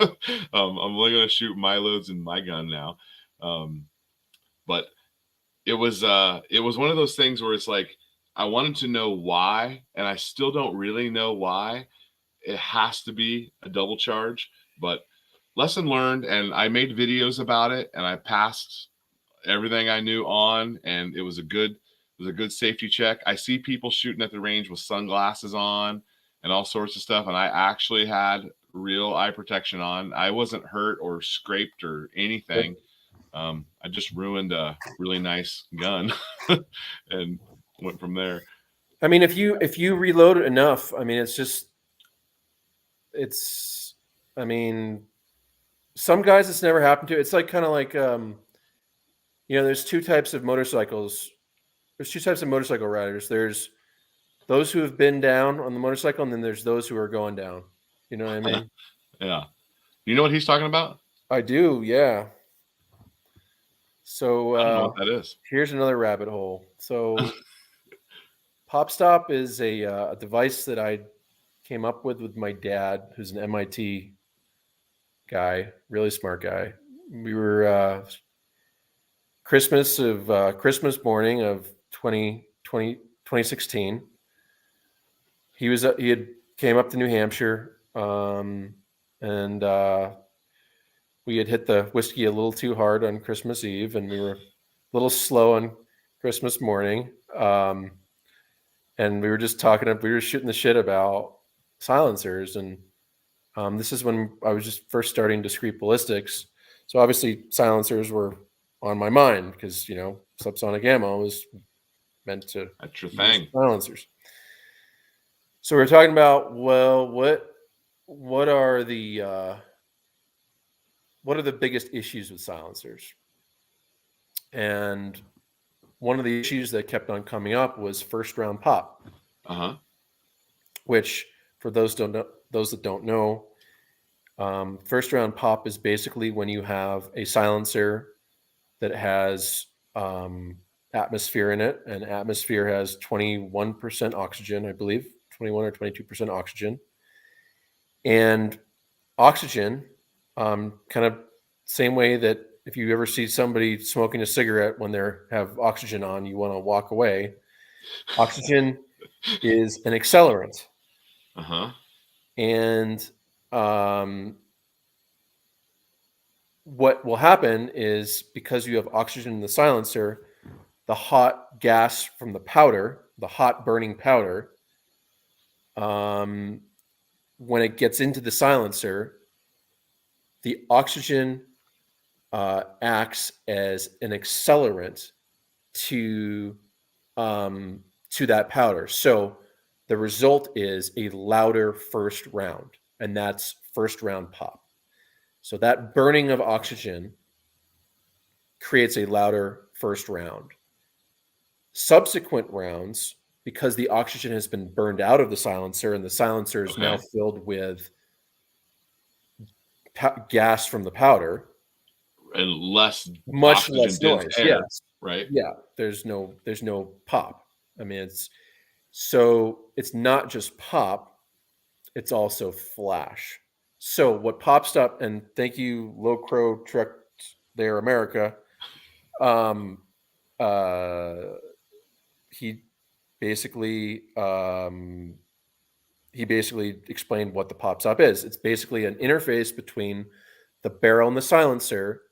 I'm only going to shoot my loads in my gun now. But it was one of those things where it's like I wanted to know why, and I still don't really know why. It has to be a double charge, but lesson learned, and I made videos about it, and I passed everything I knew on, and it was a good safety check. I see people shooting at the range with sunglasses on and all sorts of stuff, and I actually had real eye protection on. I wasn't hurt or scraped or anything. I just ruined a really nice gun and went from there. I mean, if you reload it enough, I mean, I mean, some guys it's never happened to. It's like kind of like, there's two types of motorcycles. There's two types of motorcycle riders. There's those who have been down on the motorcycle, and then there's those who are going down. You know what I mean? Yeah. You know what he's talking about? I do, yeah. So I don't know what that is. Here's another rabbit hole. So PopStop is a device that I came up with my dad, who's an MIT guy, really smart guy. We were Christmas morning of 2016. He had came up to New Hampshire, and we had hit the whiskey a little too hard on Christmas Eve, and we were a little slow on Christmas morning. And we were just we were shooting the shit about silencers. And this is when I was just first starting Discreet Ballistics. So obviously silencers were on my mind because, subsonic ammo was meant to that's your thing. Silencers. So we're talking about, well, what are the biggest issues with silencers? And one of the issues that kept on coming up was first round pop. Which, for those that don't know, first round pop is basically when you have a silencer that has atmosphere in it, and atmosphere has 21% oxygen, I believe, 21 or 22% oxygen. And oxygen, kind of same way that if you ever see somebody smoking a cigarette when they have oxygen on, you want to walk away. Oxygen is an accelerant. And what will happen is, because you have oxygen in the silencer, the hot gas from the powder, the hot burning powder, when it gets into the silencer, the oxygen acts as an accelerant to that powder. So the result is a louder first round, and that's first round pop. So that burning of oxygen creates a louder first round. Subsequent rounds, because the oxygen has been burned out of the silencer and the silencer is now filled with gas from the powder, and much less noise. Air, yes, right? Yeah, there's no pop. I mean, it's not just pop; it's also flash. So what pops up, and thank you, Low Crow Truck there, America. He basically explained what the pop stop is. It's basically an interface between the barrel and the silencer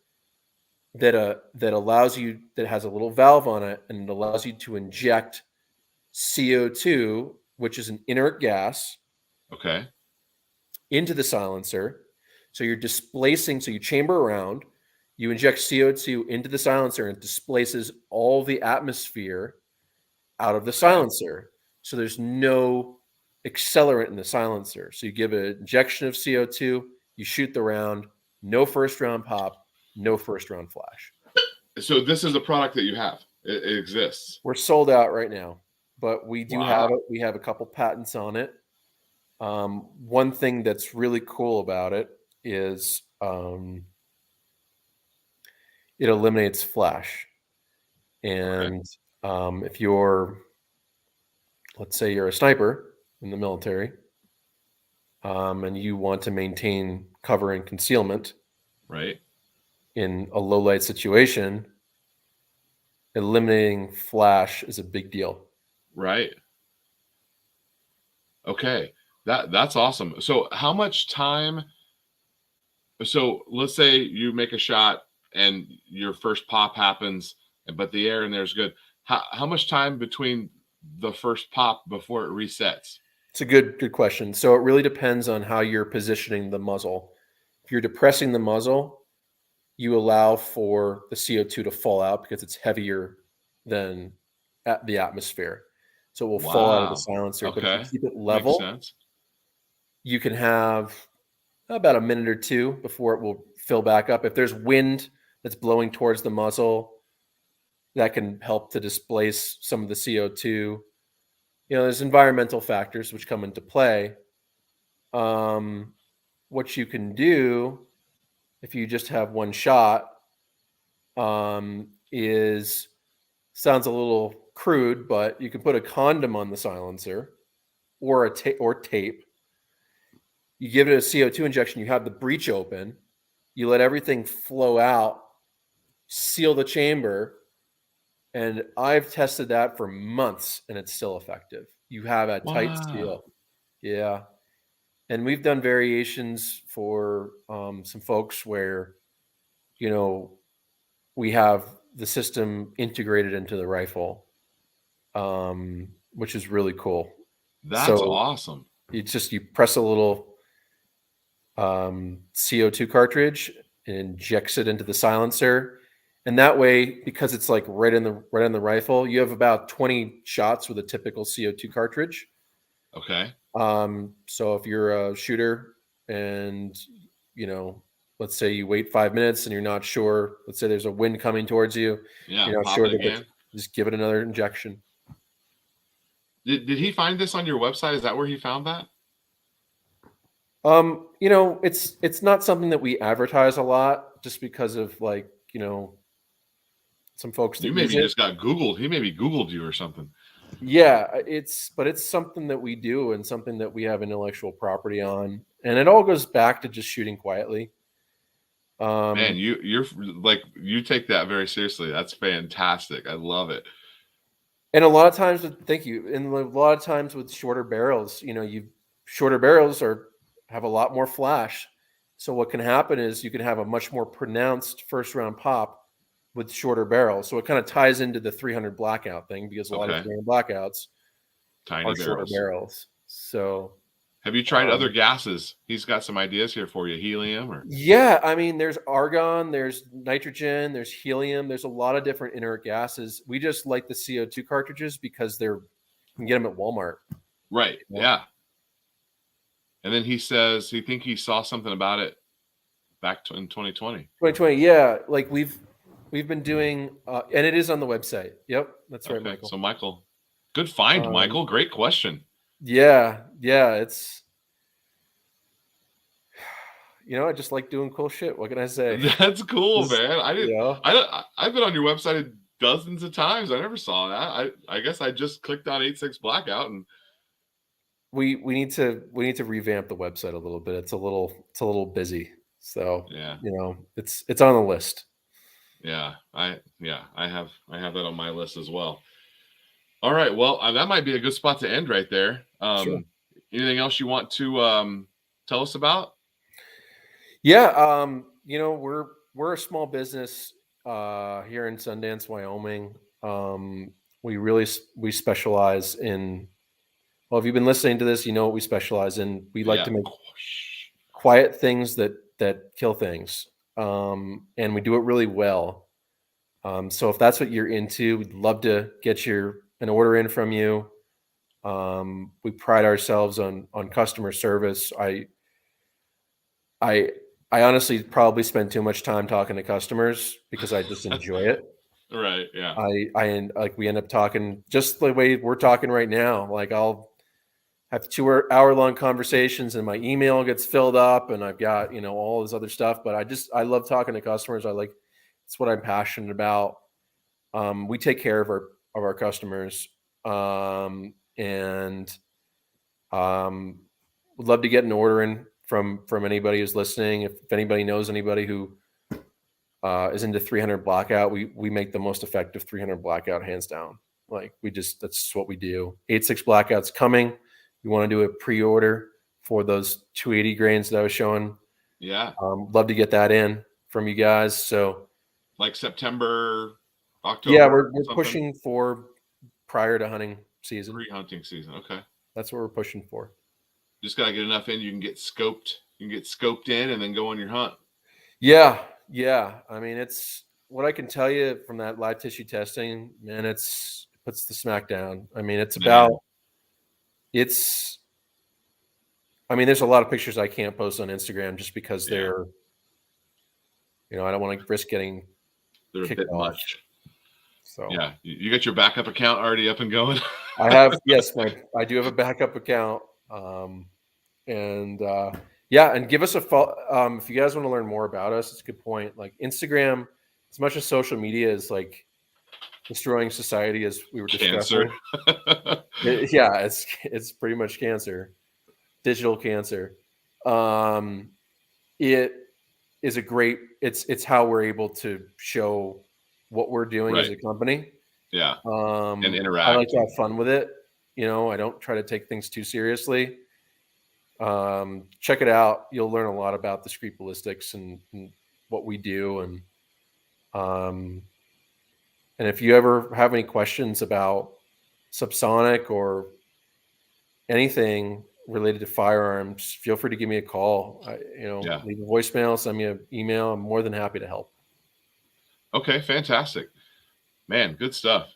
that allows you, that has a little valve on it, and it allows you to inject CO2, which is an inert gas, into the silencer. So you're displacing, so you chamber around, you inject CO2 into the silencer, and it displaces all the atmosphere out of the silencer. So there's no accelerant in the silencer. So you give an injection of CO2, you shoot the round, no first round pop, no first round flash. So this is a product that you have. It exists. We're sold out right now, but we do have it. We have a couple patents on it. One thing that's really cool about it is it eliminates flash. And if let's say you're a sniper in the military, and you want to maintain cover and concealment, right, in a low light situation, eliminating flash is a big deal. Right. Okay. That's awesome. So how much time? So let's say you make a shot and your first pop happens, but the air in there is good. How much time between the first pop before it resets? It's a good question. So it really depends on how you're positioning the muzzle. If you're depressing the muzzle, you allow for the CO2 to fall out because it's heavier than the atmosphere. So it will fall out of the silencer. But if you keep it level, you can have about a minute or two before it will fill back up. If there's wind that's blowing towards the muzzle, that can help to displace some of the CO2. There's environmental factors which come into play. What you can do if you just have one shot is, sounds a little crude, but you can put a condom on the silencer or tape. You give it a CO2 injection, you have the breech open, you let everything flow out, seal the chamber, and I've tested that for months and it's still effective. You have a tight seal. Yeah. And we've done variations for some folks where, we have the system integrated into the rifle, which is really cool. That's awesome. You press a little CO2 cartridge and injects it into the silencer. And that way, because it's like right in the rifle, you have about 20 shots with a typical CO2 cartridge. Okay. So if you're a shooter and, let's say you wait 5 minutes and you're not sure, let's say there's a wind coming towards you. Yeah. You're not sure just give it another injection. Did he find this on your website? Is that where he found that? It's not something that we advertise a lot just because of some folks that you maybe just got Googled. He maybe Googled you or something. Yeah, it's something that we do and something that we have intellectual property on. And it all goes back to just shooting quietly. Man, you're like, you take that very seriously. That's fantastic. I love it. And a lot of times thank you. And a lot of times with shorter barrels, shorter barrels have a lot more flash. So what can happen is you can have a much more pronounced first round pop with shorter barrels. So it kind of ties into the 300 blackout thing, because a lot of 300 blackouts tiny are shorter barrels. So have you tried other gases? He's got some ideas here for you. Helium or? Yeah, I mean, there's argon, there's nitrogen, there's helium. There's a lot of different inert gases. We just like the CO2 cartridges because you can get them at Walmart. Right. Yeah. And then he says he think he saw something about it back in 2020. 2020, yeah. Like we've been doing, and it is on the website. Yep, that's right, Michael. So Michael, good find, Michael. Great question. Yeah, it's. I just like doing cool shit. What can I say? That's cool, man. I've been on your website dozens of times. I never saw that. I guess I just clicked on 8.6 Blackout, and we need to revamp the website a little bit. It's a little busy. So yeah, it's on the list. Yeah, I have that on my list as well. All right, well, that might be a good spot to end right there. Sure. Anything else you want to tell us about? Yeah, we're a small business here in Sundance, Wyoming. We specialize in. Well, if you've been listening to this, you know what we specialize in. We like to make quiet things that kill things, and we do it really well. So if that's what you're into, we'd love to get an order in from you. We pride ourselves on customer service. I honestly probably spend too much time talking to customers because I just enjoy it. Right. Yeah. We end up talking just the way we're talking right now. Like I'll have 2-hour-long conversations and my email gets filled up and I've got, all this other stuff, but I love talking to customers. It's what I'm passionate about. We take care of our customers. And would love to get an order in from anybody who's listening. If anybody knows anybody who is into 300 Blackout, we make the most effective 300 Blackout hands down. That's what we do. 8.6 Blackout's coming. We want to do a pre-order for those 280 grains that I was showing. Yeah. Love to get that in from you guys. So like September, October. Yeah, we're pushing for prior to hunting season. Pre-hunting season. Okay. That's what we're pushing for. Just got to get enough in. You can get scoped in and then go on your hunt. Yeah. I mean, it's what I can tell you from that live tissue testing, man, it puts the smack down. I mean, there's a lot of pictures I can't post on Instagram just because they're, I don't want to risk getting they're a bit off. much. So yeah, you got your backup account already up and going? I have, yes, I do have a backup account. And give us a follow. If you guys want to learn more about us, it's a good point. Like Instagram, as much as social media is like destroying society, as we were discussing. It's pretty much cancer, digital cancer. It is it's how we're able to show what we're doing as a company. Yeah. And interact. I like to have fun with it. I don't try to take things too seriously. Check it out. You'll learn a lot about Discreet Ballistics and what we do. And if you ever have any questions about subsonic or anything related to firearms, feel free to give me a call. Leave a voicemail, send me an email. I'm more than happy to help. Okay, fantastic, man. Good stuff.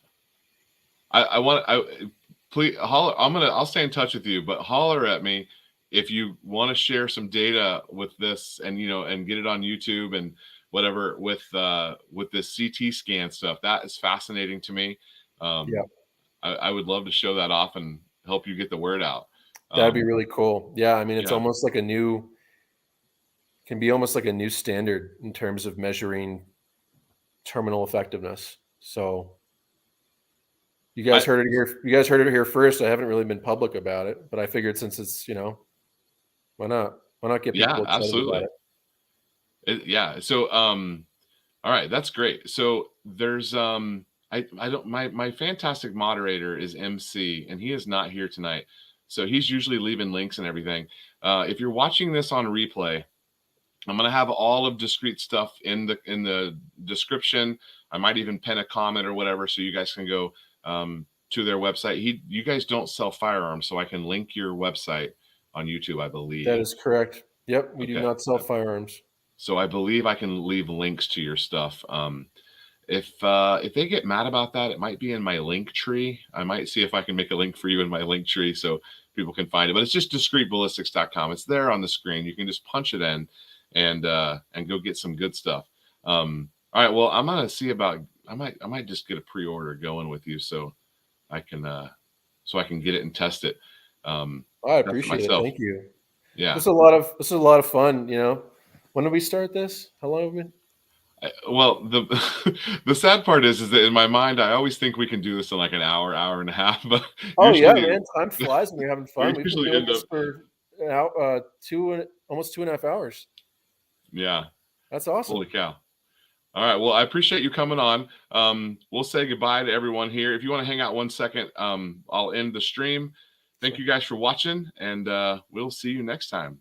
Please holler. I'll stay in touch with you, but holler at me if you want to share some data with this and get it on YouTube and whatever with this CT scan stuff. That is fascinating to me. I would love to show that off and help you get the word out. That'd be really cool. Yeah, I mean, it's almost like can be almost like a new standard in terms of measuring terminal effectiveness. So you guys heard it here. You guys heard it here first. I haven't really been public about it, but I figured since it's, why not get people excited about it? Yeah. So, all right, that's great. So there's I don't my fantastic moderator is MC, and he is not here tonight. So he's usually leaving links and everything. If you're watching this on replay, I'm gonna have all of Discreet stuff in the description. I might even pin a comment or whatever, so you guys can go to their website. You guys don't sell firearms, so I can link your website on YouTube, I believe. That is correct. Yep, we do Okay. not sell firearms. So I believe I can leave links to your stuff. If they get mad about that, it might be in my link tree. I might see if I can make a link for you in my link tree so people can find it. But it's just discreetballistics.com. It's there on the screen. You can just punch it in and go get some good stuff. All right. Well, I'm gonna see about. I might just get a pre-order going with you so I can get it and test it. I test appreciate it. Thank you. Yeah. This is a lot of fun. You know, when did we start this? How long have we been? Well, the sad part is that in my mind, I always think we can do this in like an hour and a half. But Oh yeah, usually, man, time flies when you're having fun. We've been usually doing end this up, for almost 2.5 hours. yeah. That's awesome. Holy cow! All right. Well, I appreciate you coming on. We'll say goodbye to everyone here. If you want to hang out 1 second, I'll end the stream. Thank you guys for watching, and we'll see you next time.